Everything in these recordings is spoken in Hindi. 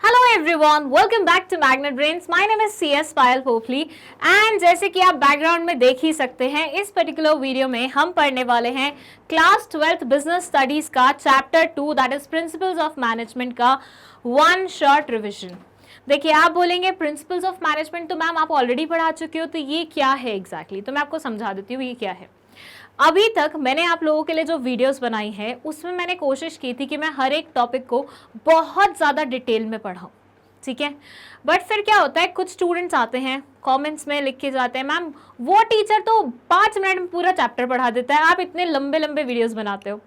Hello everyone, welcome back to Magnet Brains. My name is CS Payal Popli and जैसे कि आप बैकग्राउंड में देख ही सकते हैं, इस पर्टिकुलर वीडियो में हम पढ़ने वाले हैं क्लास 12th बिजनेस स्टडीज का chapter 2 that is principles of management का वन शॉर्ट रिविजन। देखिए, आप बोलेंगे प्रिंसिपल्स ऑफ मैनेजमेंट तो मैम आप ऑलरेडी पढ़ा चुके हो, तो ये क्या है एग्जैक्टली? तो मैं आपको समझा देती हूँ ये क्या है। अभी तक मैंने आप लोगों के लिए जो वीडियोस बनाई है उसमें मैंने कोशिश की थी कि मैं हर एक टॉपिक को बहुत ज़्यादा डिटेल में पढ़ाऊँ, ठीक है। बट फिर क्या होता है, कुछ स्टूडेंट्स आते हैं कमेंट्स में लिख के जाते हैं, मैम वो टीचर तो 5 मिनट में पूरा चैप्टर पढ़ा देता है, आप इतने लंबे लंबे वीडियोस बनाते हो।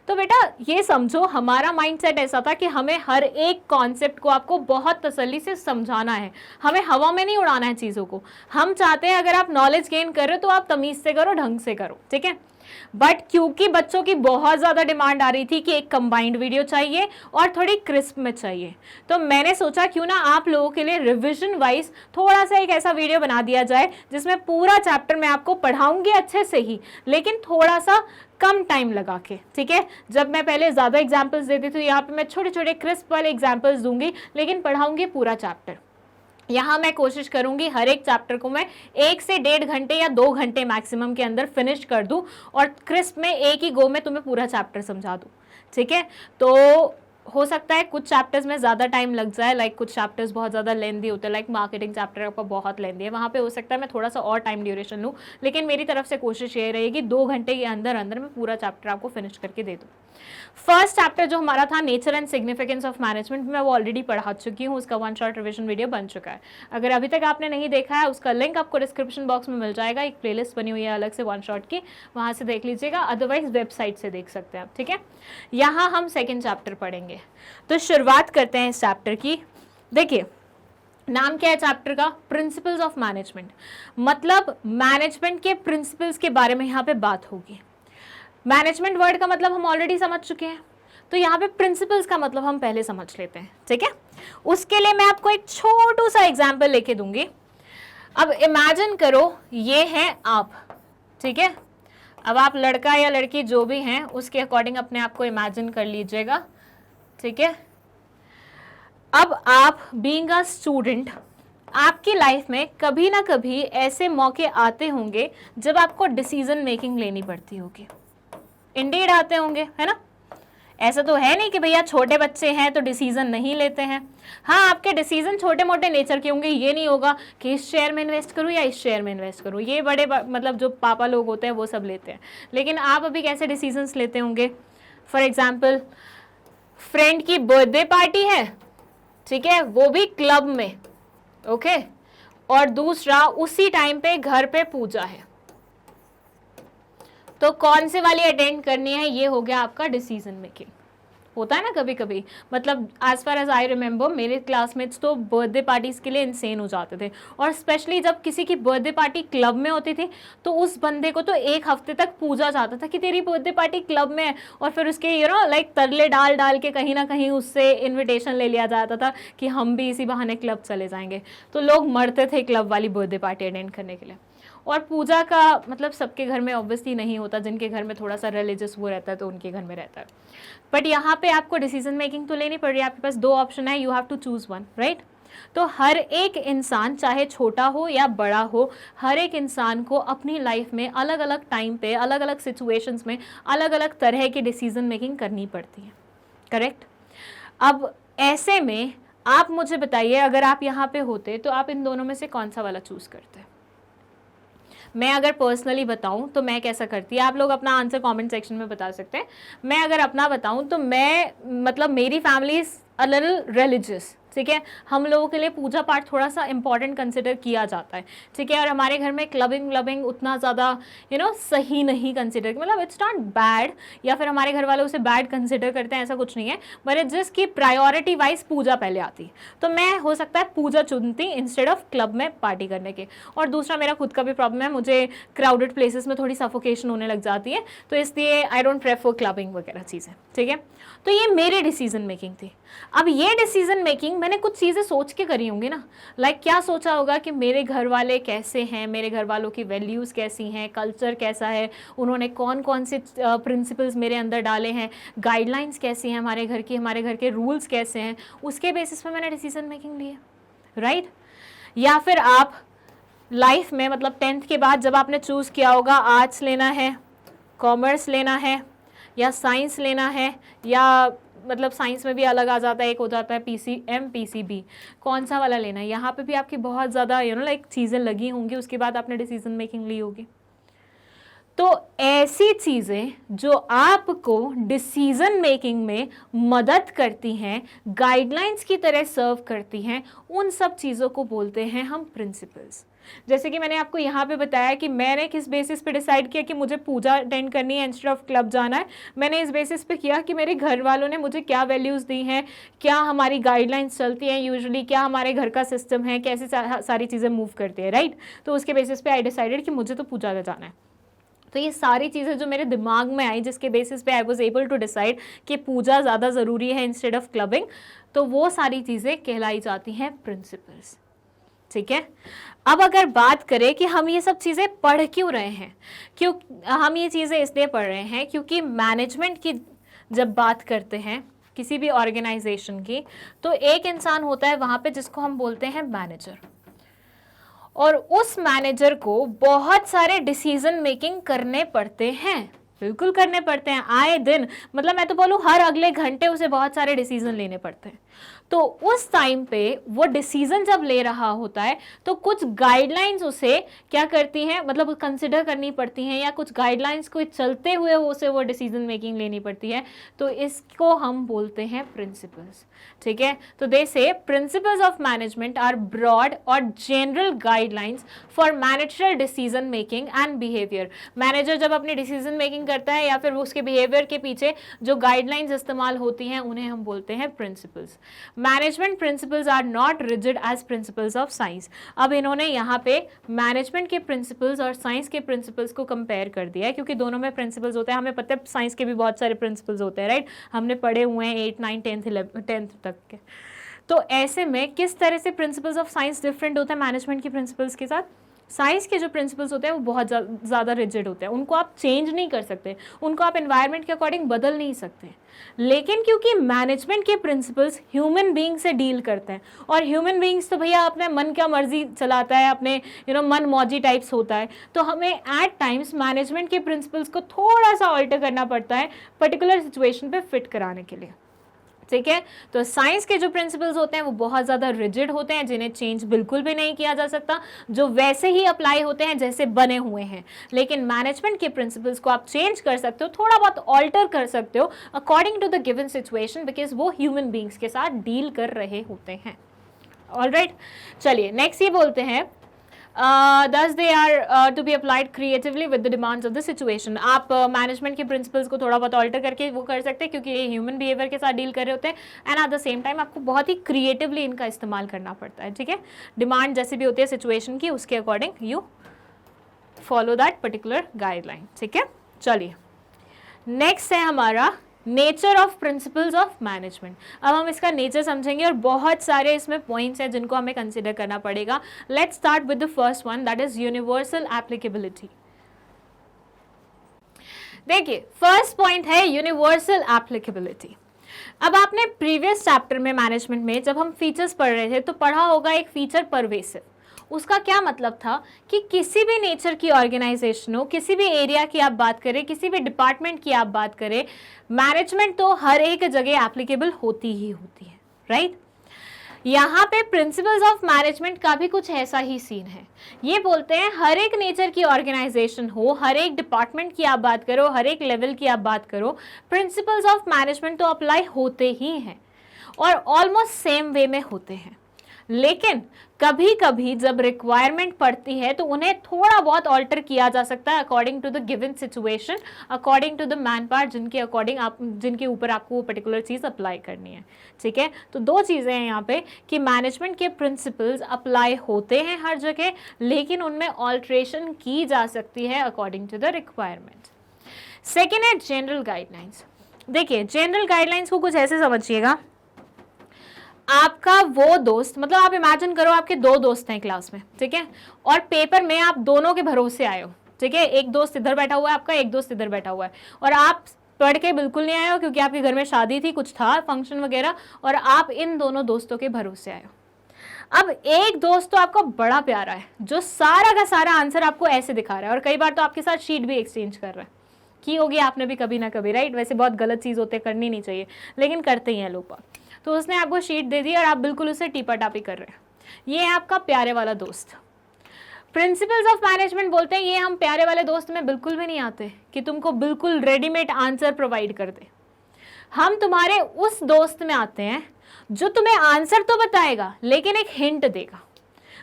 तो बेटा ये समझो, हमारा माइंडसेट ऐसा था कि हमें हर एक कॉन्सेप्ट को आपको बहुत तसल्ली से समझाना है, हमें हवा में नहीं उड़ाना है चीज़ों को। हम चाहते हैं अगर आप नॉलेज गेन कर रहे हो तो आप तमीज़ से करो, ढंग से करो, ठीक है। बट क्योंकि बच्चों की बहुत ज़्यादा डिमांड आ रही थी कि एक कंबाइंड वीडियो चाहिए और थोड़ी क्रिस्प में चाहिए, तो मैंने सोचा क्यों ना आप लोगों के लिए रिवीजन वाइज थोड़ा सा एक ऐसा वीडियो बना दिया जाए जिसमें पूरा चैप्टर मैं आपको पढ़ाऊंगी अच्छे से ही, लेकिन थोड़ा सा कम टाइम लगा के, ठीक है। जब मैं पहले ज़्यादा एग्जाम्पल्स देती थी, यहाँ पे मैं छोटे छोटे क्रिस्प वाले एग्जाम्पल्स दूंगी, लेकिन पढ़ाऊंगी पूरा चैप्टर। यहाँ मैं कोशिश करूंगी हर एक चैप्टर को मैं 1 से 1.5 घंटे या 2 घंटे मैक्सिमम के अंदर फिनिश कर दूं और क्रिस्प में एक ही गो में तुम्हें पूरा चैप्टर समझा दूं, ठीक है। तो हो सकता है कुछ चैप्टर्स में ज़्यादा टाइम लग जाए, लाइक कुछ चैप्टर्स बहुत ज़्यादा लेंदी होते हैं, लाइक मार्केटिंग चैप्टर आपका बहुत लेंदी है, वहाँ पे हो सकता है मैं थोड़ा सा और टाइम ड्यूरेशन लूँ, लेकिन मेरी तरफ से कोशिश ये रहेगी 2 घंटे के अंदर अंदर मैं पूरा चैप्टर आपको फिनिश करके दे दूँ। फर्स्ट चैप्टर जो हमारा था nature and significance of management, मैं वो ऑलरेडी पढ़ा चुकी हूँ, उसका वन शॉर्ट रिविजन वीडियो बन चुका है। अगर अभी तक आपने नहीं देखा है, उसका लिंक आपको डिस्क्रिप्शन बॉक्स में मिल जाएगा, एक प्लेलिस्ट बनी हुई है अलग से वन शॉर्ट की, वहाँ से देख लीजिएगा, अदरवाइज वेबसाइट से देख सकते हैं आप, ठीक है। यहाँ हम सेकेंड चैप्टर पढ़ेंगे, तो शुरुआत करते हैं इस चैप्टर की। देखिए, नाम क्या है चैप्टर का? प्रिंसिपल्स ऑफ मैनेजमेंट, मतलब मैनेजमेंट के प्रिंसिपल्स के बारे में यहाँ पे बात होगी। मैनेजमेंट वर्ड का मतलब हम ऑलरेडी समझ चुके हैं, तो यहाँ पे प्रिंसिपल्स का मतलब हम पहले समझ लेते हैं, ठीक है। उसके लिए मैं आपको एक छोटू सा एग्जाम्पल लेके दूंगी। अब इमेजिन करो ये हैं आप, ठीक है। अब आप लड़का या लड़की जो भी हैं उसके अकॉर्डिंग अपने आप को इमेजिन कर लीजिएगा, ठीक है। अब आप बीइंग अ स्टूडेंट, आपकी लाइफ में कभी ना कभी ऐसे मौके आते होंगे जब आपको डिसीजन मेकिंग लेनी पड़ती होगी। इंडीड आते होंगे, है ना। ऐसा तो है नहीं कि भैया छोटे बच्चे हैं तो डिसीजन नहीं लेते हैं। हाँ, आपके डिसीजन छोटे मोटे नेचर के होंगे, ये नहीं होगा कि इस शेयर में इन्वेस्ट करूँ या इस शेयर में इन्वेस्ट करूँ, ये बड़े मतलब जो पापा लोग होते हैं वो सब लेते हैं। लेकिन आप अभी कैसे डिसीजंस लेते होंगे? फॉर एग्जाम्पल, फ्रेंड की बर्थडे पार्टी है, ठीक है, वो भी क्लब में, ओके, और दूसरा उसी टाइम पे घर पे पूजा है, तो कौन से वाली अटेंड करनी है, ये हो गया आपका डिसीजन मेकिंग। होता है ना कभी कभी, मतलब as far as I remember मेरे क्लासमेट्स तो बर्थडे पार्टीज के लिए इंसेन हो जाते थे, और स्पेशली जब किसी की बर्थडे पार्टी क्लब में होती थी तो उस बंदे को तो 1 हफ्ते तक पूजा जाता था कि तेरी बर्थडे पार्टी क्लब में है, और फिर उसके लाइक तरले डाल डाल के कहीं ना कहीं उससे इन्विटेशन ले लिया जाता था कि हम भी इसी बहाने क्लब चले जाएंगे। तो लोग मरते थे क्लब वाली बर्थडे पार्टी अटेंड करने के लिए। और पूजा का मतलब सबके घर में ऑब्वियसली नहीं होता, जिनके घर में थोड़ा सा रिलीजियस वो रहता है तो उनके घर में रहता है। बट यहाँ पे आपको डिसीजन मेकिंग तो लेनी पड़ रही है, आपके पास 2 ऑप्शन है, you have to choose one, right. तो हर एक इंसान, चाहे छोटा हो या बड़ा हो, हर एक इंसान को अपनी लाइफ में अलग अलग टाइम पे, अलग अलग सिचुएशंस में अलग अलग तरह की डिसीजन मेकिंग करनी पड़ती है, करेक्ट। अब ऐसे में आप मुझे बताइए, अगर आप यहाँ पे होते तो आप इन दोनों में से कौन सा वाला चूज करते? मैं अगर पर्सनली बताऊं तो मैं कैसा करती है, आप लोग अपना आंसर कमेंट सेक्शन में बता सकते हैं। मैं अगर अपना बताऊं तो मैं, मतलब मेरी family is a little religious, ठीक है। हम लोगों के लिए पूजा पाठ थोड़ा सा इंपॉर्टेंट कंसिडर किया जाता है, ठीक है। और हमारे घर में क्लबिंग उतना ज़्यादा सही नहीं कंसिडर, मतलब इट्स नॉट बैड, या फिर हमारे घर वाले उसे बैड कंसिडर करते हैं, ऐसा कुछ नहीं है, बट इट्स जस्ट की प्रायोरिटी वाइज पूजा पहले आती। तो मैं हो सकता है पूजा चुनती इंस्टेड ऑफ क्लब में पार्टी करने के। और दूसरा मेरा खुद का भी प्रॉब्लम है, मुझे क्राउडेड प्लेसेस में थोड़ी सफोकेशन होने लग जाती है, तो इसलिए आई डोंट प्रेफर क्लबिंग वगैरह चीज़ें, ठीक है। तो ये मेरे डिसीजन मेकिंग थी। अब ये डिसीजन मेकिंग मैंने कुछ चीज़ें सोच के करी होंगी ना, क्या सोचा होगा कि मेरे घर वाले कैसे हैं, मेरे घर वालों की वैल्यूज़ कैसी हैं, कल्चर कैसा है, उन्होंने कौन कौन से प्रिंसिपल्स मेरे अंदर डाले हैं, गाइडलाइंस कैसी हैं हमारे घर की, हमारे घर के रूल्स कैसे हैं, उसके बेसिस पे मैंने डिसीजन मेकिंग ली है, राइट। या फिर आप लाइफ में मतलब 10th के बाद जब आपने चूज़ किया होगा आर्ट्स लेना है, कॉमर्स लेना है या साइंस लेना है, या मतलब साइंस में भी अलग आ जाता है, एक हो जाता है PCM PCB, कौन सा वाला लेना है, यहाँ पे भी आपकी बहुत ज़्यादा चीज़ें लगी होंगी, उसके बाद आपने डिसीजन मेकिंग ली होगी। तो ऐसी चीज़ें जो आपको डिसीजन मेकिंग में मदद करती हैं, गाइडलाइंस की तरह सर्व करती हैं, उन सब चीज़ों को बोलते हैं हम प्रिंसिपल्स। जैसे कि मैंने आपको यहाँ पे बताया कि मैंने किस बेसिस पे डिसाइड किया कि मुझे पूजा अटेंड करनी है इंस्टेड ऑफ क्लब जाना है, मैंने इस बेसिस पे किया कि मेरे घर वालों ने मुझे क्या वैल्यूज़ दी हैं, क्या हमारी गाइडलाइंस चलती हैं यूजुअली, क्या हमारे घर का सिस्टम है, कैसे सारी चीज़ें मूव करती है, राइट। तो उसके बेसिस पे आई डिसाइडेड कि मुझे तो पूजा में जाना है। तो ये सारी चीज़ें जो मेरे दिमाग में आई, जिसके बेसिस पे I was able to decide कि पूजा ज़्यादा ज़रूरी है इंस्टेड ऑफ क्लबिंग, तो वो सारी चीज़ें कहलाई जाती हैं प्रिंसिपल्स, ठीक है। अब अगर बात करें कि हम ये सब चीज़ें पढ़ क्यों रहे हैं, क्यों हम ये चीज़ें इसलिए पढ़ रहे हैं क्योंकि मैनेजमेंट की जब बात करते हैं किसी भी ऑर्गेनाइजेशन की, तो एक इंसान होता है वहाँ पे जिसको हम बोलते हैं मैनेजर, और उस मैनेजर को बहुत सारे डिसीजन मेकिंग करने पड़ते हैं, बिल्कुल करने पड़ते हैं आए दिन, मतलब मैं तो बोलूँ हर अगले घंटे उसे बहुत सारे डिसीजन लेने पड़ते हैं। तो उस टाइम पे वो डिसीजन जब ले रहा होता है तो कुछ गाइडलाइंस उसे क्या करती हैं, मतलब कंसिडर करनी पड़ती हैं, या कुछ गाइडलाइंस को चलते हुए उसे वो डिसीजन मेकिंग लेनी पड़ती है, तो इसको हम बोलते हैं प्रिंसिपल्स, ठीक है। तो they say principles of management are broad और general guidelines for managerial decision making and behaviour. Manager जब अपनी डिसीजन मेकिंग करता है या फिर उसके बिहेवियर के पीछे जो गाइडलाइंस इस्तेमाल होती हैं उन्हें हम बोलते हैं principles. Management principles are not rigid as principles of science. अब इन्होंने यहाँ पे मैनेजमेंट के प्रिंसिपल्स और साइंस के प्रिंसिपल्स को कंपेयर कर दिया है, क्योंकि दोनों में प्रिंसिपल्स होते हैं। हमें पता है साइंस के भी बहुत सारे प्रिंसिपल्स होते हैं, राइट, हमने पढ़े हुए हैं 8, 9, 10th तक के। तो ऐसे में किस तरह से प्रिंसिपल्स ऑफ साइंस डिफरेंट होते हैं मैनेजमेंट के प्रिंसिपल्स के साथ। साइंस के जो प्रिंसिपल्स होते हैं वो बहुत ज़्यादा रिजिड होते हैं, उनको आप चेंज नहीं कर सकते, उनको आप एनवायरनमेंट के अकॉर्डिंग बदल नहीं सकते। लेकिन क्योंकि मैनेजमेंट के प्रिंसिपल्स ह्यूमन बीइंग से डील करते हैं, और ह्यूमन बीइंग्स तो भैया अपने मन क्या मर्जी चलाता है, अपने मन मौजी टाइप्स होता है, तो हमें एट टाइम्स मैनेजमेंट के प्रिंसिपल्स को थोड़ा सा ऑल्टर करना पड़ता है पर्टिकुलर सिचुएशन पे फिट कराने के लिए, ठीक है। तो साइंस के जो प्रिंसिपल्स होते हैं वो बहुत ज़्यादा रिजिड होते हैं, जिन्हें चेंज बिल्कुल भी नहीं किया जा सकता, जो वैसे ही अप्लाई होते हैं जैसे बने हुए हैं। लेकिन मैनेजमेंट के प्रिंसिपल्स को आप चेंज कर सकते हो, थोड़ा बहुत ऑल्टर कर सकते हो according to the given situation, because वो ह्यूमन बींग्स के साथ डील कर रहे होते हैं। ऑलराइट, चलिए नेक्स्ट ये बोलते हैं thus they are to be applied creatively with the demands of the situation। आप मैनेजमेंट के प्रिंसिपल्स को थोड़ा बहुत ऑल्टर करके वो कर सकते हैं, क्योंकि ये ह्यूमन बिहेवियर के साथ डील कर रहे होते हैं, and at the same time आपको बहुत ही क्रिएटिवली इनका इस्तेमाल करना पड़ता है, ठीक है। डिमांड जैसे भी होती है सिचुएशन की, उसके according you follow that particular guideline, ठीक है। चलिए नेक्स्ट है हमारा nature of principles of management. अब हम इसका नेचर समझेंगे और बहुत सारे इसमें पॉइंट्स हैं जिनको हमें कंसिडर करना पड़ेगा। Let's start with the first one, that is universal applicability. देखिए फर्स्ट पॉइंट है यूनिवर्सल एप्लीकेबिलिटी। अब आपने प्रीवियस चैप्टर में मैनेजमेंट में जब हम फीचर्स पढ़ रहे थे तो पढ़ा होगा एक फीचर परवेसिव। उसका क्या मतलब था कि किसी भी नेचर की ऑर्गेनाइजेशन हो, किसी भी एरिया की आप बात करें, किसी भी डिपार्टमेंट की आप बात करें, मैनेजमेंट तो हर एक जगह एप्लीकेबल होती ही होती है, राइट। यहाँ पे प्रिंसिपल्स ऑफ मैनेजमेंट का भी कुछ ऐसा ही सीन है। ये बोलते हैं हर एक नेचर की ऑर्गेनाइजेशन हो, हर एक डिपार्टमेंट की आप बात करो, हर एक लेवल की आप बात करो, प्रिंसिपल्स ऑफ मैनेजमेंट तो अप्लाई होते ही हैं और ऑलमोस्ट सेम वे में होते हैं। लेकिन कभी कभी जब रिक्वायरमेंट पड़ती है तो उन्हें थोड़ा बहुत ऑल्टर किया जा सकता है according to the given situation, according to the man power जिनके अकॉर्डिंग आप जिनके ऊपर आपको वो पर्टिकुलर चीज़ अप्लाई करनी है, ठीक है। तो दो चीज़ें हैं यहाँ पे कि मैनेजमेंट के प्रिंसिपल्स अप्लाई होते हैं हर जगह, लेकिन उनमें ऑल्ट्रेशन की जा सकती है according to the requirement. Second है जनरल गाइडलाइंस। देखिए जनरल गाइडलाइंस को कुछ ऐसे समझिएगा, आपका वो दोस्त, मतलब आप इमेजिन करो आपके दो दोस्त हैं क्लास में, ठीक है, और पेपर में आप दोनों के भरोसे आए हो, ठीक है, एक दोस्त इधर बैठा हुआ है आपका, एक दोस्त इधर बैठा हुआ है, और आप पढ़ के बिल्कुल नहीं आए हो क्योंकि आपके घर में शादी थी, कुछ था फंक्शन वगैरह, और आप इन दोनों दोस्तों के भरोसे आए हो। अब एक दोस्त तो आपको बड़ा प्यारा है, जो सारा का सारा आंसर आपको ऐसे दिखा रहा है, और कई बार तो आपके साथ शीट भी एक्सचेंज कर रहा है, की होगी आपने भी कभी ना कभी, राइट। वैसे बहुत गलत चीज़ होती है, करनी नहीं चाहिए, लेकिन करते ही हैं लोग। तो उसने आपको शीट दे दी और आप बिल्कुल उसे टीपा टापी कर रहे हैं, ये है आपका प्यारे वाला दोस्त। प्रिंसिपल्स ऑफ मैनेजमेंट बोलते हैं ये हम प्यारे वाले दोस्त में बिल्कुल भी नहीं आते कि तुमको बिल्कुल रेडीमेड आंसर प्रोवाइड कर दे। हम तुम्हारे उस दोस्त में आते हैं जो तुम्हें आंसर तो बताएगा लेकिन एक हिंट देगा।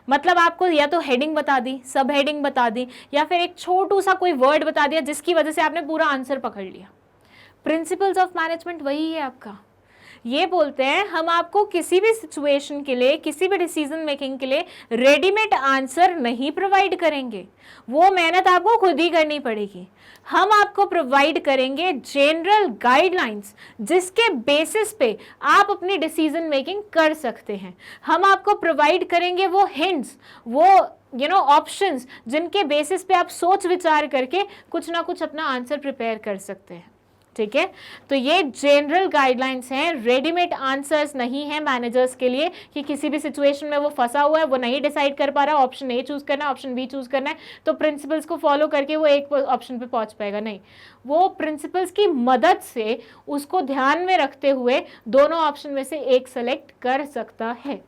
मतलब आपको या तो हेडिंग बता दी, सब हेडिंग बता दी, या फिर एक छोटू सा कोई वर्ड बता दिया जिसकी वजह से आपने पूरा आंसर पकड़ लिया। प्रिंसिपल्स ऑफ मैनेजमेंट वही है आपका। ये बोलते हैं हम आपको किसी भी सिचुएशन के लिए, किसी भी डिसीजन मेकिंग के लिए रेडीमेड आंसर नहीं प्रोवाइड करेंगे, वो मेहनत आपको खुद ही करनी पड़ेगी। हम आपको प्रोवाइड करेंगे जनरल गाइडलाइंस जिसके बेसिस पे आप अपनी डिसीजन मेकिंग कर सकते हैं। हम आपको प्रोवाइड करेंगे वो हिंट्स, वो ऑप्शंस जिनके बेसिस पे आप सोच विचार करके कुछ ना कुछ अपना आंसर प्रिपेयर कर सकते हैं, ठीक है। तो ये जनरल गाइडलाइंस हैं, रेडीमेड आंसर्स नहीं है मैनेजर्स के लिए कि किसी भी सिचुएशन में वो फंसा हुआ है, वो नहीं डिसाइड कर पा रहा, ऑप्शन ए चूज करना है, ऑप्शन बी चूज करना है, तो प्रिंसिपल्स को फॉलो करके वो एक ऑप्शन पे पहुंच पाएगा, नहीं। वो प्रिंसिपल्स की मदद से उसको ध्यान में रखते हुए दोनों ऑप्शन में से एक सेलेक्ट कर सकता है।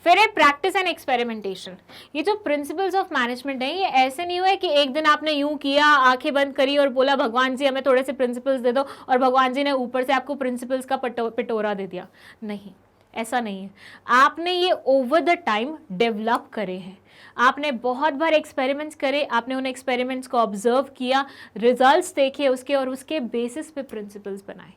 फिर है प्रैक्टिस एंड एक्सपेरिमेंटेशन। ये जो प्रिंसिपल्स ऑफ मैनेजमेंट है, ये ऐसे नहीं हुआ है कि एक दिन आपने यूं किया, आंखें बंद करी और बोला भगवान जी हमें थोड़े से प्रिंसिपल्स दे दो, और भगवान जी ने ऊपर से आपको प्रिंसिपल्स का पिटोरा दे दिया। नहीं, ऐसा नहीं है। आपने ये ओवर द टाइम डेवलप करे हैं, आपने बहुत बार एक्सपेरिमेंट्स करे, आपने उन एक्सपेरिमेंट्स को ऑब्जर्व किया, रिजल्ट्स देखे उसके, और उसके बेसिस पे प्रिंसिपल्स बनाए,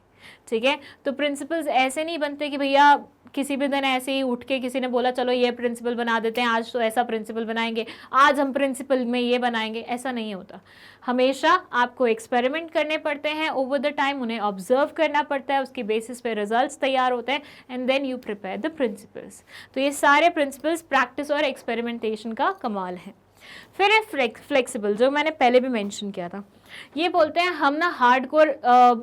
ठीक है। तो प्रिंसिपल्स ऐसे नहीं बनते कि भैया किसी भी दिन ऐसे ही उठ के किसी ने बोला चलो ये प्रिंसिपल बना देते हैं, आज तो ऐसा प्रिंसिपल बनाएंगे, आज हम प्रिंसिपल में ये बनाएंगे, ऐसा नहीं होता। हमेशा आपको एक्सपेरिमेंट करने पड़ते हैं ओवर द टाइम, उन्हें ऑब्जर्व करना पड़ता है, उसके बेसिस पे रिजल्ट्स तैयार होते हैं, and then you prepare the principles. तो ये सारे प्रिंसिपल्स प्रैक्टिस और एक्सपेरिमेंटेशन का कमाल है। फिर है फ्लेक्सिबल, जो मैंने पहले भी मेंशन किया था। ये बोलते हैं हम ना हार्डकोर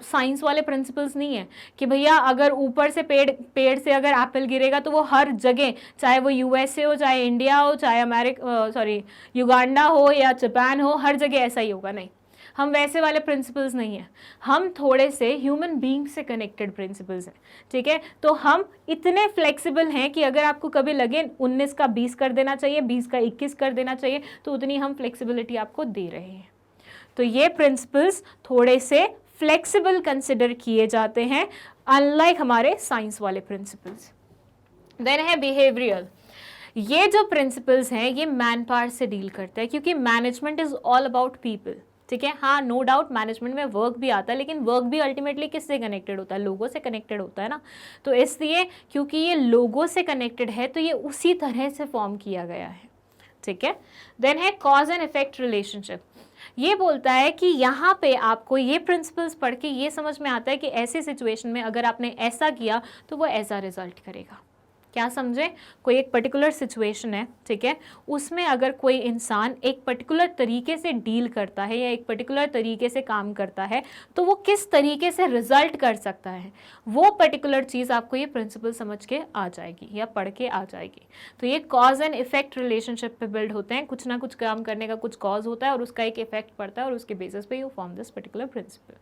साइंस वाले प्रिंसिपल्स नहीं है कि भैया अगर ऊपर से पेड़ से अगर एप्पल गिरेगा तो वो हर जगह, चाहे वो यूएसए हो, चाहे इंडिया हो, चाहे युगांडा हो या जापान हो, हर जगह ऐसा ही होगा। नहीं, हम वैसे वाले प्रिंसिपल्स नहीं हैं, हम थोड़े से ह्यूमन बीइंग से कनेक्टेड प्रिंसिपल्स हैं, ठीक है। तो हम इतने फ्लेक्सिबल हैं कि अगर आपको कभी लगे 19 का 20 कर देना चाहिए, 20 का 21 कर देना चाहिए, तो उतनी हम फ्लेक्सिबिलिटी आपको दे रहे हैं। तो ये प्रिंसिपल्स थोड़े से फ्लेक्सिबल कंसिडर किए जाते हैं, अनलाइक हमारे साइंस वाले प्रिंसिपल्स। देन है बिहेवियरल। ये जो प्रिंसिपल्स हैं ये मैन पावर से डील करते हैं, क्योंकि management is all about people, ठीक है। हाँ, नो डाउट मैनेजमेंट में वर्क भी आता है, लेकिन वर्क भी अल्टीमेटली किससे कनेक्टेड होता है? लोगों से कनेक्टेड होता है ना। तो इसलिए क्योंकि ये लोगों से कनेक्टेड है तो ये उसी तरह से फॉर्म किया गया है, ठीक है। देन है कॉज एंड इफेक्ट रिलेशनशिप। ये बोलता है कि यहाँ पे आपको ये प्रिंसिपल्स पढ़ के ये समझ में आता है कि ऐसी सिचुएशन में अगर आपने ऐसा किया तो वो ऐसा रिजल्ट करेगा। क्या समझे? कोई एक पर्टिकुलर सिचुएशन है, ठीक है, उसमें अगर कोई इंसान एक पर्टिकुलर तरीके से डील करता है या एक पर्टिकुलर तरीके से काम करता है तो वो किस तरीके से रिजल्ट कर सकता है, वो पर्टिकुलर चीज़ आपको ये प्रिंसिपल समझ के आ जाएगी या पढ़ के आ जाएगी। तो ये कॉज एंड इफेक्ट रिलेशनशिप पे बिल्ड होते हैं, कुछ ना कुछ काम करने का कुछ कॉज होता है और उसका एक इफेक्ट पड़ता है और उसके बेसिस पे you form this particular principle.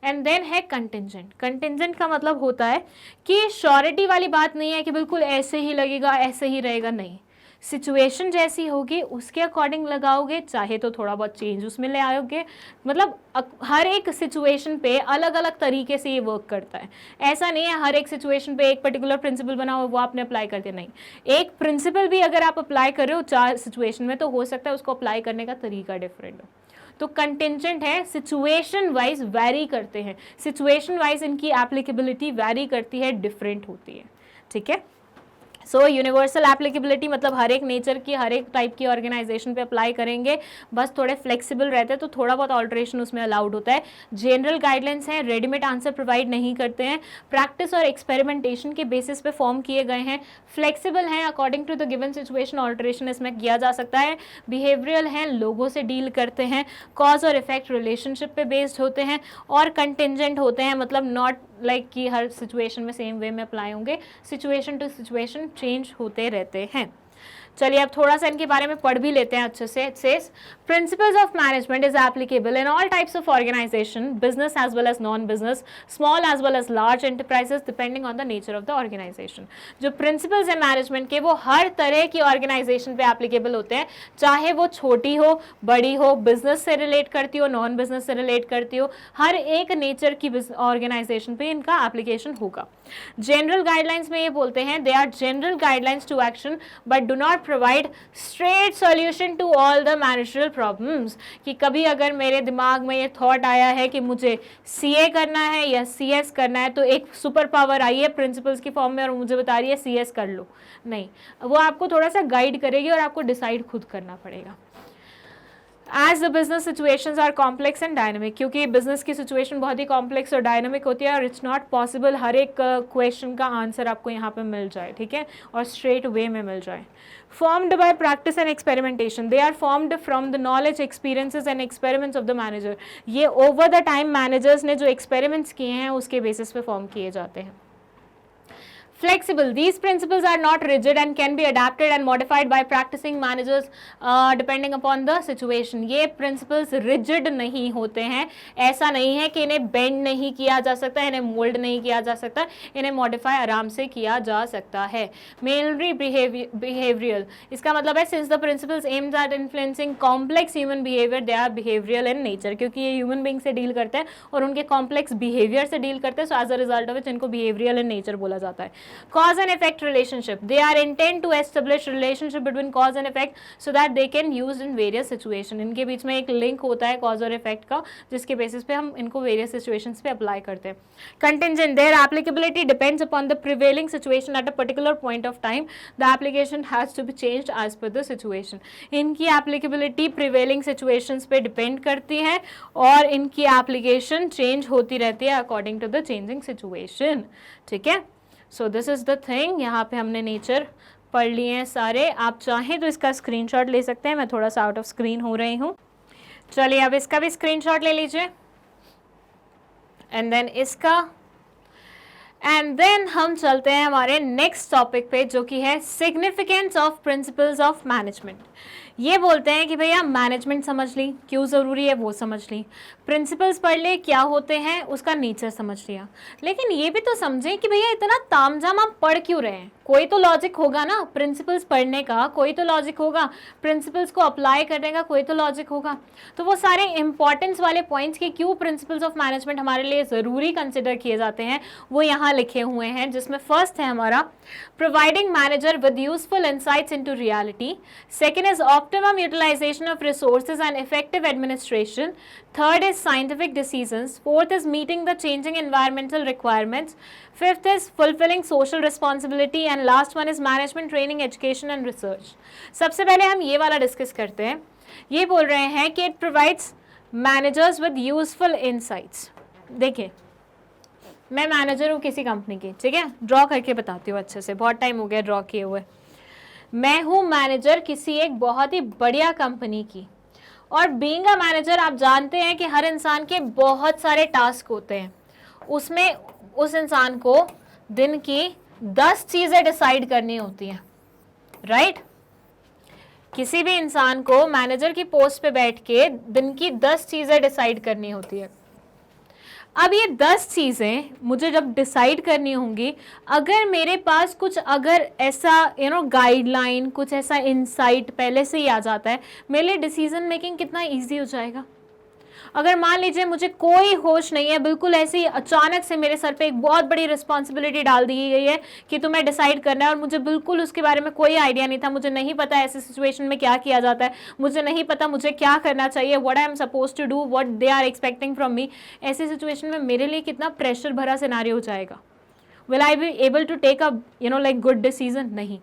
And then है कंटिंजेंट। कंटिंजेंट का मतलब होता है कि श्योरिटी वाली बात नहीं है कि बिल्कुल ऐसे ही लगेगा, ऐसे ही रहेगा, नहीं। सिचुएशन जैसी होगी उसके अकॉर्डिंग लगाओगे, चाहे तो थोड़ा बहुत चेंज उसमें ले आओगे। मतलब हर एक सिचुएशन पे अलग अलग तरीके से ये वर्क करता है। ऐसा नहीं है हर एक सिचुएशन पे एक पर्टिकुलर प्रिंसिपल बना हो वो आपने अप्लाई कर दिया, नहीं। एक प्रिंसिपल भी अगर आप अप्लाई कर रहे हो 4 सिचुएशन में तो हो सकता है उसको अप्लाई करने का तरीका डिफरेंट हो। तो कंटिंजेंट है, सिचुएशन वाइज वैरी करते हैं, सिचुएशन वाइज इनकी एप्लीकेबिलिटी वैरी करती है, डिफरेंट होती है, ठीक है। सो यूनिवर्सल एप्लीकेबिलिटी मतलब हर एक नेचर की, हर एक टाइप की ऑर्गेनाइजेशन पे अप्लाई करेंगे, बस थोड़े फ्लेक्सिबल रहते हैं तो थोड़ा बहुत ऑल्ट्रेशन उसमें अलाउड होता है। जनरल गाइडलाइंस हैं, रेडीमेड आंसर प्रोवाइड नहीं करते हैं, प्रैक्टिस और एक्सपेरिमेंटेशन के बेसिस पे फॉर्म किए गए हैं, फ्लेक्सिबल हैं, according to the given situation alteration इसमें किया जा सकता है, बिहेवियरल हैं, लोगों से डील करते हैं, कॉज और इफेक्ट रिलेशनशिप पे बेस्ड होते हैं, और कंटिजेंट होते हैं, मतलब नॉट लाइक कि हर सिचुएशन में सेम वे में अप्लाई होंगे, सिचुएशन टू सिचुएशन चेंज होते रहते हैं। चलिए अब थोड़ा सा इनके बारे में पढ़ भी लेते हैं अच्छे से। It says principles of management is applicable in all types of organisation, business as well as non business, small as well as large enterprises, depending on the nature of the organisation. जो प्रिंसिपल्स है मैनेजमेंट के वो हर तरह की ऑर्गेनाइजेशन पे एप्लीकेबल होते हैं, चाहे वो छोटी हो, बड़ी हो, बिजनेस से रिलेट करती हो, नॉन बिजनेस से रिलेट करती हो, हर एक नेचर की ऑर्गेनाइजेशन पे इनका एप्लीकेशन होगा। जनरल गाइडलाइंस में ये बोलते हैं they are general guidelines to action but do not provide straight solution to all the managerial problems, कि कभी अगर मेरे दिमाग में ये थॉट आया है कि मुझे सीए करना है या सीएस करना है, तो एक सुपर पावर आई है प्रिंसिपल्स की फॉर्म में और मुझे बता रही है सीएस कर लो, नहीं, वो आपको थोड़ा सा गाइड करेगी और आपको डिसाइड खुद करना पड़ेगा। As the business situations are complex and dynamic, क्योंकि बिजनेस की सिचुएशन बहुत ही कॉम्प्लेक्स और डायनेमिक होती है और इट्स नॉट पॉसिबल हर एक क्वेश्चन का आंसर आपको यहाँ पे मिल जाए, ठीक है, और स्ट्रेट वे में मिल जाए। Formed by practice and experimentation, they are formed from the knowledge, experiences and experiments of the manager. ये ओवर द टाइम मैनेजर्स ने जो एक्सपेरिमेंट्स किए हैं उसके बेसिस पे फॉर्म किए जाते हैं। Flexible, these principles are not rigid and can be adapted and modified by practicing managers depending upon the situation. ये principles rigid नहीं होते हैं, ऐसा नहीं है कि इन्हें bend नहीं किया जा सकता, इन्हें mold नहीं किया जा सकता, इन्हें modify आराम से किया जा सकता है। Mainly behavioral, इसका मतलब है since the principles aimed at influencing complex human behavior, they are behavioral in nature, क्योंकि ये human being से deal करते हैं और उनके complex behavior से deal करते हैं, so as a result of which इनको behavioral in nature बोला जाता है। Cause and effect relationship, they are intent to establish relationship between cause and effect so that they can use in various situation। इनके बीच में एक लिंक होता है cause और effect का, जिसके बेसिस पे हम इनको various situations पे अप्लाई करते हैं। Contingent, their applicability depends upon the prevailing situation at a particular point of time, the application has to be changed as per the situation। इनकी applicability prevailing situations पे depend करती है और इनकी application change होती रहती है according to the changing situation, ठीक है। So this is the thing, यहाँ पे हमने नेचर पढ़ लिए हैं सारे। आप चाहें तो इसका स्क्रीनशॉट ले सकते हैं, मैं थोड़ा सा आउट ऑफ स्क्रीन हो रही हूँ। चलिए अब इसका भी स्क्रीनशॉट ले लीजिए एंड देन इसका, एंड देन हम चलते हैं हमारे नेक्स्ट टॉपिक पे जो कि है significance of principles of management. ये बोलते हैं कि भैया मैनेजमेंट समझ ली, क्यों ज़रूरी है वो समझ ली, प्रिंसिपल्स पढ़ ले क्या होते हैं उसका नेचर समझ लिया, लेकिन ये भी तो समझें कि भैया इतना तामझाम आप पढ़ क्यों रहे हैं, कोई तो लॉजिक होगा ना प्रिंसिपल्स पढ़ने का, कोई तो लॉजिक होगा प्रिंसिपल्स को अप्लाई करने का, कोई तो लॉजिक होगा। तो वो सारे इंपॉर्टेंस वाले पॉइंट्स के क्यों प्रिंसिपल्स ऑफ मैनेजमेंट हमारे लिए ज़रूरी कंसिडर किए जाते हैं वो यहाँ लिखे हुए हैं, जिसमें फर्स्ट है हमारा providing manager with useful insights into reality, second is optimum utilisation of resources and effective administration, third is scientific decisions, fourth is meeting the changing environmental requirements, fifth is fulfilling social responsibility and last one is management training, education and research। सबसे पहले हम ये वाला डिस्कस करते हैं। ये बोल रहे हैं कि it provides managers with useful insights। देखिए मैं मैनेजर हूँ किसी कंपनी की, ठीक है, ड्रॉ करके बताती हूँ अच्छे से, बहुत टाइम हो गया ड्रॉ किए हुए। मैं हूँ मैनेजर किसी एक बहुत ही बढ़िया कंपनी की, और बीइंग अ मैनेजर आप जानते हैं कि हर इंसान के बहुत सारे टास्क होते हैं, उसमें उस इंसान को दिन की 10 चीज़ें डिसाइड करनी होती हैं, राइट। किसी भी इंसान को मैनेजर की पोस्ट पे बैठ के दिन की 10 चीज़ें डिसाइड करनी होती है। अब ये 10 चीज़ें मुझे जब डिसाइड करनी होंगी, अगर मेरे पास कुछ अगर ऐसा गाइडलाइन, कुछ ऐसा इंसाइट पहले से ही आ जाता है, मेरे लिए डिसीजन मेकिंग कितना इजी हो जाएगा। अगर मान लीजिए मुझे कोई होश नहीं है, बिल्कुल ऐसे ही अचानक से मेरे सर पे एक बहुत बड़ी रिस्पॉन्सिबिलिटी डाल दी गई है कि तुम्हें डिसाइड करना है, और मुझे बिल्कुल उसके बारे में कोई आइडिया नहीं था, मुझे नहीं पता ऐसे सिचुएशन में क्या किया जाता है, मुझे नहीं पता मुझे क्या करना चाहिए, what I am suppose to do, what they are expecting from me. ऐसी सिचुएशन में मेरे लिए कितना प्रेशर भरा सिनेरियो हो जाएगा। Will I be able to take a like good decision? नहीं।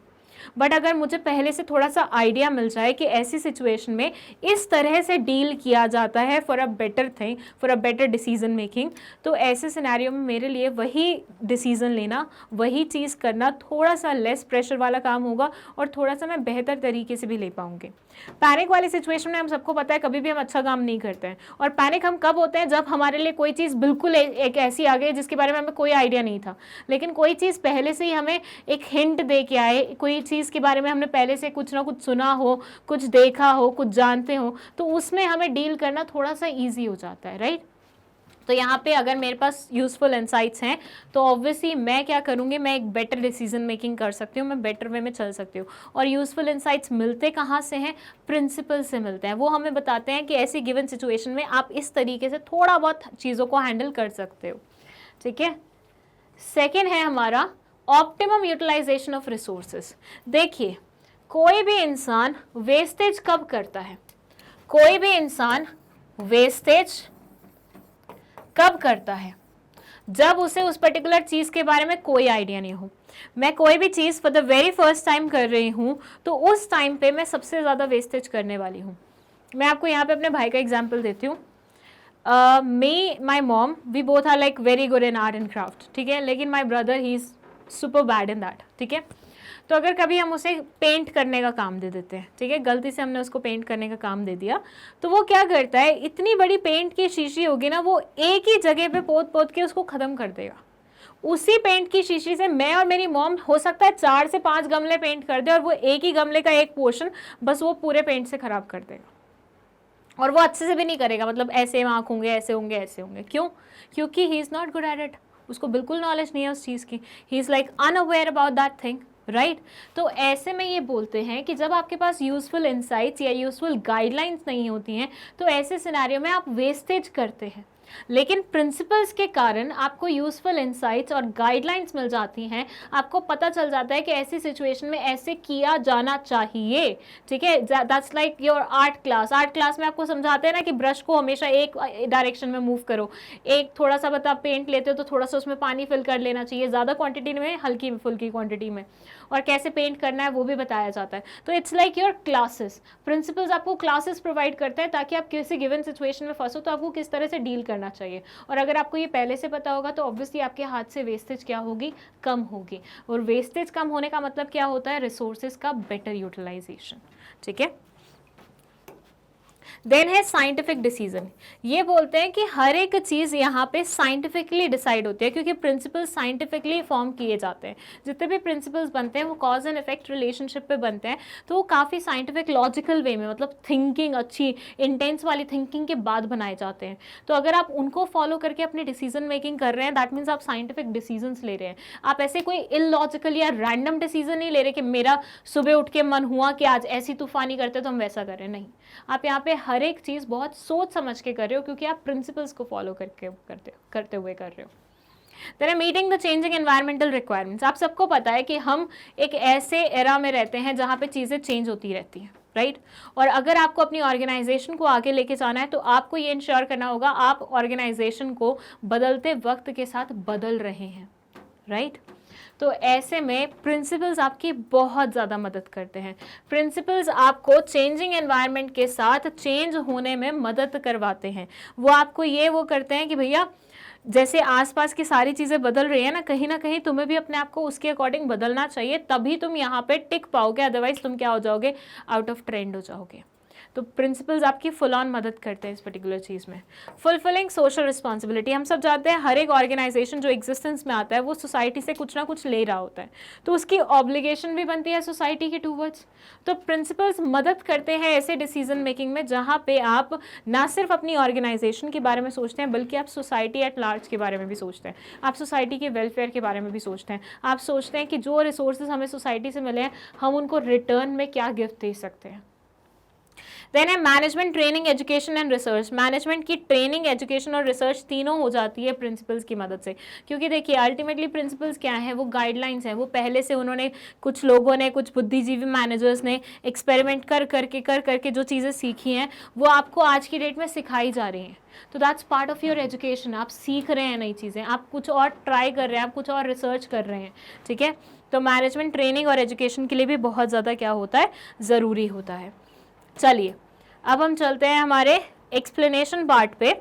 बट अगर मुझे पहले से थोड़ा सा आइडिया मिल जाए कि ऐसी सिचुएशन में इस तरह से डील किया जाता है for a better thing, for a better decision making, तो ऐसे सिनेरियो में मेरे लिए वही डिसीजन लेना, वही चीज़ करना थोड़ा सा लेस प्रेशर वाला काम होगा और थोड़ा सा मैं बेहतर तरीके से भी ले पाऊंगी। पैनिक वाली सिचुएशन में हम सबको पता है कभी भी हम अच्छा काम नहीं करते हैं, और पैनिक हम कब होते हैं? जब हमारे लिए कोई चीज़ बिल्कुल एक ऐसी आ गई जिसके बारे में हमें कोई आइडिया नहीं था, लेकिन कोई चीज़ पहले से ही हमें एक हिंट दे के आए, कोई चीज़ के बारे में हमने पहले से कुछ ना कुछ सुना हो, कुछ देखा हो, कुछ जानते हो, तो उसमें हमें डील करना थोड़ा सा ईजी हो जाता है, राइट? तो यहाँ पे अगर मेरे पास यूजफुल इंसाइट्स हैं तो ऑब्वियसली मैं क्या करूँगी, मैं एक बेटर डिसीजन मेकिंग कर सकती हूँ, मैं बेटर वे में चल सकती हूँ। और यूजफुल इंसाइट्स मिलते कहाँ से हैं? प्रिंसिपल से मिलते हैं। वो हमें बताते हैं कि ऐसी गिवन सिचुएशन में आप इस तरीके से थोड़ा बहुत चीज़ों को हैंडल कर सकते हो, ठीक है। सेकेंड है हमारा ऑप्टिमम यूटिलाइजेशन ऑफ रिसोर्सेज। देखिए, कोई भी इंसान वेस्टेज कब करता है? कोई भी इंसान वेस्टेज कब करता है? जब उसे उस पर्टिकुलर चीज़ के बारे में कोई आइडिया नहीं हो। मैं कोई भी चीज़ for the very first time कर रही हूँ तो उस टाइम पे मैं सबसे ज़्यादा वेस्टेज करने वाली हूँ। मैं आपको यहाँ पे अपने भाई का एग्जाम्पल देती हूँ। Me my mom we both are like very good in art and craft, ठीक है, लेकिन my brother he is super bad in that, ठीक है। तो अगर कभी हम उसे पेंट करने का काम दे देते हैं, ठीक है, गलती से हमने उसको पेंट करने का काम दे दिया, तो वो क्या करता है, इतनी बड़ी पेंट की शीशी होगी ना, वो एक ही जगह पे पोत पोत के उसको ख़त्म कर देगा। उसी पेंट की शीशी से मैं और मेरी मॉम हो सकता है 4 से 5 गमले पेंट कर दे, और वो एक ही गमले का एक पोर्शन बस वो पूरे पेंट से ख़राब कर देगा। और वो अच्छे से भी नहीं करेगा, मतलब ऐसे आँख होंगे, ऐसे होंगे, ऐसे होंगे। क्यों? क्योंकि he is not good at it, उसको बिल्कुल नॉलेज नहीं है उस चीज़ की। He is like unaware about that thing, right. तो ऐसे में ये बोलते हैं कि जब आपके पास यूजफुल इंसाइट्स या यूजफुल गाइडलाइंस नहीं होती हैं तो ऐसे सिनेरियो में आप वेस्टेज करते हैं। लेकिन प्रिंसिपल्स के कारण आपको यूजफुल इंसाइट्स और गाइडलाइंस मिल जाती हैं, आपको पता चल जाता है कि ऐसी सिचुएशन में ऐसे किया जाना चाहिए, ठीक है। That's like your art class. Art class में आपको समझाते हैं ना कि ब्रश को हमेशा एक डायरेक्शन में मूव करो, एक थोड़ा सा आप पेंट लेते हो तो थोड़ा सा उसमें पानी फिल कर लेना चाहिए, ज़्यादा क्वांटिटी में, हल्की फुल्की क्वांटिटी में, और कैसे पेंट करना है वो भी बताया जाता है। तो it's like your classes. Principles आपको क्लासेस प्रोवाइड करते हैं ताकि आप किसी गिवन सिचुएशन में फंसो तो आपको किस तरह से डील करना चाहिए। और अगर आपको ये पहले से पता होगा तो ऑब्वियसली आपके हाथ से वेस्टेज क्या होगी? कम होगी। और वेस्टेज कम होने का मतलब क्या होता है? रिसोर्सेज का बेटर यूटिलाइजेशन, ठीक है। देन है साइंटिफिक डिसीजन। ये बोलते हैं कि हर एक चीज़ यहाँ पे साइंटिफिकली डिसाइड होती है, क्योंकि प्रिंसिपल्स साइंटिफिकली फॉर्म किए जाते हैं। जितने भी प्रिंसिपल्स बनते हैं वो कॉज एंड इफेक्ट रिलेशनशिप पे बनते हैं, तो वो काफ़ी साइंटिफिक लॉजिकल वे में, मतलब थिंकिंग, अच्छी इंटेंस वाली थिंकिंग के बाद बनाए जाते हैं। तो अगर आप उनको फॉलो करके अपनी डिसीजन मेकिंग कर रहे हैं, दैट मीन्स आप साइंटिफिक डिसीजंस ले रहे हैं। आप ऐसे कोई इलॉजिकल या रैंडम डिसीजन नहीं ले रहे कि मेरा सुबह उठ के मन हुआ कि आज ऐसी तूफानी करते तो हम वैसा करें। नहीं, आप यहाँ पे हर एक चीज़ बहुत सोच समझ के कर रहे हो, क्योंकि आप प्रिंसिपल्स को फॉलो करते हुए कर रहे हो। Then meeting the changing environmental requirements. आप सबको पता है कि हम एक ऐसे एरा में रहते हैं जहाँ पे चीज़ें चेंज होती रहती हैं, राइट। और अगर आपको अपनी ऑर्गेनाइजेशन को आगे लेके जाना है तो आपको ये इंश्योर करना होगा आप ऑर्गेनाइजेशन को बदलते वक्त के साथ बदल रहे हैं, राइट। तो ऐसे में प्रिंसिपल्स आपकी बहुत ज़्यादा मदद करते हैं। प्रिंसिपल्स आपको चेंजिंग एनवायरनमेंट के साथ चेंज होने में मदद करवाते हैं। वो आपको वो करते हैं कि भैया जैसे आसपास की सारी चीज़ें बदल रही है ना कहीं तुम्हें भी अपने आप को उसके अकॉर्डिंग बदलना चाहिए, तभी तुम यहाँ पे टिक पाओगे, अदरवाइज तुम क्या हो जाओगे? आउट ऑफ ट्रेंड हो जाओगे। तो प्रिंसिपल्स आपकी फुल ऑन मदद करते हैं इस पर्टिकुलर चीज़ में। Fulfilling social responsibility. हम सब जानते हैं हर एक ऑर्गेनाइजेशन जो एग्जिस्टेंस में आता है वो सोसाइटी से कुछ ना कुछ ले रहा होता है, तो उसकी ऑब्लिगेशन भी बनती है सोसाइटी के टूवर्ड्स। तो प्रिंसिपल्स मदद करते हैं ऐसे डिसीजन मेकिंग में जहाँ पे आप ना सिर्फ अपनी ऑर्गेनाइजेशन के बारे में सोचते हैं बल्कि आप सोसाइटी एट लार्ज के बारे में भी सोचते हैं, आप सोसाइटी के वेलफेयर के बारे में भी सोचते हैं। आप सोचते हैं कि जो रिसोर्सेज हमें सोसाइटी से मिले हैं हम उनको रिटर्न में क्या गिफ्ट दे सकते हैं। देन है management, training, education and research. Management की ट्रेनिंग, एजुकेशन और रिसर्च तीनों हो जाती है प्रिंसिपल्स की मदद से, क्योंकि देखिए अल्टीमेटली प्रिंसिपल्स क्या है, वो गाइडलाइंस हैं, वो पहले से उन्होंने, कुछ लोगों ने, कुछ बुद्धिजीवी मैनेजर्स ने एक्सपेरिमेंट कर करके जो चीज़ें सीखी हैं वो आपको आज की डेट में सिखाई जा रही हैं। तो that's part of your education. आप सीख रहे हैं नई चीज़ें, आप कुछ और ट्राई कर रहे हैं, आप कुछ और रिसर्च कर रहे हैं, ठीक है। तो मैनेजमेंट, ट्रेनिंग और एजुकेशन के लिए भी बहुत ज़्यादा क्या होता है, ज़रूरी होता है। चलिए अब हम चलते हैं हमारे एक्सप्लेनेशन पार्ट पे।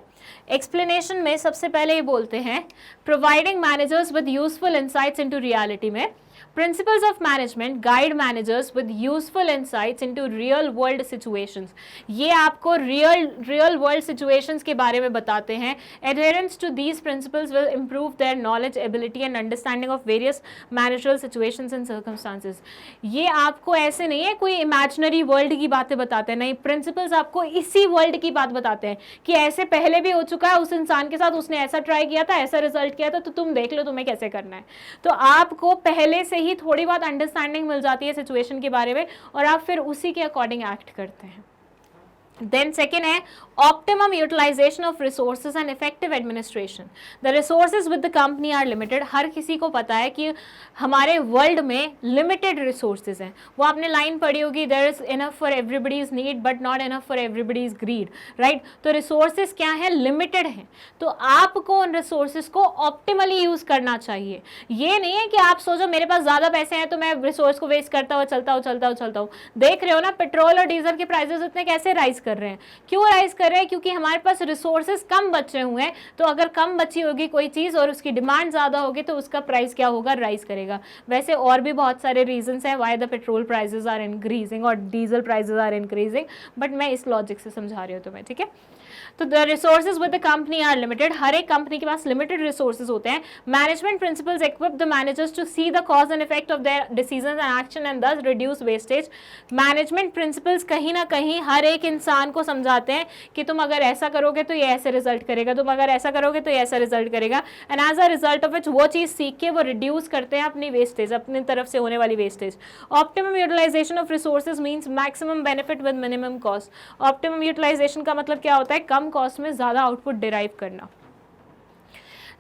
एक्सप्लेनेशन में सबसे पहले ये बोलते हैं providing managers with useful insights into reality में principles of management guide managers with useful insights into real world situations. ये आपको रियल वर्ल्ड सिचुएशंस के बारे में बताते हैं। Adherence to these principles will improve their knowledge, ability and understanding of various managerial situations and circumstances. ये आपको ऐसे नहीं है कोई इमेजिनरी वर्ल्ड की बातें बताते हैं, नहीं, प्रिंसिपल्स आपको इसी वर्ल्ड की बात बताते हैं कि ऐसे पहले भी हो चुका है, उस इंसान के साथ उसने ऐसा ट्राई किया था, ऐसा रिजल्ट किया था, तो तुम देख लो तुम्हें कैसे करना है। तो आपको पहले से ही थोड़ी बहुत अंडरस्टैंडिंग मिल जाती है सिचुएशन के बारे में और आप फिर उसी के अकॉर्डिंग एक्ट करते हैं। देन सेकेंड है optimum utilisation of resources and effective administration. The resources with the company are limited. हर किसी को पता है कि हमारे वर्ल्ड में लिमिटेड रिसोर्सेज हैं। वो आपने लाइन पढ़ी होगी, there is enough for everybody's need but not enough for everybody's greed, right. तो रिसोर्सेज क्या है, लिमिटेड हैं। तो आपको उन रिसोर्सेज को ऑप्टिमली यूज करना चाहिए। ये नहीं है कि आप सोचो मेरे पास ज्यादा पैसे हैं तो मैं रिसोर्स को वेस्ट करता हुआ चलता हूँ। देख रहे हो ना पेट्रोल और डीजल के प्राइसेस इतने कैसे राइज कर रहे हैं। क्यों राइज कर रहे हैं, क्योंकि हमारे पास रिसोर्सेज कम बचे हुए हैं। तो अगर कम बची होगी कोई चीज और उसकी डिमांड ज्यादा होगी तो उसका प्राइस क्या होगा, राइज करेगा। वैसे और भी बहुत सारे रीजंस हैं why the petrol prices are increasing और diesel prices are increasing, but मैं इस लॉजिक से समझा रही हूँ तुम्हें, ठीक है। तो the resources with the company are limited. हर एक कंपनी के पास लिमिटेड रिसोर्सेज होते हैं। Management principles equip the managers to see the cause and effect of their decisions and action and thus reduce wastage. Management principles कहीं ना कहीं हर एक इंसान को समझाते हैं कि तुम अगर ऐसा करोगे तो ये ऐसे रिजल्ट करेगा, तुम अगर ऐसा करोगे तो ये ऐसा रिजल्ट करेगा, and as a result of which वो चीज सीख के वो रिड्यूस करते हैं अपनी वेस्टेज, अपनी तरफ से होने वाली wastage. Optimum utilisation of resources means maximum benefit with minimum cost. Optimum utilisation का मतलब क्या होता है, कम कॉस्ट में ज्यादा आउटपुट डिराइव करना।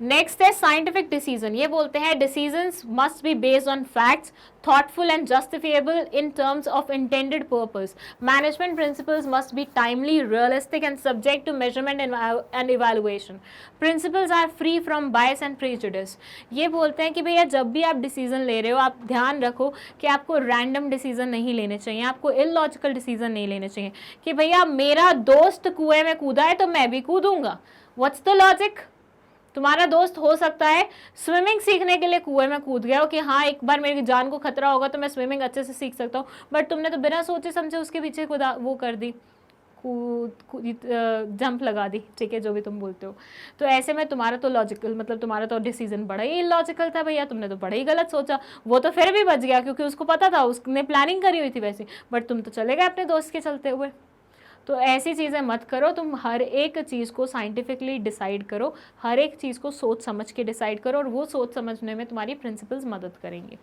नेक्स्ट है साइंटिफिक डिसीजन। ये बोलते हैं decisions must be based on facts, thoughtful and justifiable in terms of intended purpose. Management principles must be timely, realistic and subject to measurement and evaluation. Principles are free from bias and prejudice. ये बोलते हैं कि भैया जब भी आप डिसीजन ले रहे हो आप ध्यान रखो कि आपको रैंडम डिसीजन नहीं लेने चाहिए, आपको इलॉजिकल डिसीजन नहीं लेने चाहिए कि भैया मेरा दोस्त कुएं में कूदा है तो मैं भी कूदूंगा। What's the logic. तुम्हारा दोस्त हो सकता है स्विमिंग सीखने के लिए कुएं में कूद गया हो कि हाँ एक बार मेरी जान को खतरा होगा तो मैं स्विमिंग अच्छे से सीख सकता हूँ, बट तुमने तो बिना सोचे समझे उसके पीछे खुदा वो कर दी, जंप लगा दी, ठीक है, जो भी तुम बोलते हो। तो ऐसे में तुम्हारा तो लॉजिकल मतलब तुम्हारा तो डिसीजन बड़ा ही इलॉजिकल था भैया, तुमने तो बड़ा ही गलत सोचा। वो तो फिर भी बच गया क्योंकि उसको पता था, उसने प्लानिंग करी हुई थी वैसे, बट तुम तो चले गए अपने दोस्त के चलते हुए। तो ऐसी चीज़ें मत करो, तुम हर एक चीज़ को साइंटिफिकली डिसाइड करो, हर एक चीज़ को सोच समझ के डिसाइड करो और वो सोच समझने में तुम्हारी प्रिंसिपल्स मदद करेंगे।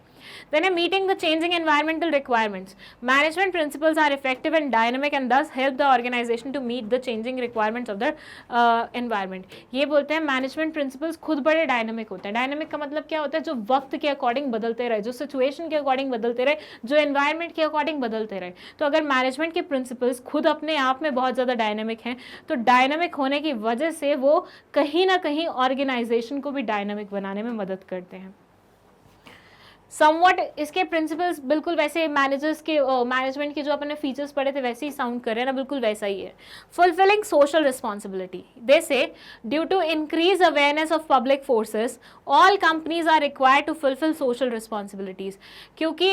देन है meeting the changing environmental requirements. Management principles are effective and dynamic and thus help the organisation to meet the changing requirements of the environment. ये बोलते हैं मैनेजमेंट प्रिंसिपल्स खुद बड़े डायनामिक होते हैं। डायनामिक का मतलब क्या होता है, जो वक्त के अकॉर्डिंग बदलते रहे, जो सिचुएशन के अकॉर्डिंग बदलते रहे, जो एनवायरमेंट के अकॉर्डिंग बदलते रहे। तो अगर मैनेजमेंट के प्रिंसिपल्स खुद अपने आप में बहुत ज़्यादा डायनामिक हैं तो डायनामिक होने की वजह से वो कहीं ना कहीं ऑर्गेनाइजेशन को भी डायनामिक बनाने में मदद करते हैं। समवट इसके प्रिंसिपल्स बिल्कुल वैसे मैनेजर्स के मैनेजमेंट के जो अपने फीचर्स पढ़े थे वैसे ही साउंड कर रहे हैं ना, बिल्कुल वैसा ही है। Fulfilling social responsibility, they say due to increase awareness of public forces all companies are required to fulfil social responsibilities. क्योंकि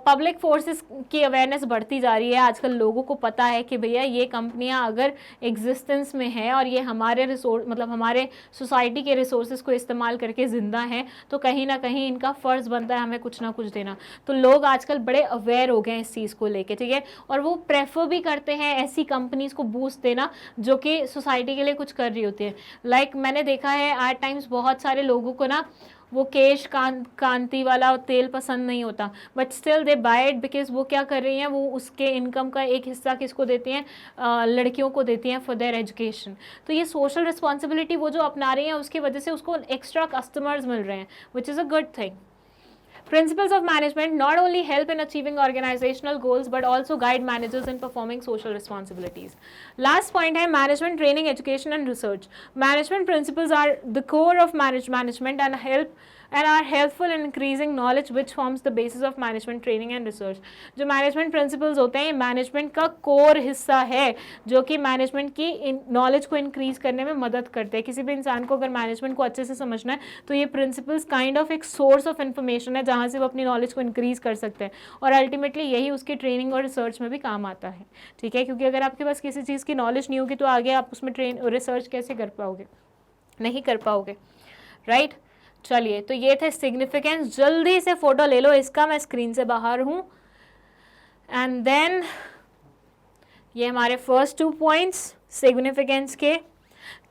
पब्लिक फोर्सेस की अवेयरनेस बढ़ती जा रही है, आजकल लोगों को पता है कि भैया ये कंपनियां अगर एग्जिस्टेंस में है और ये हमारे रिसोर्स मतलब हमारे सोसाइटी के रिसोर्सेज को इस्तेमाल करके जिंदा हैं, तो कहीं ना कहीं इनका फर्ज बनता है हमें कुछ ना कुछ देना। तो लोग आजकल बड़े अवेयर हो गए हैं इस चीज़ को लेके, ठीक है, और वो प्रेफर भी करते हैं ऐसी कंपनीज को बूस्ट देना जो कि सोसाइटी के लिए कुछ कर रही होती है। लाइक मैंने देखा है एट टाइम्स बहुत सारे लोगों को ना वो केश कांति वाला तेल पसंद नहीं होता, but still they buy it because वो क्या कर रही हैं, वो उसके इनकम का एक हिस्सा किसको देती हैं, लड़कियों को देती हैं फॉर देयर एजुकेशन। तो ये सोशल रिस्पॉन्सिबिलिटी वो जो अपना रही हैं उसकी वजह से उसको एक्स्ट्रा कस्टमर्स मिल रहे हैं, which is a good thing. Principles of management not only help in achieving organizational goals but also guide managers in performing social responsibilities. Last point है management training, education and research. Management principles are the core of management and are helpful in increasing knowledge which forms the basis of management training and research. जो management principles होते हैं management का core हिस्सा है जो कि management की knowledge को increase करने में मदद करते हैं। किसी भी इंसान को अगर management को अच्छे से समझना है तो ये principles kind of एक source of information है जहाँ से वो अपनी knowledge को increase कर सकते हैं और ultimately यही उसकी training और research में भी काम आता है, ठीक है। क्योंकि अगर आपके पास किसी चीज़ की knowledge नहीं होगी तो आगे आप उसमें research कैसे कर पाओगे, नहीं कर पाओगे, राइट। चलिए, तो ये थे सिग्निफिकेंस। जल्दी से फोटो ले लो इसका, मैं स्क्रीन से बाहर हूँ। एंड देन ये हमारे फर्स्ट 2 पॉइंट्स सिग्निफिकेंस के।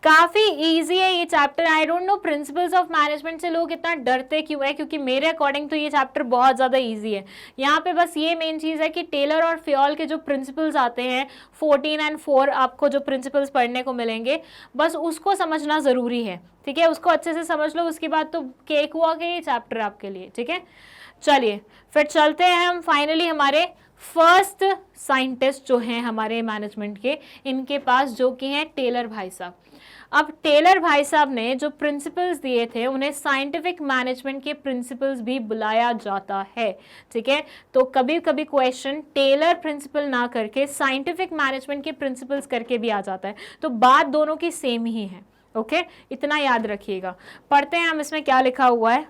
काफ़ी इजी है ये chapter. I don't know principles of management से लोग इतना डरते क्यों है, क्योंकि मेरे अकॉर्डिंग तो ये चैप्टर बहुत ज़्यादा इजी है। यहाँ पे बस ये मेन चीज़ है कि टेलर और फ्योल के जो प्रिंसिपल्स आते हैं 14 और 4 आपको जो प्रिंसिपल्स पढ़ने को मिलेंगे, बस उसको समझना ज़रूरी है, ठीक है। उसको अच्छे से समझ लो, उसके बाद तो केक हुआ कि ये चैप्टर आपके लिए, ठीक है। चलिए फिर चलते हैं हम फाइनली हमारे फर्स्ट साइंटिस्ट जो हैं हमारे मैनेजमेंट के, इनके पास, जो कि हैं टेलर भाई साहब। अब टेलर भाई साहब ने जो प्रिंसिपल्स दिए थे उन्हें साइंटिफिक मैनेजमेंट के प्रिंसिपल्स भी बुलाया जाता है, ठीक है। तो कभी कभी क्वेश्चन टेलर प्रिंसिपल ना करके साइंटिफिक मैनेजमेंट के प्रिंसिपल्स करके भी आ जाता है, तो बात दोनों की सेम ही है, ओके। इतना याद रखिएगा। पढ़ते हैं हम इसमें क्या लिखा हुआ है।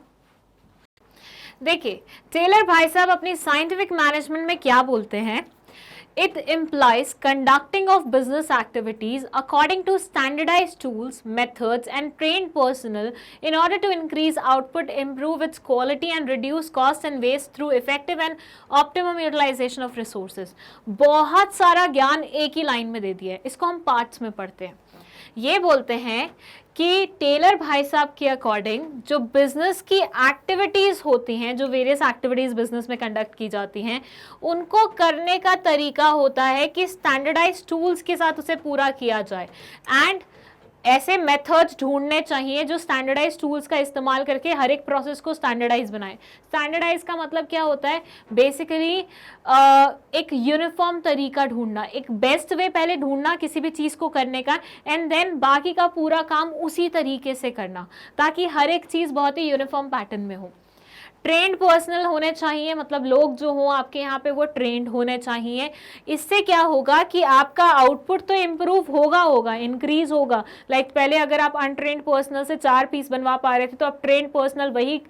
देखिए टेलर भाई साहब अपनी साइंटिफिक मैनेजमेंट में क्या बोलते हैं। It implies conducting of business activities according to standardized tools, methods and trained personnel in order to increase output, improve its quality and reduce cost and waste through effective and optimum utilization of resources। बहुत सारा ज्ञान एक ही लाइन में दे दिया है, इसको हम पार्ट्स में पढ़ते हैं। ये बोलते हैं कि टेलर भाई साहब के अकॉर्डिंग जो बिजनेस की एक्टिविटीज़ होती हैं, जो वेरियस एक्टिविटीज़ बिजनेस में कंडक्ट की जाती हैं, उनको करने का तरीका होता है कि स्टैंडर्डाइज टूल्स के साथ उसे पूरा किया जाए एंड ऐसे मेथड्स ढूंढने चाहिए जो स्टैंडर्डाइज टूल्स का इस्तेमाल करके हर एक प्रोसेस को स्टैंडर्डाइज बनाए। स्टैंडर्डाइज का मतलब क्या होता है, बेसिकली एक यूनिफॉर्म तरीका ढूंढना, एक बेस्ट वे पहले ढूंढना किसी भी चीज़ को करने का, एंड देन बाकी का पूरा काम उसी तरीके से करना ताकि हर एक चीज़ बहुत ही यूनिफॉर्म पैटर्न में हो। ट्रेंड पर्सनल होने चाहिए, मतलब लोग जो हों आपके यहाँ पे वो ट्रेंड होने चाहिए। इससे क्या होगा कि आपका आउटपुट तो इम्प्रूव होगा, इंक्रीज होगा। लाइक पहले अगर आप अनट्रेंड पर्सनल से 4 पीस बनवा पा रहे थे तो अब ट्रेंड पर्सनल वही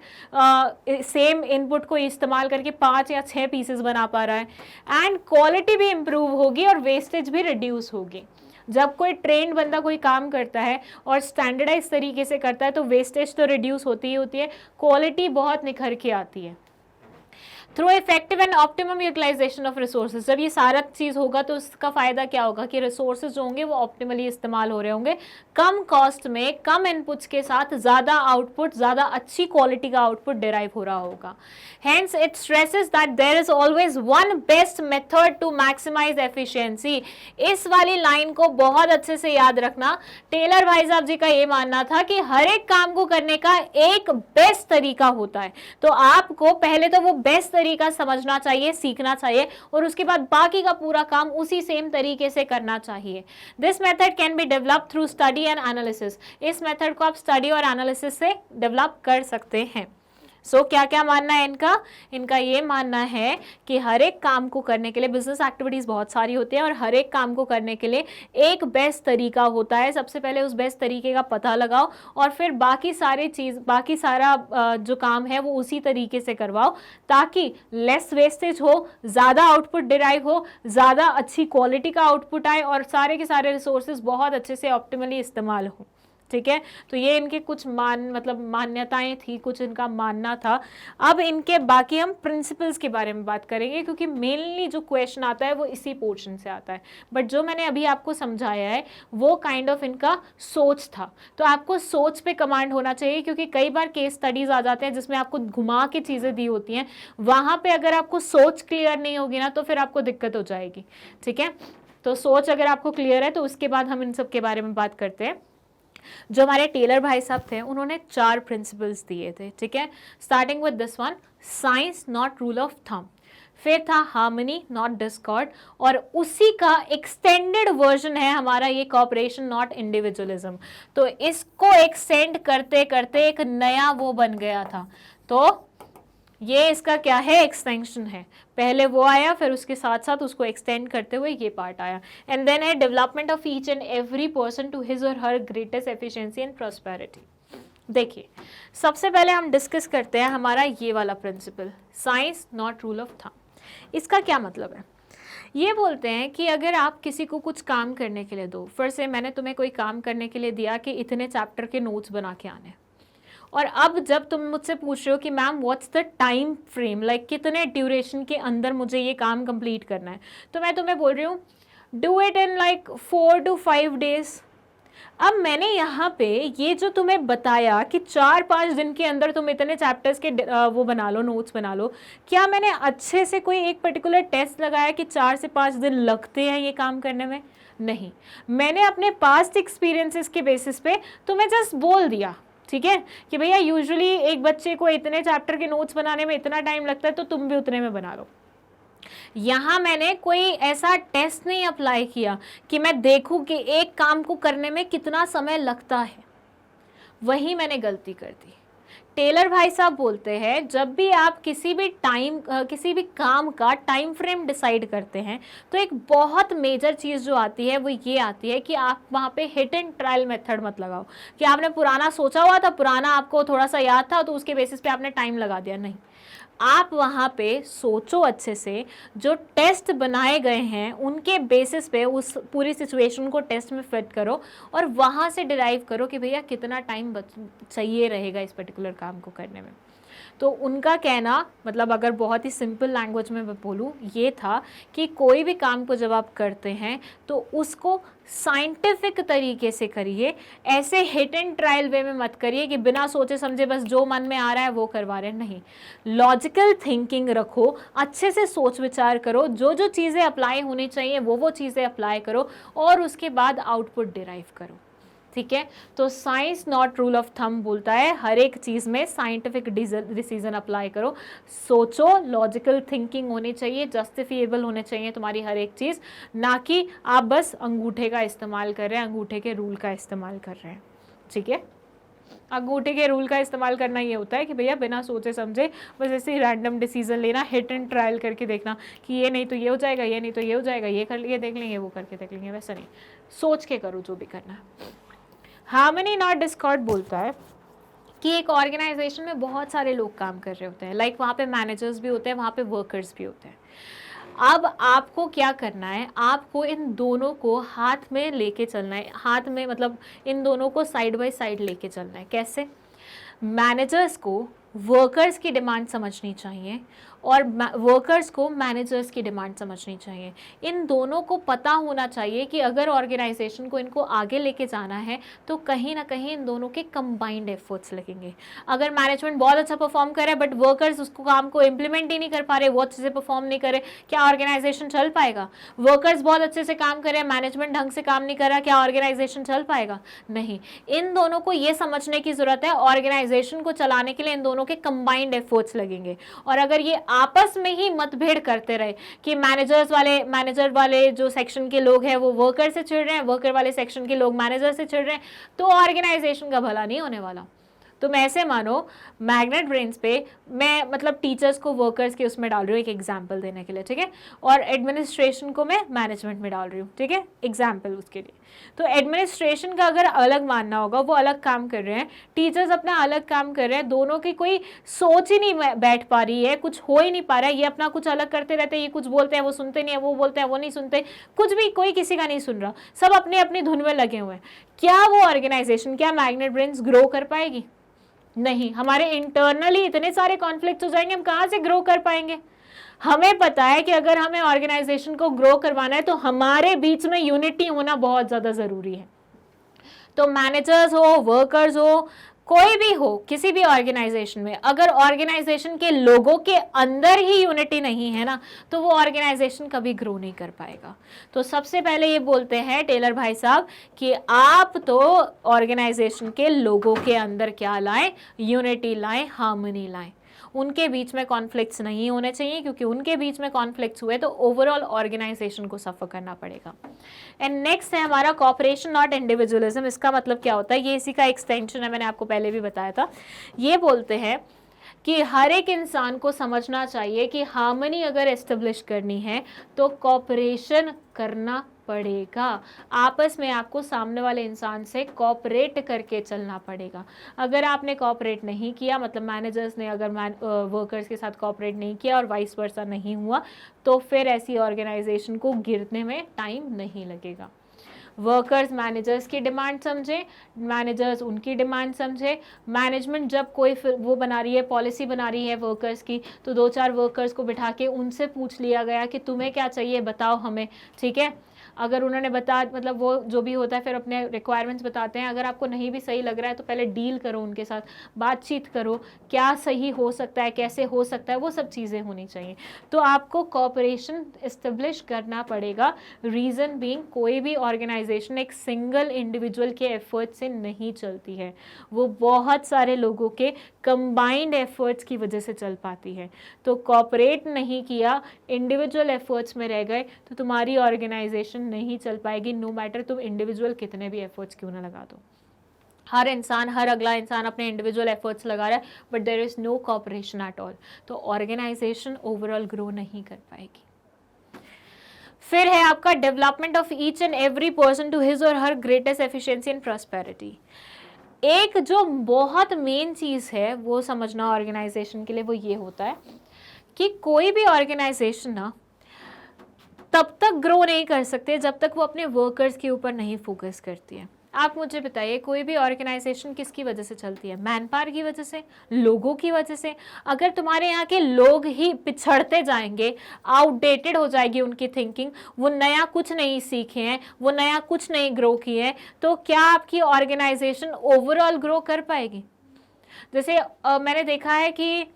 सेम इनपुट को इस्तेमाल करके 5 या 6 पीसेस बना पा रहा है एंड क्वालिटी भी इम्प्रूव होगी और वेस्टेज भी रिड्यूस होगी। जब कोई ट्रेंड बंदा कोई काम करता है और स्टैंडर्डाइज तरीके से करता है तो वेस्टेज तो रिड्यूस होती ही होती है, क्वालिटी बहुत निखर के आती है। Through effective and optimum utilisation of resources, जब ये सारा चीज़ होगा तो उसका फ़ायदा क्या होगा कि रिसोर्सेज जो होंगे वो ऑप्टिमली इस्तेमाल हो रहे होंगे, कम कॉस्ट में कम इनपुट्स के साथ ज़्यादा आउटपुट, ज़्यादा अच्छी क्वालिटी का आउटपुट डिराइव हो रहा होगा। Hence it stresses that there is always one best method to maximize efficiency। इस वाली लाइन को बहुत अच्छे से याद रखना। टेलर भाई साहब जी का ये मानना था कि हर एक काम को करने का एक बेस्ट तरीका होता है, तो आपको पहले तो वो बेस्ट तरीका समझना चाहिए, सीखना चाहिए और उसके बाद बाकी का पूरा काम उसी सेम तरीके से करना चाहिए। This method can be develop through study and analysis. इस मेथड को आप स्टडी और एनालिसिस से डेवलप कर सकते हैं। क्या क्या मानना है इनका? इनका ये मानना है कि हर एक काम को करने के लिए, बिजनेस एक्टिविटीज़ बहुत सारी होती हैं और हर एक काम को करने के लिए एक बेस्ट तरीका होता है। सबसे पहले उस बेस्ट तरीके का पता लगाओ और फिर बाकी सारा जो काम है वो उसी तरीके से करवाओ ताकि लेस वेस्टेज हो, ज़्यादा आउटपुट डिराइव हो, ज़्यादा अच्छी क्वालिटी का आउटपुट आए और सारे के सारे रिसोर्सेज बहुत अच्छे से ऑप्टिमली इस्तेमाल हो। ठीक है। तो ये इनके कुछ मान्यताएं थी, कुछ इनका मानना था। अब इनके बाकी हम प्रिंसिपल्स के बारे में बात करेंगे, क्योंकि मेनली जो क्वेश्चन आता है वो इसी पोर्शन से आता है। बट जो मैंने अभी आपको समझाया है वो काइंड ऑफ इनका सोच था। तो आपको सोच पे कमांड होना चाहिए, क्योंकि कई बार केस स्टडीज आ जाते हैं जिसमें आपको घुमा के चीज़ें दी होती हैं, वहाँ पे अगर आपको सोच क्लियर नहीं होगी ना तो फिर आपको दिक्कत हो जाएगी। ठीक है, तो सोच अगर आपको क्लियर है तो उसके बाद हम इन सब के बारे में बात करते हैं। जो हमारे टेलर भाई साहब थे उन्होंने 4 प्रिंसिपल्स दिए थे। ठीक है, starting with this one, science not rule of thumb. फिर था हार्मनी नॉट डिस्कॉर्ड, और उसी का एक्सटेंडेड वर्जन है हमारा ये कॉपरेशन नॉट इंडिविजुअलिज्म। तो इसको एक्सटेंड करते करते एक नया वो बन गया था। तो ये इसका क्या है, एक्सटेंशन है। पहले वो आया, फिर उसके साथ साथ उसको एक्सटेंड करते हुए ये पार्ट आया। एंड देन है development of each and every person to his और her greatest efficiency and prosperity. देखिए, सबसे पहले हम डिस्कस करते हैं हमारा ये वाला principle, science not rule of thumb. इसका क्या मतलब है? ये बोलते हैं कि अगर आप किसी को कुछ काम करने के लिए दो, फिर से मैंने तुम्हें कोई काम करने के लिए दिया कि इतने चैप्टर के नोट्स बना के आने, और अब जब तुम मुझसे पूछ रहे हो कि ma'am what's the time frame, like कितने ड्यूरेशन के अंदर मुझे ये काम कंप्लीट करना है, तो मैं तुम्हें बोल रही हूँ do it in like 4 to 5 days। अब मैंने यहाँ पे ये जो तुम्हें बताया कि 4-5 दिन के अंदर तुम इतने चैप्टर्स के वो बना लो, नोट्स बना लो, क्या मैंने अच्छे से कोई एक पर्टिकुलर टेस्ट लगाया कि 4 से 5 दिन लगते हैं ये काम करने में? नहीं, मैंने अपने पास्ट एक्सपीरियंसेस के बेसिस पे तुम्हें जस्ट बोल दिया, ठीक है, कि भैया यूजुअली एक बच्चे को इतने चैप्टर के नोट्स बनाने में इतना टाइम लगता है, तो तुम भी उतने में बना लो। यहाँ मैंने कोई ऐसा टेस्ट नहीं अप्लाई किया कि मैं देखूं कि एक काम को करने में कितना समय लगता है। वही मैंने गलती कर दी। टेलर भाई साहब बोलते हैं जब भी आप किसी भी काम का टाइम फ्रेम डिसाइड करते हैं, तो एक बहुत मेजर चीज़ जो आती है वो ये आती है कि आप वहाँ पे हिट एंड ट्रायल मेथड मत लगाओ कि आपने पुराना सोचा हुआ था, पुराना आपको थोड़ा सा याद था तो उसके बेसिस पे आपने टाइम लगा दिया। नहीं, आप वहाँ पे सोचो अच्छे से, जो टेस्ट बनाए गए हैं उनके बेसिस पे उस पूरी सिचुएशन को टेस्ट में फिट करो और वहाँ से डिराइव करो कि भैया कितना टाइम चाहिए रहेगा इस पर्टिकुलर काम को करने में। तो उनका कहना, मतलब अगर बहुत ही सिंपल लैंग्वेज में मैं बोलूँ, ये था कि कोई भी काम को जब आप करते हैं तो उसको साइंटिफिक तरीके से करिए, ऐसे हिट एंड ट्रायल वे में मत करिए कि बिना सोचे समझे बस जो मन में आ रहा है वो करवा रहे हैं। नहीं, लॉजिकल थिंकिंग रखो, अच्छे से सोच विचार करो, जो जो चीज़ें अप्लाई होनी चाहिए वो चीज़ें अप्लाई करो और उसके बाद आउटपुट डिराइव करो। ठीक है, तो science not rule of thumb बोलता है हर एक चीज़ में साइंटिफिक डिसीजन अप्लाई करो, सोचो, लॉजिकल थिंकिंग होनी चाहिए, जस्टिफिएबल होने चाहिए तुम्हारी हर एक चीज़, ना कि आप बस अंगूठे का इस्तेमाल कर रहे हैं, अंगूठे के रूल का इस्तेमाल कर रहे हैं। ठीक है, अंगूठे के रूल का इस्तेमाल करना ये होता है कि भैया बिना सोचे समझे बस ऐसे ही रैंडम डिसीजन लेना, हिट एंड ट्रायल करके देखना कि ये नहीं तो ये हो जाएगा, ये नहीं तो ये हो जाएगा, ये कर लिए देख लेंगे, वो करके देख लेंगे। वैसा नहीं, सोच के करो जो भी करना है। हार्मनी नॉट डिस्कॉर्ड बोलता है कि एक ऑर्गेनाइजेशन में बहुत सारे लोग काम कर रहे होते हैं, लाइक वहाँ पे मैनेजर्स भी होते हैं, वहाँ पे वर्कर्स भी होते हैं। अब आपको क्या करना है, आपको इन दोनों को हाथ में लेके चलना है, हाथ में मतलब इन दोनों को साइड बाय साइड लेके चलना है। कैसे? मैनेजर्स को वर्कर्स की डिमांड समझनी चाहिए और वर्कर्स को मैनेजर्स की डिमांड समझनी चाहिए। इन दोनों को पता होना चाहिए कि अगर ऑर्गेनाइजेशन को इनको आगे लेके जाना है तो कहीं ना कहीं इन दोनों के कंबाइंड एफर्ट्स लगेंगे। अगर मैनेजमेंट बहुत अच्छा परफॉर्म करे बट वर्कर्स उसको काम को इम्प्लीमेंट ही नहीं कर पा रहे, वो अच्छे से परफॉर्म नहीं करे, क्या ऑर्गेनाइजेशन चल पाएगा? वर्कर्स बहुत अच्छे से काम करे, मैनेजमेंट ढंग से काम नहीं कर रहा, क्या ऑर्गेनाइजेशन चल पाएगा? नहीं। इन दोनों को ये समझने की जरूरत है, ऑर्गेनाइजेशन को चलाने के लिए इन दोनों के कंबाइंड एफर्ट्स लगेंगे। और अगर ये आपस में ही मतभेद करते रहे कि मैनेजर वाले जो सेक्शन के लोग हैं वो वर्कर से चिढ़ रहे हैं, वर्कर वाले सेक्शन के लोग मैनेजर से चिढ़ रहे हैं, तो ऑर्गेनाइजेशन का भला नहीं होने वाला। तुम ऐसे मानो मैग्नेट ब्रेन्स पे मैं मतलब टीचर्स को वर्कर्स के उसमें डाल रही हूँ एक एग्जाम्पल देने के लिए, ठीक है, और एडमिनिस्ट्रेशन को मैं मैनेजमेंट में डाल रही हूँ, ठीक है, एग्जाम्पल उसके लिए। तो एडमिनिस्ट्रेशन का अगर अलग मानना होगा, वो अलग काम कर रहे हैं, टीचर्स अपना अलग काम कर रहे हैं, दोनों की कोई सोच ही नहीं बैठ पा रही है, कुछ हो ही नहीं पा रहा है, ये अपना कुछ अलग करते रहते हैं, ये कुछ बोलते हैं वो सुनते नहीं है, वो बोलते हैं वो नहीं सुनते, कुछ भी कोई किसी का नहीं सुन रहा, सब अपने अपनी धुन में लगे हुए हैं। क्या वो ऑर्गेनाइजेशन, क्या मैग्नेट ब्रेन्स ग्रो कर पाएगी? नहीं, हमारे इंटरनली इतने सारे कॉन्फ्लिक्ट हो जाएंगे, हम कहाँ से ग्रो कर पाएंगे? हमें पता है कि अगर हमें ऑर्गेनाइजेशन को ग्रो करवाना है तो हमारे बीच में यूनिटी होना बहुत ज़्यादा ज़रूरी है। तो मैनेजर्स हो, वर्कर्स हो, कोई भी हो, किसी भी ऑर्गेनाइजेशन में, अगर ऑर्गेनाइजेशन के लोगों के अंदर ही यूनिटी नहीं है ना, तो वो ऑर्गेनाइजेशन कभी ग्रो नहीं कर पाएगा। तो सबसे पहले ये बोलते हैं टेलर भाई साहब कि आप तो ऑर्गेनाइजेशन के लोगों के अंदर क्या लाएं? यूनिटी लाएं, हार्मनी लाएं। उनके बीच में कॉन्फ्लिक्ट्स नहीं होने चाहिए, क्योंकि उनके बीच में कॉन्फ्लिक्ट्स हुए तो ओवरऑल ऑर्गेनाइजेशन को सफर करना पड़ेगा। एंड नेक्स्ट है हमारा कॉपरेशन नॉट इंडिविजुअलिज्म। इसका मतलब क्या होता है? ये इसी का एक्सटेंशन है, मैंने आपको पहले भी बताया था। ये बोलते हैं कि हर एक इंसान को समझना चाहिए कि हार्मनी अगर एस्टेब्लिश करनी है तो कॉपरेशन करना पड़ेगा। आपस में आपको सामने वाले इंसान से कॉपरेट करके चलना पड़ेगा। अगर आपने कॉपरेट नहीं किया, मतलब मैनेजर्स ने अगर वर्कर्स के साथ कॉपरेट नहीं किया और वाइस वर्सा नहीं हुआ, तो फिर ऐसी ऑर्गेनाइजेशन को गिरने में टाइम नहीं लगेगा। वर्कर्स मैनेजर्स की डिमांड समझे, मैनेजर्स उनकी डिमांड समझे। मैनेजमेंट जब कोई वो बना रही है, पॉलिसी बना रही है वर्कर्स की, तो 2-4 वर्कर्स को बिठा के उनसे पूछ लिया गया कि तुम्हें क्या चाहिए बताओ हमें, ठीक है। अगर उन्होंने मतलब वो जो भी होता है फिर अपने रिक्वायरमेंट्स बताते हैं। अगर आपको नहीं भी सही लग रहा है तो पहले डील करो उनके साथ, बातचीत करो, क्या सही हो सकता है, कैसे हो सकता है, वो सब चीज़ें होनी चाहिए। तो आपको कॉपरेशन इस्टेब्लिश करना पड़ेगा। रीज़न बीइंग, कोई भी ऑर्गेनाइजेशन एक सिंगल इंडिविजुअल के एफर्ट से नहीं चलती है, वो बहुत सारे लोगों के कंबाइंड एफर्ट्स की वजह से चल पाती है। तो कॉपरेट नहीं किया, इंडिविजुअल एफर्ट्स में रह गए, तो तुम्हारी ऑर्गेनाइजेशन नहीं चल पाएगी, नो मैटर तुम इंडिविजुअल कितने भी एफर्ट्स क्यों ना लगा दो। हर इंसान, हर अगला इंसान अपने इंडिविजुअल एफर्ट्स लगा रहा है, but there is no cooperation at all, तो ऑर्गेनाइजेशन ओवरऑल ग्रो नहीं कर पाएगी। फिर है आपका development of each and every person to his और her greatest efficiency and prosperity. एक जो बहुत मेन चीज़ है वो समझना ऑर्गेनाइजेशन के लिए, वो ये होता है कि कोई भी ऑर्गेनाइजेशन ना तब तक ग्रो नहीं कर सकते जब तक वो अपने वर्कर्स के ऊपर नहीं फोकस करती है। आप मुझे बताइए, कोई भी ऑर्गेनाइजेशन किसकी वजह से चलती है? मैन पावर की वजह से, लोगों की वजह से। अगर तुम्हारे यहाँ के लोग ही पिछड़ते जाएंगे, आउटडेटेड हो जाएगी उनकी थिंकिंग, वो नया कुछ नहीं सीखे हैं, वो नया कुछ नहीं ग्रो किए हैं, तो क्या आपकी ऑर्गेनाइजेशन ओवरऑल ग्रो कर पाएगी? जैसे मैंने देखा है कि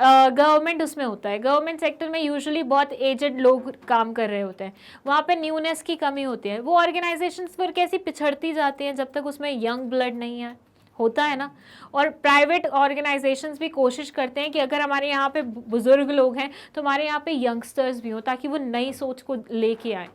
गवर्नमेंट उसमें होता है, गवर्नमेंट सेक्टर में यूजुअली बहुत एजेड लोग काम कर रहे होते हैं, वहाँ पे न्यूनेस की कमी होती है। वो ऑर्गेनाइजेशंस फिर कैसी पिछड़ती जाती हैं जब तक उसमें यंग ब्लड नहीं है, होता है ना। और प्राइवेट ऑर्गेनाइजेशंस भी कोशिश करते हैं कि अगर हमारे यहाँ पे बुजुर्ग लोग हैं तो हमारे यहाँ पे यंगस्टर्स भी हों, ताकि वो नई सोच को लेके आए।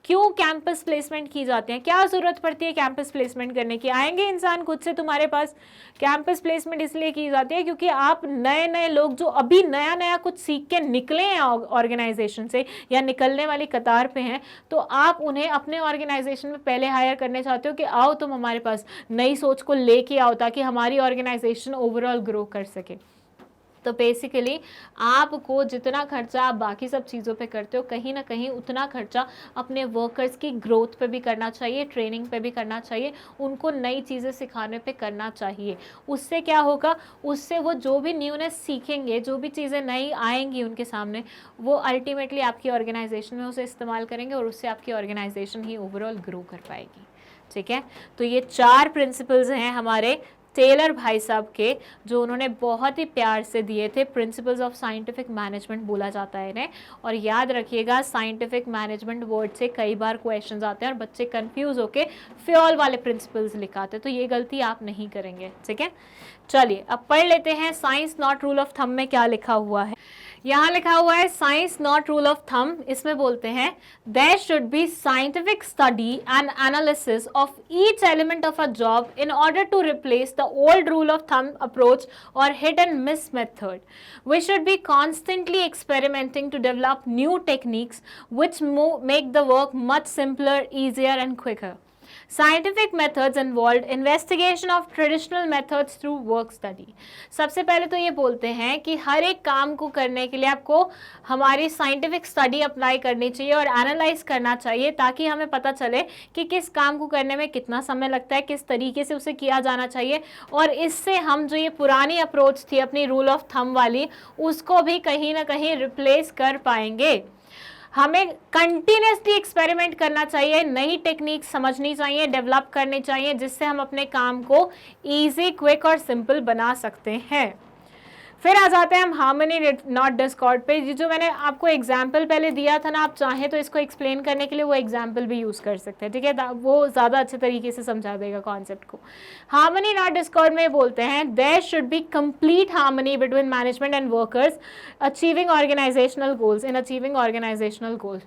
क्यों कैंपस प्लेसमेंट की जाते हैं? क्या ज़रूरत पड़ती है कैंपस प्लेसमेंट करने की? आएंगे इंसान खुद से तुम्हारे पास। कैंपस प्लेसमेंट इसलिए की जाती है क्योंकि आप नए नए लोग जो अभी नया नया कुछ सीख के निकले हैं ऑर्गेनाइजेशन से या निकलने वाली कतार पे हैं, तो आप उन्हें अपने ऑर्गेनाइजेशन में पहले हायर करने चाहते हो कि आओ तुम हमारे पास नई सोच को लेके आओ, ताकि हमारी ऑर्गेनाइजेशन ओवरऑल ग्रो कर सके। तो बेसिकली आपको जितना खर्चा आप बाकी सब चीज़ों पे करते हो, कहीं ना कहीं उतना खर्चा अपने वर्कर्स की ग्रोथ पे भी करना चाहिए, ट्रेनिंग पे भी करना चाहिए, उनको नई चीज़ें सिखाने पे करना चाहिए। उससे क्या होगा? उससे वो जो भी न्यूनेस सीखेंगे, जो भी चीज़ें नई आएंगी उनके सामने, वो अल्टीमेटली आपकी ऑर्गेनाइजेशन में उसे इस्तेमाल करेंगे और उससे आपकी ऑर्गेनाइजेशन ही ओवरऑल ग्रो कर पाएगी। ठीक है, तो ये 4 प्रिंसिपल्स हैं हमारे टेलर भाई साहब के, जो उन्होंने बहुत ही प्यार से दिए थे। प्रिंसिपल्स ऑफ साइंटिफिक मैनेजमेंट बोला जाता है इन्हें। और याद रखिएगा, साइंटिफिक मैनेजमेंट वर्ड से कई बार क्वेश्चंस आते हैं और बच्चे कंफ्यूज होके फ्योल वाले प्रिंसिपल्स लिखाते हैं, तो ये गलती आप नहीं करेंगे। ठीक है, चलिए अब पढ़ लेते हैं science not rule of thumb में क्या लिखा हुआ है। यहाँ लिखा हुआ है science not rule of thumb, इसमें बोलते हैं there should be scientific study and analysis of each element of a job in order to replace the old rule of thumb approach और hit and miss method. We should be constantly experimenting to develop new techniques which make the work much simpler, easier and quicker. Scientific methods involved investigation of traditional methods through work study. सबसे पहले तो ये बोलते हैं कि हर एक काम को करने के लिए आपको हमारी साइंटिफिक स्टडी अप्लाई करनी चाहिए और एनालाइज करना चाहिए ताकि हमें पता चले कि किस काम को करने में कितना समय लगता है, किस तरीके से उसे किया जाना चाहिए, और इससे हम जो ये पुरानी अप्रोच थी अपनी रूल ऑफ थंब वाली, उसको भी कहीं ना कहीं रिप्लेस कर पाएंगे. हमें कंटिन्यूसली एक्सपेरिमेंट करना चाहिए, नई टेक्निक समझनी चाहिए, डेवलप करनी चाहिए, जिससे हम अपने काम को इजी, क्विक और सिंपल बना सकते हैं. फिर आ जाते हैं हम हार्मनी नॉट डिस्कॉर्ड पे. ये जो मैंने आपको एग्जाम्पल पहले दिया था ना, आप चाहें तो इसको एक्सप्लेन करने के लिए वो एग्जाम्पल भी यूज़ कर सकते हैं, ठीक है, वो ज़्यादा अच्छे तरीके से समझा देगा कॉन्सेप्ट को. हार्मनी नॉट डिस्कॉर्ड में बोलते हैं there should be complete harmony between management and workers achieving organisational goals. In achieving organisational goals,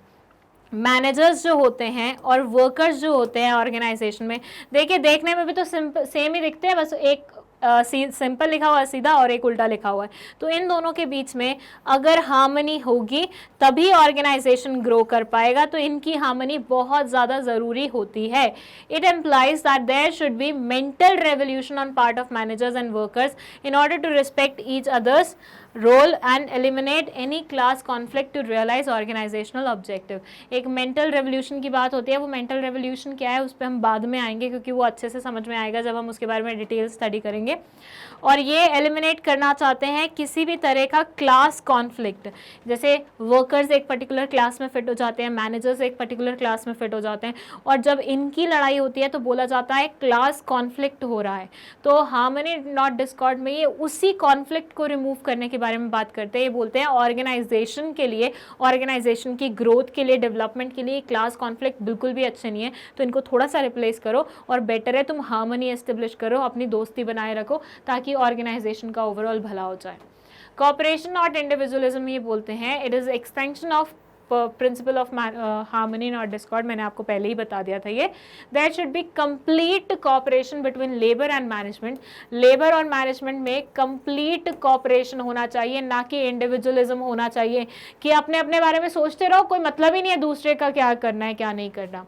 managers जो होते हैं और वर्कर्स जो होते हैं ऑर्गेनाइजेशन में, देखिए देखने में भी तो सेम ही दिखते हैं, बस एक सिंपल लिखा हुआ है सीधा और एक उल्टा लिखा हुआ है. तो इन दोनों के बीच में अगर हार्मनी होगी तभी ऑर्गेनाइजेशन ग्रो कर पाएगा. तो इनकी हार्मनी बहुत ज़्यादा ज़रूरी होती है. It implies that there should be mental revolution on part of managers and workers in order to respect each others role and eliminate any class conflict to realise organisational objective. एक मेंटल रेवोल्यूशन की बात होती है. वो मेंटल रेवोल्यूशन क्या है उस पर हम बाद में आएंगे, क्योंकि वो अच्छे से समझ में आएगा जब हम उसके बारे में डिटेल स्टडी करेंगे. और ये एलिमिनेट करना चाहते हैं किसी भी तरह का क्लास कॉन्फ्लिक्ट. जैसे वर्कर्स एक पर्टिकुलर क्लास में फिट हो जाते हैं, मैनेजर्स एक पर्टिकुलर क्लास में फिट हो जाते हैं, और जब इनकी लड़ाई होती है तो बोला जाता है क्लास कॉन्फ्लिक्ट हो रहा है. तो हार्मनी नॉट डिस्कॉर्ड में ये उसी कॉन्फ्लिक्ट को रिमूव करने के बारे में बात करते हैं. ये बोलते हैं ऑर्गेनाइजेशन के लिए, ऑर्गेनाइजेशन की ग्रोथ के लिए, डेवलपमेंट के लिए क्लास कॉन्फ्लिक्ट बिल्कुल भी अच्छे नहीं है. तो इनको थोड़ा सा रिप्लेस करो और बेटर है तुम हार्मनी एस्टेब्लिश करो, अपनी दोस्ती बनाए रखो ताकि ऑर्गेनाइजेशन का ओवरऑल भला हो जाए. कॉपरेशन नॉट इंडिविजुअलिज्म ये बोलते हैं it is extension of principle of harmony not discord. मैंने आपको पहले ही बता दिया था ये. There should be complete cooperation between labour and management. Labour और मैनेजमेंट में कंप्लीट कॉपरेशन होना चाहिए, ना कि इंडिविजुअलिज्म होना चाहिए कि अपने अपने बारे में सोचते रहो, कोई मतलब ही नहीं है दूसरे का क्या करना है क्या नहीं करना.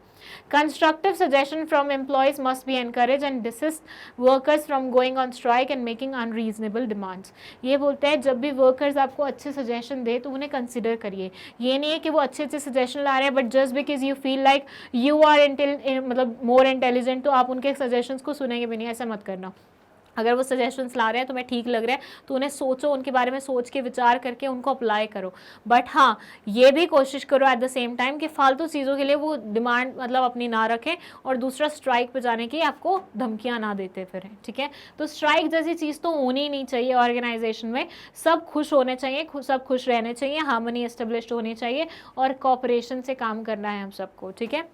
Constructive suggestion from employees must be encouraged and desist workers from going on strike and making unreasonable demands. ये बोलते हैं जब भी वर्कर्स आपको अच्छे सजेशन दे तो उन्हें कंसिडर करिए. ये नहीं है कि वो अच्छे अच्छे सजेशन ला रहे हैं but just because you feel like you are मतलब मोर इंटेलिजेंट तो आप उनके सजेशंस को सुनेंगे भी नहीं. ऐसा मत करना. अगर वो सजेशंस ला रहे हैं तुम्हें ठीक लग रहा है तो उन्हें सोचो, उनके बारे में सोच के विचार करके उनको अप्लाई करो. बट हाँ, ये भी कोशिश करो एट द सेम टाइम कि फालतू चीज़ों के लिए वो डिमांड मतलब अपनी ना रखें और दूसरा स्ट्राइक पे जाने की आपको धमकियाँ ना देते फिरें. ठीक है, तो स्ट्राइक जैसी चीज़ तो होनी ही नहीं चाहिए ऑर्गेनाइजेशन में. सब खुश होने चाहिए, सब खुश रहने चाहिए, हार्मनी एस्टेब्लिश्ड होनी चाहिए और कॉपरेशन से काम करना है हम सबको. ठीक है.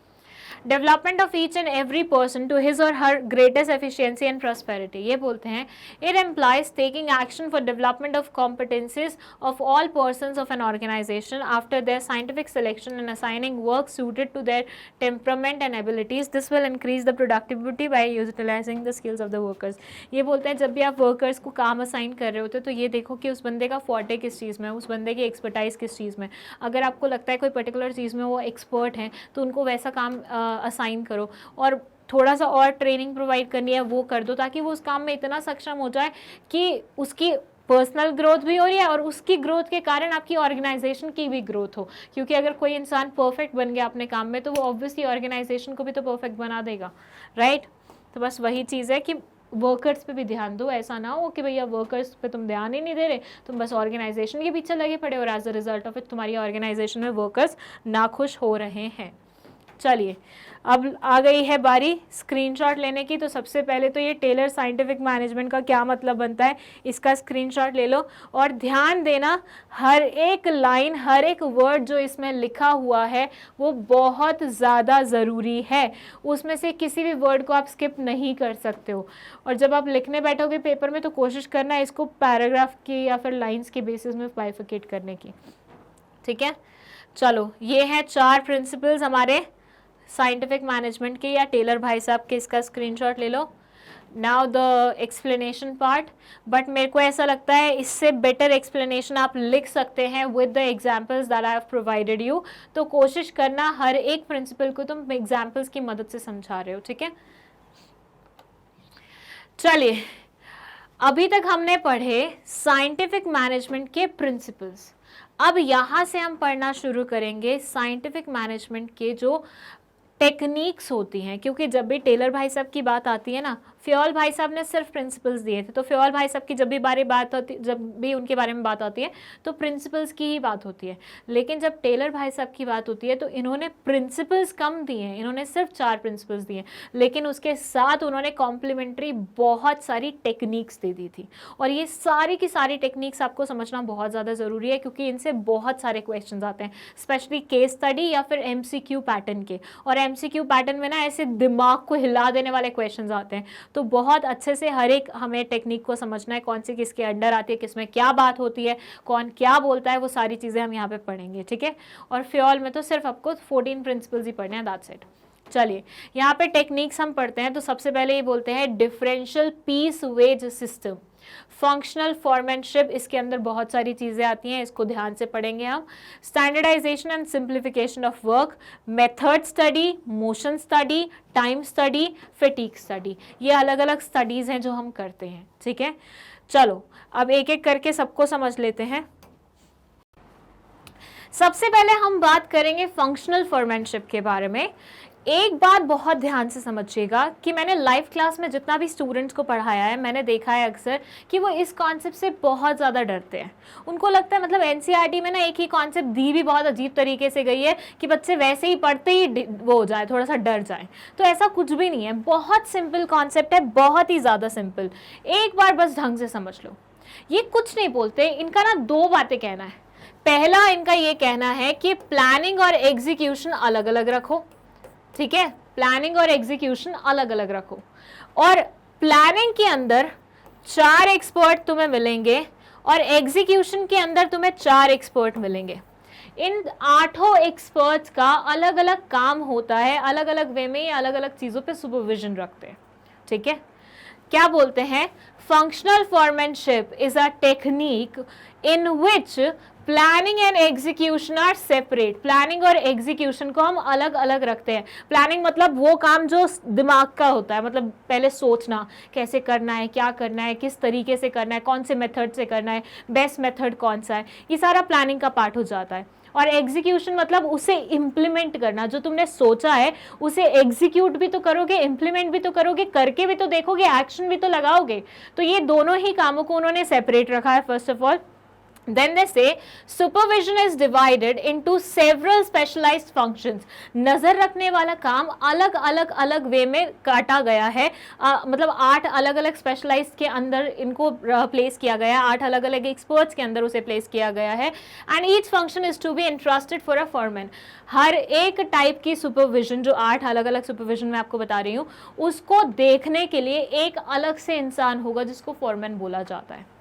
Development of each and every person to his और her greatest efficiency and prosperity. ये बोलते हैं it implies taking action for development of competencies of all persons of an organisation after their scientific selection and assigning work suited to their temperament and abilities. This will increase the productivity by utilising the skills of the workers. ये बोलते हैं जब भी आप वर्कर्स को काम असाइन कर रहे होते तो ये देखो कि उस बंदे का फॉर्टे किस चीज़ में है, उस बंदे की एक्सपर्टाइज किस चीज़ में. अगर आपको लगता है कोई पर्टिकुलर चीज़ में वो एक्सपर्ट है तो उनको वैसा काम असाइन करो और थोड़ा सा और ट्रेनिंग प्रोवाइड करनी है वो कर दो ताकि वो उस काम में इतना सक्षम हो जाए कि उसकी पर्सनल ग्रोथ भी हो रही है और उसकी ग्रोथ के कारण आपकी ऑर्गेनाइजेशन की भी ग्रोथ हो. क्योंकि अगर कोई इंसान परफेक्ट बन गया अपने काम में तो वो ऑब्वियसली ऑर्गेनाइजेशन को भी तो परफेक्ट बना देगा. राइट. तो बस वही चीज़ है कि वर्कर्स पे भी ध्यान दो. ऐसा ना हो कि भैया वर्कर्स पे तुम ध्यान ही नहीं दे रहे, तुम बस ऑर्गेनाइजेशन के पीछे लगे पड़े और as a result of it तुम्हारी ऑर्गेनाइजेशन में वर्कर्स नाखुश हो रहे हैं. चलिए अब आ गई है बारी स्क्रीनशॉट लेने की। तो सबसे पहले तो ये टेलर साइंटिफिक मैनेजमेंट का क्या मतलब बनता है, इसका स्क्रीनशॉट ले लो और ध्यान देना हर एक लाइन, हर एक वर्ड जो इसमें लिखा हुआ है वो बहुत ज़्यादा ज़रूरी है। उसमें से किसी भी वर्ड को आप स्किप नहीं कर सकते हो। और जब आप लिखने बैठोगे पेपर में तो कोशिश करना है इसको पैराग्राफ की या फिर लाइन्स के बेसिस में बाइफिकेट करने की, ठीक है। चलो ये हैं 4 प्रिंसिपल्स हमारे साइंटिफिक मैनेजमेंट के, या टेलर भाई साहब के। इसका स्क्रीनशॉट ले लो। Now the explanation part, but मेरे को ऐसा लगता है इससे बेटर एक्सप्लेनेशन आप लिख सकते हैं with the examples that I have provided you. तो कोशिश करना हर एक प्रिंसिपल को तुम एग्जाम्पल्स की मदद से समझा रहे हो, ठीक है। चलिए अभी तक हमने पढ़े साइंटिफिक मैनेजमेंट के प्रिंसिपल्स। अब यहाँ से हम पढ़ना शुरू करेंगे साइंटिफिक मैनेजमेंट के जो टेक्निक्स होती हैं, क्योंकि जब भी टेलर भाई साहब की बात आती है ना, फ्योल भाई साहब ने सिर्फ प्रिंसिपल्स दिए थे, तो फ्योल भाई साहब की जब भी उनके बारे में बात आती है तो प्रिंसिपल्स की ही बात होती है। लेकिन जब टेलर भाई साहब की बात होती है तो इन्होंने प्रिंसिपल्स कम दिए हैं, इन्होंने सिर्फ 4 प्रिंसिपल्स दिए, लेकिन उसके साथ उन्होंने कॉम्प्लीमेंट्री बहुत सारी टेक्निक्स दे दी थी। और ये सारी की सारी टेक्निक्स आपको समझना बहुत ज़्यादा ज़रूरी है, क्योंकि इनसे बहुत सारे क्वेश्चन आते हैं, स्पेशली केस स्टडी या फिर MCQ पैटर्न के। और MCQ पैटर्न में ना ऐसे दिमाग को हिला देने वाले क्वेश्चंस आते हैं, तो बहुत अच्छे से हर एक हमें टेक्निक को समझना है, कौन सी किसके अंडर आती है, किसमें क्या बात होती है, कौन क्या बोलता है, वो सारी चीज़ें हम यहाँ पे पढ़ेंगे, ठीक है। और फ्योल में तो सिर्फ आपको 14 प्रिंसिपल्स ही पढ़ने हैं, दैट्स इट। चलिए यहाँ पे टेक्निक्स हम पढ़ते हैं। तो सबसे पहले ये बोलते हैं differential piece wage system, functional foremanship, इसके अंदर बहुत सारी चीज़ें आती हैं, इसको ध्यान से पढ़ेंगे हम। Standardisation and simplification of work, method study, motion study, time study, fatigue study, ये अलग अलग स्टडीज़ हैं जो हम करते हैं, ठीक है। चलो अब एक एक करके सबको समझ लेते हैं। सबसे पहले हम बात करेंगे फंक्शनल फॉर्मेनशिप के बारे में। एक बात बहुत ध्यान से समझिएगा कि मैंने लाइव क्लास में जितना भी स्टूडेंट्स को पढ़ाया है, मैंने देखा है अक्सर कि वो इस कॉन्सेप्ट से बहुत ज़्यादा डरते हैं। उनको लगता है मतलब NCERT में ना एक ही कॉन्सेप्ट दी भी बहुत अजीब तरीके से गई है कि बच्चे वैसे ही पढ़ते ही वो हो जाए, थोड़ा सा डर जाए। तो ऐसा कुछ भी नहीं है, बहुत सिंपल कॉन्सेप्ट है, बहुत ही ज़्यादा सिंपल। एक बार बस ढंग से समझ लो। ये कुछ नहीं बोलते, इनका ना 2 बातें कहना है। पहला इनका ये कहना है कि प्लानिंग और एग्जीक्यूशन अलग अलग रखो, ठीक है। प्लानिंग और एग्जीक्यूशन अलग अलग रखो। और प्लानिंग के अंदर 4 एक्सपर्ट तुम्हें मिलेंगे और एग्जीक्यूशन के अंदर तुम्हें 4 एक्सपर्ट मिलेंगे। इन 8 एक्सपर्ट्स का अलग अलग काम होता है, अलग अलग वे में, अलग अलग चीज़ों पे सुपरविजन रखते हैं, ठीक है। क्या बोलते हैं, functional foremanship is a technique in which planning and execution are separate. Planning और एग्जीक्यूशन को हम अलग अलग रखते हैं। प्लानिंग मतलब वो काम जो दिमाग का होता है, मतलब पहले सोचना कैसे करना है, क्या करना है, किस तरीके से करना है, कौन से मेथड से करना है, बेस्ट मेथड कौन सा है, ये सारा प्लानिंग का पार्ट हो जाता है। और एग्जीक्यूशन मतलब उसे इम्प्लीमेंट करना, जो तुमने सोचा है उसे एग्जीक्यूट भी तो करोगे, इम्प्लीमेंट भी तो करोगे, करके भी तो देखोगे, एक्शन भी तो लगाओगे। तो ये दोनों ही कामों को उन्होंने सेपरेट रखा है first of all. Then they say supervision is divided into several specialized functions. नजर रखने वाला काम अलग अलग वे में काटा गया है, मतलब 8 अलग अलग स्पेशलाइज्ड के अंदर इनको प्लेस किया गया है, 8 अलग अलग एक्सपर्ट्स के अंदर उसे प्लेस किया गया है। And each function is to be entrusted for a foreman. हर एक टाइप की सुपरविजन, जो 8 अलग अलग सुपरविजन मैं आपको बता रही हूँ, उसको देखने के लिए एक अलग से इंसान होगा जिसको फॉरमैन बोला जाता है।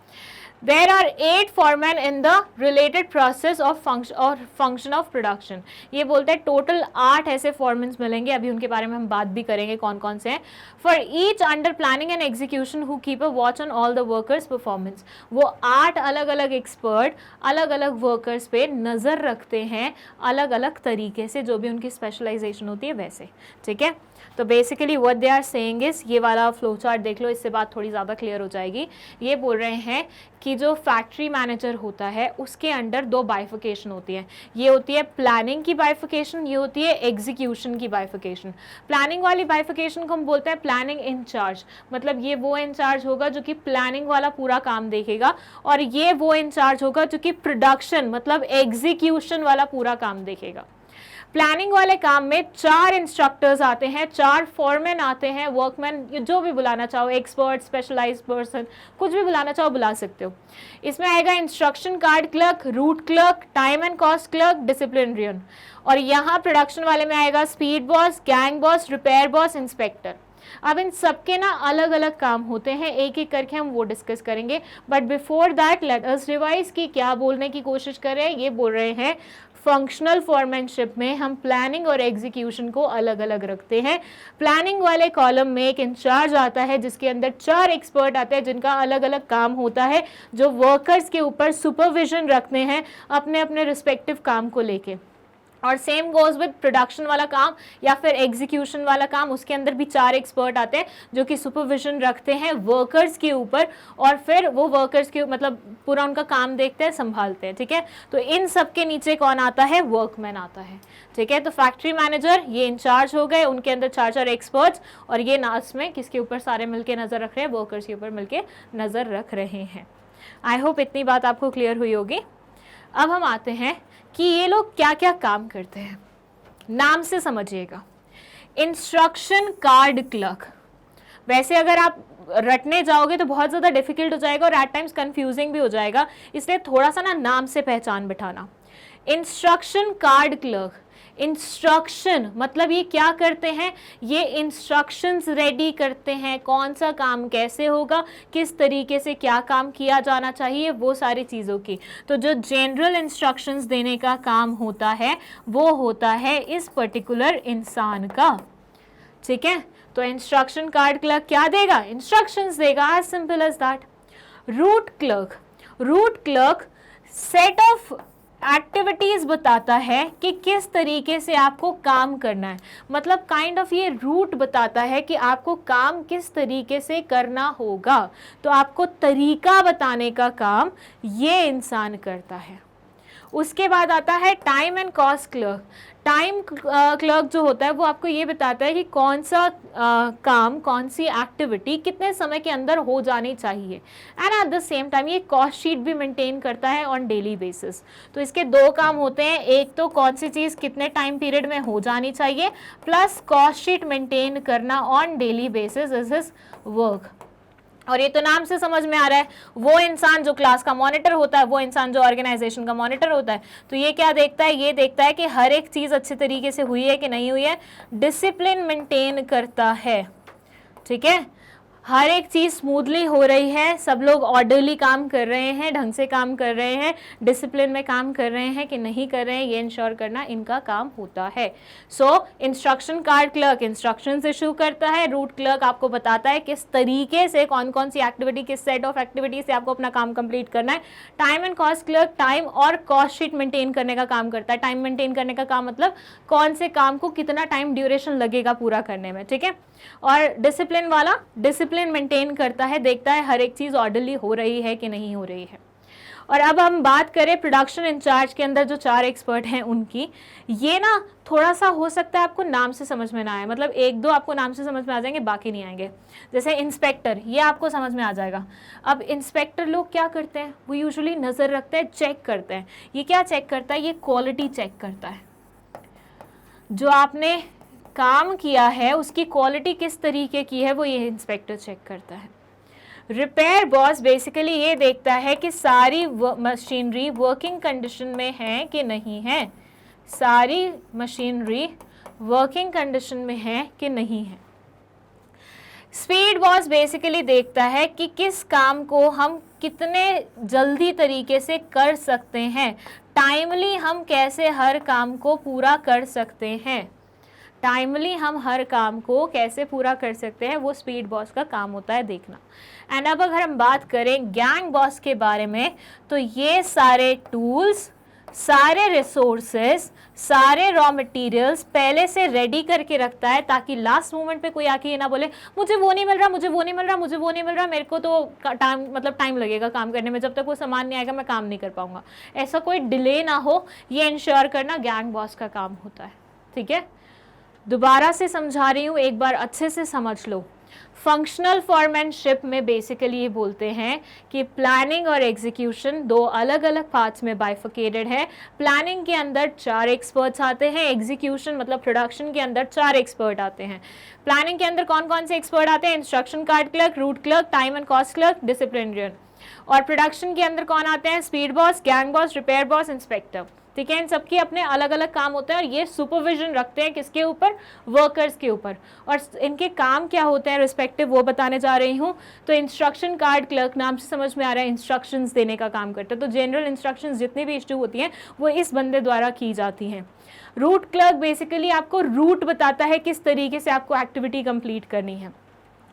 There are 8 foremen in the related process of function of production. ये बोलते हैं टोटल 8 ऐसे foremen मिलेंगे, अभी उनके बारे में हम बात भी करेंगे कौन कौन से हैं। For each under planning and execution who keep a watch on all the workers performance. वो 8 अलग अलग एक्सपर्ट अलग अलग वर्कर्स पे नज़र रखते हैं अलग अलग तरीके से, जो भी उनकी स्पेशलाइजेशन होती है वैसे, ठीक है। तो basically what they are saying is, ये वाला फ्लो चार्ट देख लो, इससे बात थोड़ी ज़्यादा क्लियर हो जाएगी। ये बोल रहे हैं कि जो फैक्ट्री मैनेजर होता है उसके अंडर 2 बाइफिकेशन होती है। ये होती है प्लानिंग की बाइफिकेशन, ये होती है एग्जीक्यूशन की बाइफिकेशन। प्लानिंग वाली बाइफिकेशन को हम बोलते हैं प्लानिंग इंचार्ज, मतलब ये वो इंचार्ज होगा जो कि प्लानिंग वाला पूरा काम देखेगा, और ये वो इंचार्ज होगा जो कि प्रोडक्शन मतलब एग्जीक्यूशन वाला पूरा काम देखेगा। प्लानिंग वाले काम में 4 इंस्ट्रक्टर्स आते हैं, 4 फॉरमैन आते हैं, वर्कमैन, जो भी बुलाना चाहो, एक्सपर्ट, स्पेशलाइज्ड पर्सन, कुछ भी बुलाना चाहो बुला सकते हो। इसमें आएगा instruction card clerk, route clerk, time and cost clerk, disciplinarian. और यहाँ प्रोडक्शन वाले में आएगा speed boss, gang boss, repair boss, inspector. अब इन सबके ना अलग अलग काम होते हैं, एक एक करके हम वो डिस्कस करेंगे। But before that let us revise कि क्या बोलने की कोशिश कर रहे हैं। ये बोल रहे हैं फंक्शनल फॉरमैनशिप में हम प्लानिंग और एग्जीक्यूशन को अलग अलग रखते हैं। प्लानिंग वाले कॉलम में एक इंचार्ज आता है जिसके अंदर 4 एक्सपर्ट आते हैं जिनका अलग अलग काम होता है, जो वर्कर्स के ऊपर सुपरविजन रखते हैं अपने अपने रिस्पेक्टिव काम को लेके। और सेम गोज विद प्रोडक्शन वाला काम या फिर एग्जीक्यूशन वाला काम, उसके अंदर भी 4 एक्सपर्ट आते हैं जो कि सुपरविजन रखते हैं वर्कर्स के ऊपर, और फिर वो वर्कर्स के मतलब पूरा उनका काम देखते हैं, संभालते हैं। ठीक है, तो इन सब के नीचे कौन आता है? वर्कमैन आता है। ठीक है, तो फैक्ट्री मैनेजर ये इंचार्ज हो गए, उनके अंदर 4 एक्सपर्ट्स, और ये नास में किसके ऊपर सारे मिलके नजर रख रहे हैं? वर्कर्स के ऊपर मिलके नजर रख रहे हैं। आई होप इतनी बात आपको क्लियर हुई होगी। अब हम आते हैं कि ये लोग क्या क्या काम करते हैं। नाम से समझिएगा, इंस्ट्रक्शन कार्ड क्लर्क। वैसे अगर आप रटने जाओगे तो बहुत ज़्यादा डिफिकल्ट हो जाएगा और एट टाइम्स कंफ्यूजिंग भी हो जाएगा, इसलिए थोड़ा सा ना नाम से पहचान बिठाना। इंस्ट्रक्शन कार्ड क्लर्क, इंस्ट्रक्शन मतलब ये क्या करते हैं? ये इंस्ट्रक्शंस रेडी करते हैं, कौन सा काम कैसे होगा, किस तरीके से क्या काम किया जाना चाहिए, वो सारी चीज़ों की। तो जो जनरल इंस्ट्रक्शंस देने का काम होता है वो होता है इस पर्टिकुलर इंसान का। ठीक है, तो इंस्ट्रक्शन कार्ड क्लर्क क्या देगा? इंस्ट्रक्शंस देगा, as simple as that. Route clerk, route clerk set of activities बताता है कि किस तरीके से आपको काम करना है, मतलब काइंड ऑफ ये रूट बताता है कि आपको काम किस तरीके से करना होगा। तो आपको तरीका बताने का काम ये इंसान करता है। उसके बाद आता है time and cost clerk. Time clerk जो होता है वो आपको ये बताता है कि कौन सा काम, कौन सी एक्टिविटी कितने समय के अंदर हो जानी चाहिए, and at the same time ये कॉस्ट शीट भी मेंटेन करता है ऑन डेली बेसिस। तो इसके 2 काम होते हैं, एक तो कौन सी चीज़ कितने टाइम पीरियड में हो जानी चाहिए, प्लस कॉस्ट शीट मेंटेन करना on daily basis is his work. और ये तो नाम से समझ में आ रहा है, वो इंसान जो क्लास का मॉनिटर होता है, वो इंसान जो ऑर्गेनाइजेशन का मॉनिटर होता है, तो ये क्या देखता है? ये देखता है कि हर एक चीज़ अच्छे तरीके से हुई है कि नहीं हुई है, डिसिप्लिन मेंटेन करता है। ठीक है, हर एक चीज़ स्मूथली हो रही है, सब लोग ऑर्डरली काम कर रहे हैं, ढंग से काम कर रहे हैं, डिसिप्लिन में काम कर रहे हैं कि नहीं कर रहे हैं, ये इंश्योर करना इनका काम होता है। So instruction card clerk instructions issue करता है, रूट क्लर्क आपको बताता है किस तरीके से कौन कौन सी एक्टिविटी, किस सेट ऑफ एक्टिविटी से आपको अपना काम कंप्लीट करना है। Time and cost clerk time और कॉस्ट शीट मेंटेन करने का काम करता है। टाइम मेंटेन करने का काम मतलब कौन से काम को कितना टाइम ड्यूरेशन लगेगा पूरा करने में। ठीक है, और डिसिप्लिन वाला डिसिप्लिन मेंटेन करता है, देखता है हर एक चीज़ ऑर्डरली हो रही है कि नहीं हो रही है। और अब हम बात करें प्रोडक्शन इंचार्ज के अंदर जो 4 एक्सपर्ट हैं उनकी, ये ना थोड़ा सा हो सकता है आपको नाम से समझ में ना आए, मतलब 1-2 आपको नाम से समझ में आ जाएंगे, बाकी नहीं आएंगे। जैसे इंस्पेक्टर, ये आपको समझ में आ जाएगा। अब इंस्पेक्टर लोग क्या करते हैं? वो यूजुअली नज़र रखते हैं, चेक करते हैं। ये क्या चेक करता है? ये क्वालिटी चेक करता है। जो आपने काम किया है उसकी क्वालिटी किस तरीके की है, वो ये इंस्पेक्टर चेक करता है। रिपेयर बॉस बेसिकली ये देखता है कि सारी मशीनरी वर्किंग कंडीशन में है कि नहीं है, सारी मशीनरी वर्किंग कंडीशन में है कि नहीं है। स्पीड बॉस बेसिकली देखता है कि किस काम को हम कितने जल्दी तरीके से कर सकते हैं, टाइमली हम कैसे हर काम को पूरा कर सकते हैं, टाइमली हम हर काम को कैसे पूरा कर सकते हैं, वो स्पीड बॉस का काम होता है देखना। एंड अब अगर हम बात करें गैंग बॉस के बारे में, तो ये सारे टूल्स, सारे रिसोर्सेस, सारे रॉ मटेरियल्स पहले से रेडी करके रखता है, ताकि लास्ट मोमेंट पे कोई आके ये ना बोले मुझे वो नहीं मिल रहा, मुझे वो नहीं मिल रहा, मुझे वो नहीं मिल रहा, मेरे को तो टाइम लगेगा काम करने में, जब तक वो सामान नहीं आएगा मैं काम नहीं कर पाऊंगा। ऐसा कोई डिले ना हो, ये इंश्योर करना गैंग बॉस का काम होता है। ठीक है, दोबारा से समझा रही हूँ, एक बार अच्छे से समझ लो। फंक्शनल फॉरमैनशिप में बेसिकली ये बोलते हैं कि प्लानिंग और एग्जीक्यूशन दो अलग अलग पार्ट्स में बाइफिकेटेड है। प्लानिंग के अंदर 4 एक्सपर्ट्स आते हैं, एग्जीक्यूशन मतलब प्रोडक्शन के अंदर 4 एक्सपर्ट आते हैं। प्लानिंग के अंदर कौन कौन से एक्सपर्ट आते हैं? Instruction card clerk, route clerk, time and cost clerk, disciplinarian. और प्रोडक्शन के अंदर कौन आते हैं? Speed boss, gang boss, repair boss, inspector. ठीक है, इन सबके अपने अलग अलग काम होते हैं और ये सुपरविजन रखते हैं किसके ऊपर? वर्कर्स के ऊपर। और इनके काम क्या होते हैं रिस्पेक्टिव वो बताने जा रही हूँ। तो इंस्ट्रक्शन कार्ड क्लर्क नाम से समझ में आ रहा है इंस्ट्रक्शंस देने का काम करते हैं। तो जनरल इंस्ट्रक्शंस जितनी भी इशू होती हैं वो इस बंदे द्वारा की जाती हैं। रूट क्लर्क बेसिकली आपको रूट बताता है किस तरीके से आपको एक्टिविटी कंप्लीट करनी है।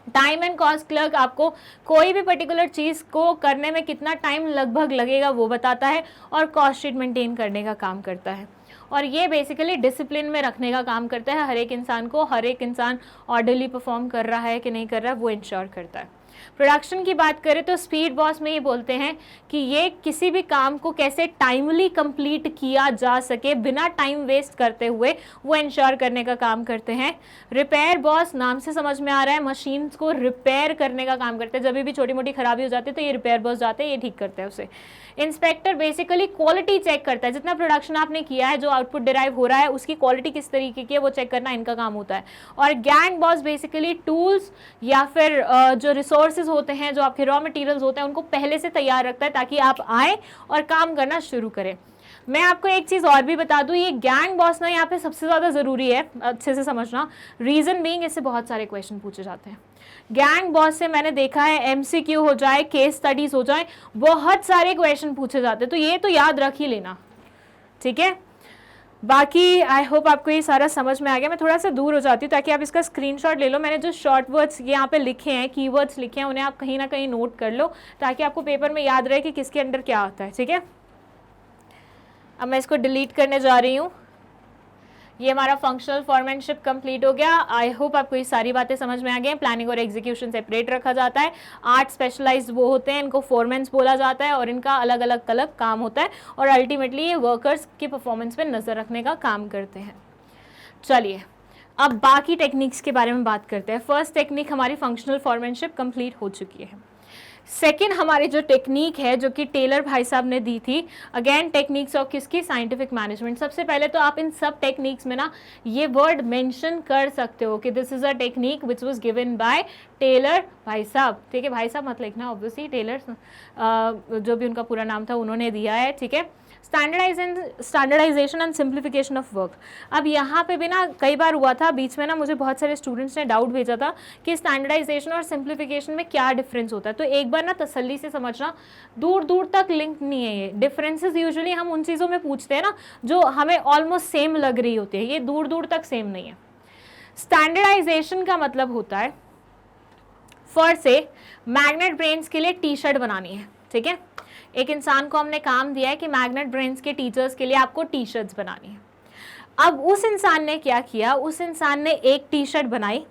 टाइम एंड कॉस्ट क्लर्क आपको कोई भी पर्टिकुलर चीज़ को करने में कितना टाइम लगभग लगेगा वो बताता है और कॉस्ट शीट मेंटेन करने का काम करता है। और ये बेसिकली डिसिप्लिन में रखने का काम करता है। हर एक इंसान को, हर एक इंसान ऑर्डरली परफॉर्म कर रहा है कि नहीं कर रहा है वो इंश्योर करता है। प्रोडक्शन की बात करें तो स्पीड बॉस में ये बोलते हैं कि ये किसी भी काम को कैसे टाइमली कंप्लीट किया जा सके बिना टाइम वेस्ट करते हुए वो इंश्योर करने का काम करते हैं। रिपेयर बॉस नाम से समझ में आ रहा है मशीन को रिपेयर करने का काम करते हैं। जब भी छोटी मोटी खराबी हो जाती है तो ये रिपेयर बॉस जाते हैं, ये ठीक करते हैं उसे। इंस्पेक्टर बेसिकली क्वालिटी चेक करता है, जितना प्रोडक्शन आपने किया है, जो आउटपुट डिराइव हो रहा है उसकी क्वालिटी किस तरीके की है वो चेक करना इनका काम होता है। और गैंग बॉस बेसिकली टूल्स या फिर जो रिसोर्सेज होते हैं, जो आपके रॉ मटेरियल्स होते हैं उनको पहले से तैयार रखता है ताकि आप आए और काम करना शुरू करें। मैं आपको एक चीज़ और भी बता दूं, ये गैंग बॉस ना यहाँ पे सबसे ज़्यादा ज़रूरी है, अच्छे से समझना। रीज़न बीइंग इससे बहुत सारे क्वेश्चन पूछे जाते हैं। गैंग बॉस से मैंने देखा है एमसीक्यू हो जाए, केस स्टडीज हो जाए, बहुत सारे क्वेश्चन पूछे जाते हैं। तो ये तो याद रख ही लेना, ठीक है। बाकी आई होप आपको ये सारा समझ में आ गया। मैं थोड़ा सा दूर हो जाती हूँ ताकि आप इसका स्क्रीनशॉट ले लो। मैंने जो शॉर्ट वर्ड्स यहाँ पे लिखे हैं, कीवर्ड्स लिखे हैं, उन्हें आप कहीं ना कहीं नोट कर लो ताकि आपको पेपर में याद रहे कि किसके अंडर क्या आता है, ठीक है। अब मैं इसको डिलीट करने जा रही हूँ। ये हमारा फंक्शनल फॉरमैनशिप कंप्लीट हो गया। आई होप आपको ये सारी बातें समझ में आ गई। प्लानिंग और एग्जीक्यूशन सेपरेट रखा जाता है। 8 स्पेशलाइज्ड वो होते हैं, इनको फोरमैन्स बोला जाता है और इनका अलग अलग काम होता है और अल्टीमेटली ये वर्कर्स की परफॉर्मेंस पे नज़र रखने का काम करते हैं। चलिए अब बाकी टेक्निक्स के बारे में बात करते हैं। फर्स्ट टेक्निक हमारी फंक्शनल फॉरमैनशिप कंप्लीट हो चुकी है। सेकेंड हमारी जो टेक्निक है जो कि टेलर भाई साहब ने दी थी, अगेन टेक्निक्स ऑफ किसकी? Scientific management. सबसे पहले तो आप इन सब टेक्निक्स में ना ये वर्ड मेंशन कर सकते हो कि this is a technique which was given by Taylor भाई साहब, ठीक है। भाई साहब मत लिखना, ऑब्वियसली टेलर जो भी उनका पूरा नाम था उन्होंने दिया है, ठीक है। Standardisation and simplification of work. अब यहाँ पे भी ना कई बार हुआ था बीच में ना, मुझे बहुत सारे स्टूडेंट्स ने डाउट भेजा था कि स्टैंडर्डाइजेशन और सिंप्लीफिकेशन में क्या डिफरेंस होता है। तो एक बार ना तसल्ली से समझना, दूर दूर तक लिंक नहीं है ये डिफरेंसेस। यूजुअली हम उन चीज़ों में पूछते हैं ना जो हमें ऑलमोस्ट सेम लग रही होती है, ये दूर दूर तक सेम नहीं है। स्टैंडर्डाइजेशन का मतलब होता है, फॉर से मैग्नेट ब्रेन्स के लिए टी शर्ट बनानी है, ठीक है। एक इंसान को हमने काम दिया है कि मैग्नेट ब्रेन्स के टीचर्स के लिए आपको टी शर्ट्स बनानी है। अब उस इंसान ने क्या किया, उस इंसान ने एक टी शर्ट बनाई,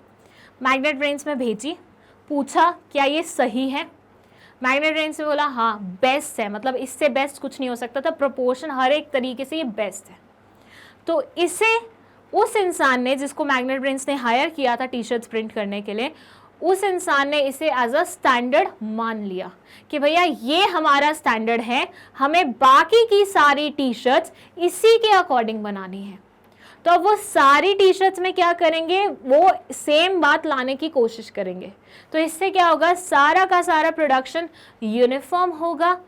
मैग्नेट ब्रेन्स में भेजी, पूछा क्या ये सही है। मैग्नेट ब्रेन्स ने बोला हाँ बेस्ट है, मतलब इससे बेस्ट कुछ नहीं हो सकता था, प्रोपोर्शन हर एक तरीके से ये बेस्ट है। तो इसे उस इंसान ने, जिसको मैग्नेट ब्रेन्स ने हायर किया था टी शर्ट्स प्रिंट करने के लिए, उस इंसान ने इसे एज अ स्टैंडर्ड मान लिया कि भैया ये हमारा स्टैंडर्ड है, हमें बाकी की सारी टी शर्ट्स इसी के अकॉर्डिंग बनानी है। तो अब वो सारी टी शर्ट्स में क्या करेंगे, वो सेम बात लाने की कोशिश करेंगे। तो इससे क्या होगा, सारा का सारा प्रोडक्शन यूनिफॉर्म होगा,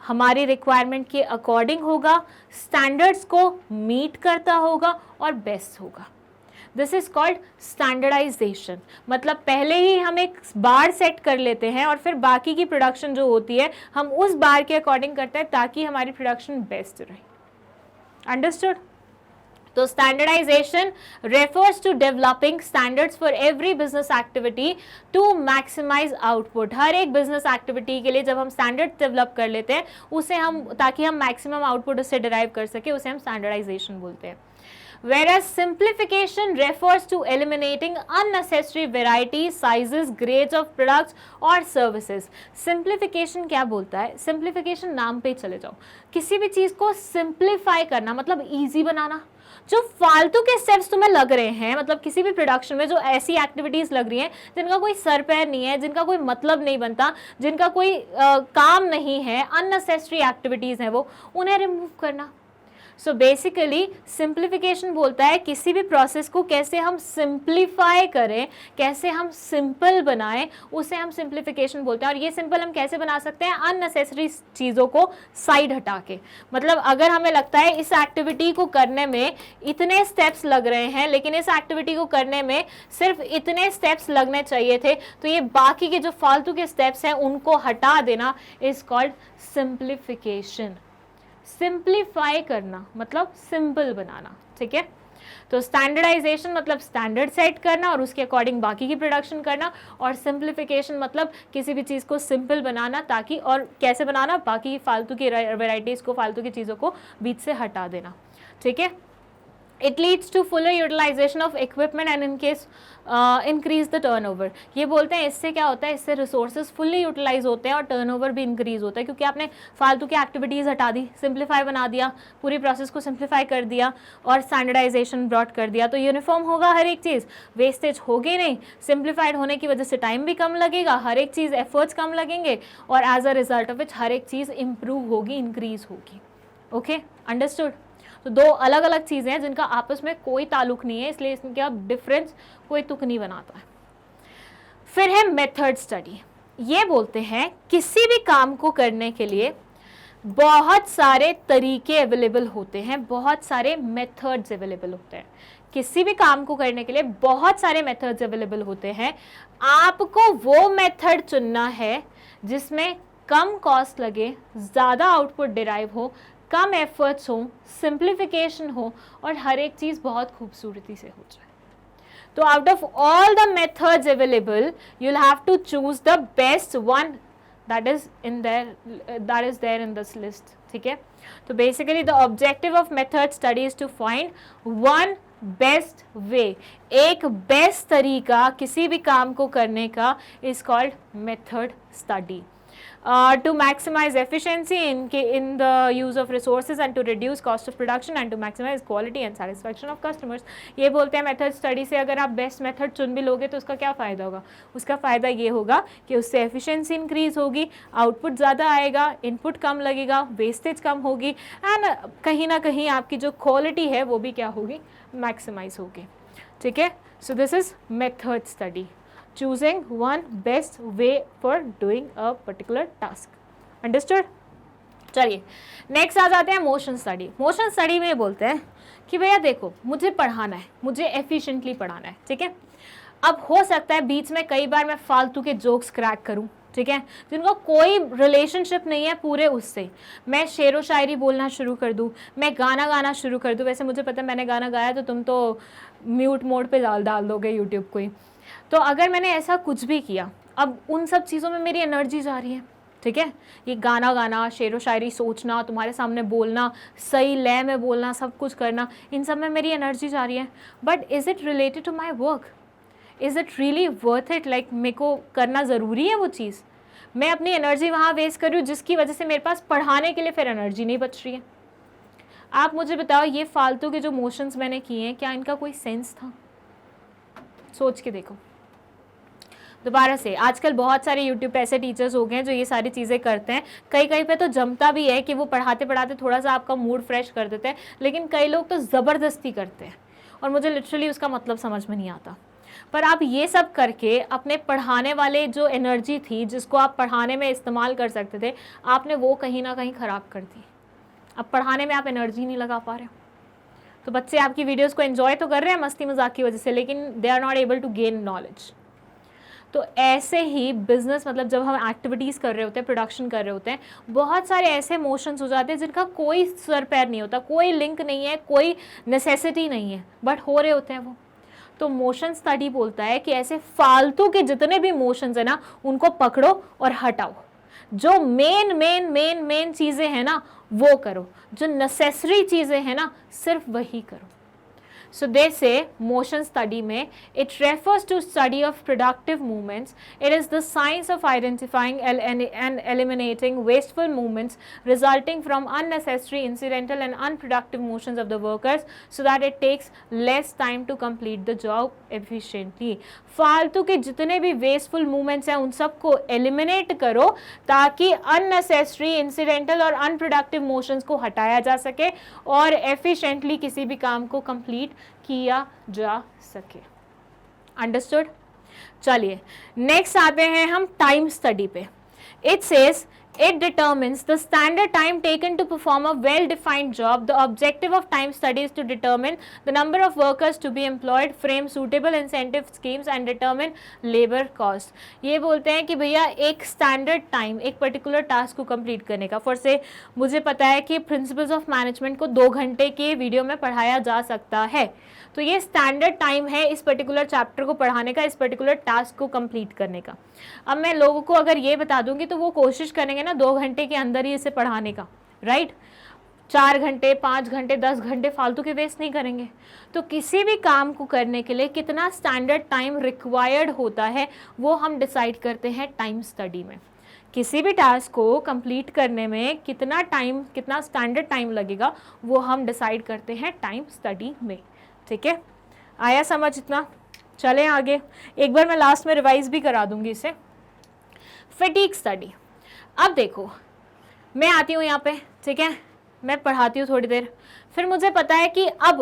हमारी रिक्वायरमेंट के अकॉर्डिंग होगा, स्टैंडर्ड्स को मीट करता होगा और बेस्ट होगा। This is called standardisation. मतलब पहले ही हम एक बार सेट कर लेते हैं और फिर बाकी की प्रोडक्शन जो होती है हम उस बार के अकॉर्डिंग करते हैं ताकि हमारी प्रोडक्शन बेस्ट रहे। अंडरस्टूड? तो standardisation refers to developing standards for every business activity to maximise output. हर एक बिजनेस एक्टिविटी के लिए जब हम स्टैंडर्ड डेवलप कर लेते हैं उसे हम, ताकि हम मैक्सिमम आउटपुट उससे डिराइव कर सके, उसे हम स्टैंडर्डाइजेशन बोलते हैं। Whereas simplification refers to eliminating unnecessary varieties, sizes, grades of products or services. Simplification क्या बोलता है? Simplification नाम पे ही चले जाओ, किसी भी चीज को सिंप्लीफाई करना मतलब इजी बनाना। जो फालतू के स्टेप्स तुम्हें लग रहे हैं, मतलब किसी भी प्रोडक्शन में जो ऐसी एक्टिविटीज लग रही हैं जिनका कोई सर पैर नहीं है, जिनका कोई मतलब नहीं बनता, जिनका कोई काम नहीं है, अननेसेसरी एक्टिविटीज हैं वो, उन्हें रिमूव करना। सो बेसिकली सिंप्लीफिकेशन बोलता है किसी भी प्रोसेस को कैसे हम सिंप्लीफाई करें, कैसे हम सिंपल बनाएं, उसे हम सिंप्लीफिकेशन बोलते हैं। और ये सिंपल हम कैसे बना सकते हैं? अननेसेसरी चीज़ों को साइड हटा के। मतलब अगर हमें लगता है इस एक्टिविटी को करने में इतने स्टेप्स लग रहे हैं, लेकिन इस एक्टिविटी को करने में सिर्फ इतने स्टेप्स लगने चाहिए थे, तो ये बाकी के जो फालतू के स्टेप्स हैं उनको हटा देना इज कॉल्ड सिंप्लीफिकेशन। सिंप्लीफाई करना मतलब सिंपल बनाना, ठीक है। तो स्टैंडर्डाइजेशन मतलब स्टैंडर्ड सेट करना और उसके अकॉर्डिंग बाकी की प्रोडक्शन करना, और सिंप्लीफिकेशन मतलब किसी भी चीज़ को सिंपल बनाना, ताकि, और कैसे बनाना, बाकी फालतू की वेराइटीज़ को, फालतू की चीज़ों को बीच से हटा देना, ठीक है। It leads to fuller utilization of equipment and in case increase the turnover। ये बोलते हैं इससे क्या होता है, इससे रिसोर्सेज फुल्ली यूटिलाइज होते हैं और टर्नओवर भी इंक्रीज होता है, क्योंकि आपने फालतू की एक्टिविटीज़ हटा दी, सिंप्लीफाई बना दिया, पूरी प्रोसेस को सिंप्लीफाई कर दिया और स्टैंडर्डाइजेशन ब्रॉड कर दिया, तो यूनिफॉर्म होगा हर एक चीज़, वेस्टेज होगी नहीं। सिंप्लीफाइड होने की वजह से टाइम भी कम लगेगा, हर एक चीज़ एफर्ट्स कम लगेंगे, और as a result of which हर एक चीज़ इंप्रूव होगी, इंक्रीज होगी। Okay, understood. तो दो अलग अलग चीज़ें हैं जिनका आपस में कोई ताल्लुक नहीं है, इसलिए इनका डिफरेंस कोई तुक नहीं बनाता है। फिर है मेथड स्टडी। ये बोलते हैं किसी भी काम को करने के लिए बहुत सारे तरीके अवेलेबल होते हैं, बहुत सारे मेथड्स अवेलेबल होते हैं। किसी भी काम को करने के लिए बहुत सारे मेथड्स अवेलेबल होते हैं। आपको वो मेथड चुनना है जिसमें कम कॉस्ट लगे, ज़्यादा आउटपुट डिराइव हो, कम एफर्ट्स हो, सिंप्लीफिकेशन हो, और हर एक चीज़ बहुत खूबसूरती से हो जाए। तो out of all the methods available you will have to choose the best one that is there in this list, ठीक है। तो basically the objective of method study is to find one best way, एक बेस्ट तरीका किसी भी काम को करने का is called method study. To maximize efficiency in the use of resources and to reduce cost of production and to maximize quality and satisfaction of customers। ये बोलते हैं मेथड स्टडी से अगर आप बेस्ट मेथड चुन भी लोगे तो उसका क्या फ़ायदा होगा? उसका फ़ायदा ये होगा कि उससे एफिशिएंसी इंक्रीज होगी, आउटपुट ज़्यादा आएगा, इनपुट कम लगेगा, वेस्टेज कम होगी, एंड कहीं ना कहीं आपकी जो क्वालिटी है वो भी क्या होगी? मैक्सिमाइज होगी, ठीक है। So this is method study, choosing one best way for doing a particular task। Understood? चलिए नेक्स्ट आ जाते हैं मोशन स्टडी। मोशन स्टडी में बोलते हैं कि भैया देखो, मुझे पढ़ाना है, मुझे एफिशिएंटली पढ़ाना है, ठीक है। अब हो सकता है बीच में कई बार मैं फालतू के जोक्स क्रैक करूं, ठीक है, जिनका कोई रिलेशनशिप नहीं है पूरे उससे। मैं शेर व शायरी बोलना शुरू कर दूं, मैं गाना गाना शुरू कर दूं। वैसे मुझे पता है मैंने गाना गाया तो तुम तो म्यूट मोड पे डाल दोगे यूट्यूब को ही। तो अगर मैंने ऐसा कुछ भी किया, अब उन सब चीज़ों में मेरी एनर्जी जा रही है, ठीक है। ये गाना गाना, शेर व शायरी सोचना, तुम्हारे सामने बोलना, सही लय में बोलना, सब कुछ करना, इन सब में मेरी एनर्जी जा रही है। But is it related to my work? Is it really worth it? Like मेरे को करना ज़रूरी है वो चीज़? मैं अपनी एनर्जी वहाँ वेस्ट कर रही हूँ जिसकी वजह से मेरे पास पढ़ाने के लिए फिर एनर्जी नहीं बच रही है। आप मुझे बताओ, ये फालतू के जो मोशंस मैंने किए हैं, क्या इनका कोई सेंस था? सोच के देखो। दोबारा से, आजकल बहुत सारे यूट्यूब पे ऐसे टीचर्स हो गए हैं जो ये सारी चीज़ें करते हैं। कई पे तो जमता भी है कि वो पढ़ाते पढ़ाते थोड़ा सा आपका मूड फ्रेश कर देते हैं, लेकिन कई लोग तो ज़बरदस्ती करते हैं और मुझे लिटरली उसका मतलब समझ में नहीं आता। पर आप ये सब करके अपने पढ़ाने वाले जो एनर्जी थी, जिसको आप पढ़ाने में इस्तेमाल कर सकते थे, आपने वो कहीं ना कहीं ख़राब कर दी। अब पढ़ाने में आप एनर्जी नहीं लगा पा रहे हो, तो बच्चे आपकी वीडियोज़ को एंजॉय तो कर रहे हैं मस्ती मजाक की वजह से, लेकिन they are not able to gain knowledge. तो ऐसे ही बिजनेस, मतलब जब हम एक्टिविटीज़ कर रहे होते हैं, प्रोडक्शन कर रहे होते हैं, बहुत सारे ऐसे मोशंस हो जाते हैं जिनका कोई सर पैर नहीं होता, कोई लिंक नहीं है, कोई नेसेसिटी नहीं है, बट हो रहे होते हैं वो। तो मोशन स्टडी बोलता है कि ऐसे फालतू के जितने भी मोशंस है ना, उनको पकड़ो और हटाओ। जो मेन चीज़ें हैं ना वो करो, जो नेसेसरी चीज़ें हैं ना सिर्फ वही करो, So they say motion study में it refers to study of productive movements. It is the science of identifying and eliminating wasteful movements resulting from unnecessary, incidental and unproductive motions of the workers so that it takes less time to complete the job efficiently. फालतू के जितने भी वेस्टफुल मूवमेंट्स हैं उन सबको एलिमिनेट करो ताकि अननेसेसरी, इंसिडेंटल और अनप्रोडक्टिव मोशंस को हटाया जा सके और एफिशिएंटली किसी भी काम को कंप्लीट किया जा सके. अंडरस्टूड? चलिए नेक्स्ट आते हैं हम टाइम स्टडी पे. It says it determines the standard time taken to perform a well-defined job. The objective of time study is to determine the number of workers to be employed, frame suitable incentive schemes and determine labor cost. ये बोलते हैं कि भैया एक स्टैंडर्ड टाइम एक पर्टिकुलर टास्क को कंप्लीट करने का. फॉर से मुझे पता है कि प्रिंसिपल्स ऑफ मैनेजमेंट को 2 घंटे के वीडियो में पढ़ाया जा सकता है, तो ये स्टैंडर्ड टाइम है इस पर्टिकुलर चैप्टर को पढ़ाने का, इस पर्टिकुलर टास्क को कंप्लीट करने का. अब मैं लोगों को अगर ये बता दूंगी तो वो कोशिश करेंगे ना 2 घंटे के अंदर ही इसे पढ़ाने का, राइट. 4 घंटे, 5 घंटे, 10 घंटे फालतू के वेस्ट नहीं करेंगे. तो किसी भी काम को करने के लिए कितना स्टैंडर्ड टाइम रिक्वायर्ड होता है वो हम डिसाइड करते हैं टाइम स्टडी में. किसी भी टास्क को कंप्लीट करने में कितना टाइम, कितना स्टैंडर्ड टाइम लगेगा वो हम डिसाइड करते हैं टाइम स्टडी में. ठीक है, आया समझ इतना? चलें आगे. एक बार मैं लास्ट में रिवाइज भी करा दूंगी इसे. Fatigue study. अब देखो मैं आती हूँ यहाँ पे, ठीक है, मैं पढ़ाती हूँ थोड़ी देर, फिर मुझे पता है कि अब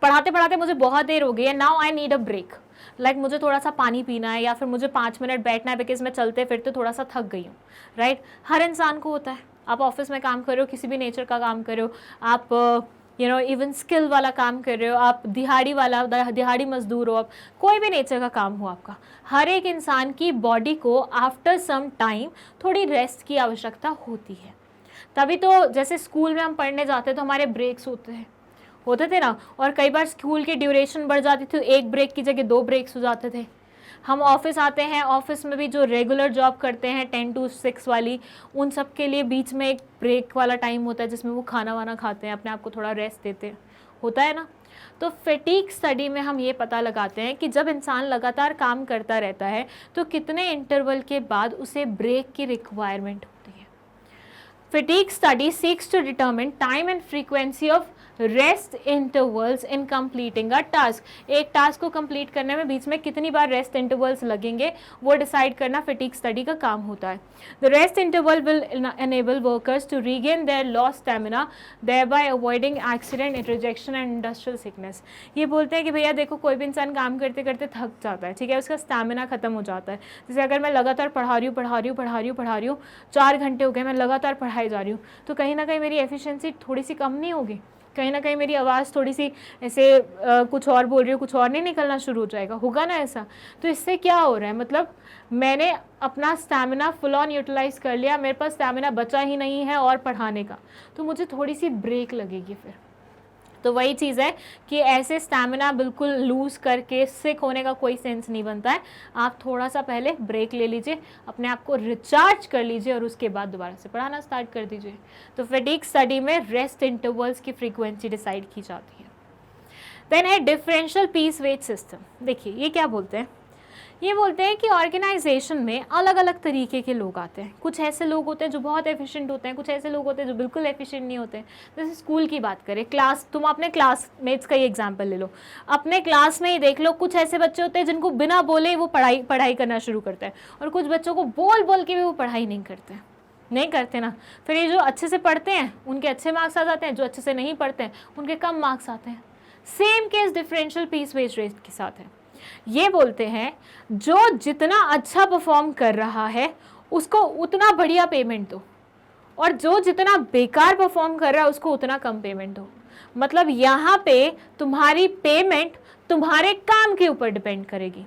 पढ़ाते पढ़ाते मुझे बहुत देर हो गई है. Now I need a break. Like मुझे थोड़ा सा पानी पीना है या फिर मुझे 5 मिनट बैठना है बिकॉज मैं चलते फिरते थोड़ा सा थक गई हूँ, राइट. हर इंसान को होता है. आप ऑफिस में काम कर रहे हो, किसी भी नेचर का काम कर रहे हो, आप इवन स्किल वाला काम कर रहे हो, आप दिहाड़ी मजदूर हो, आप कोई भी नेचर का काम हो आपका, हर एक इंसान की बॉडी को आफ्टर सम टाइम थोड़ी रेस्ट की आवश्यकता होती है. तभी तो जैसे स्कूल में हम पढ़ने जाते तो हमारे ब्रेक्स होते थे ना, और कई बार स्कूल की ड्यूरेशन बढ़ जाती थी, 1 ब्रेक की जगह 2 ब्रेक्स हो जाते थे. हम ऑफिस आते हैं, ऑफिस में भी जो रेगुलर जॉब करते हैं 10 to 6 वाली, उन सब के लिए बीच में एक ब्रेक वाला टाइम होता है जिसमें वो खाना वाना खाते हैं, अपने आप को थोड़ा रेस्ट देते हैं, होता है ना. तो फैटीग स्टडी में हम ये पता लगाते हैं कि जब इंसान लगातार काम करता रहता है तो कितने इंटरवल के बाद उसे ब्रेक की रिक्वायरमेंट होती है. Fatigue study seeks to determine time and frequency of rest intervals in completing a task. एक टास्क को कंप्लीट करने में बीच में कितनी बार रेस्ट इंटरवल्स लगेंगे वो डिसाइड करना फैटीग स्टडी का काम होता है. The rest interval will enable workers to regain their lost stamina thereby avoiding accident, rejection and industrial sickness. ये बोलते हैं कि भैया देखो कोई भी इंसान काम करते करते थक जाता है, ठीक है, उसका स्टेमिना खत्म हो जाता है. जैसे अगर मैं लगातार पढ़ा रही हूँ 4 घंटे हो गए, मैं लगातार पढ़ाई जा रही हूँ, तो कहीं ना कहीं मेरी एफिशिएंसी थोड़ी सी कम नहीं होगी, कहीं ना कहीं मेरी आवाज़ थोड़ी सी ऐसे कुछ और बोल रही हूँ, कुछ और नहीं निकलना शुरू हो जाएगा, होगा ना ऐसा. तो इससे क्या हो रहा है, मतलब मैंने अपना स्टैमिना फुल ऑन यूटिलाइज कर लिया, मेरे पास स्टैमिना बचा ही नहीं है और पढ़ाने का, तो मुझे थोड़ी सी ब्रेक लगेगी फिर. तो वही चीज़ है कि ऐसे स्टैमिना बिल्कुल लूज़ करके सिक होने का कोई सेंस नहीं बनता है. आप थोड़ा सा पहले ब्रेक ले लीजिए, अपने आप को रिचार्ज कर लीजिए और उसके बाद दोबारा से पढ़ाना स्टार्ट कर दीजिए. तो फैटीग स्टडी में रेस्ट इंटरवल्स की फ्रीक्वेंसी डिसाइड की जाती है. देन है डिफरेंशियल पीस वेट सिस्टम. देखिए ये क्या बोलते हैं, ये बोलते हैं कि ऑर्गेनाइजेशन में अलग अलग तरीके के लोग आते हैं. कुछ ऐसे लोग होते हैं जो बहुत एफिशिएंट होते हैं, कुछ ऐसे लोग होते हैं जो बिल्कुल एफिशिएंट नहीं होते हैं. जैसे स्कूल की बात करें, क्लास, तुम अपने क्लासमेट्स का ही एग्जांपल ले लो, अपने क्लास में ही देख लो, कुछ ऐसे बच्चे होते हैं जिनको बिना बोले वो पढ़ाई करना शुरू करते हैं, और कुछ बच्चों को बोल के भी वो पढ़ाई नहीं करते ना. फिर ये जो अच्छे से पढ़ते हैं उनके अच्छे मार्क्स आ जाते हैं, जो अच्छे से नहीं पढ़ते हैं उनके कम मार्क्स आते हैं. Same case differential piece wage rate के साथ है. ये बोलते हैं जो जितना अच्छा परफॉर्म कर रहा है उसको उतना बढ़िया पेमेंट दो, और जो जितना बेकार परफॉर्म कर रहा है उसको उतना कम पेमेंट दो. मतलब यहाँ पे तुम्हारी पेमेंट तुम्हारे काम के ऊपर डिपेंड करेगी.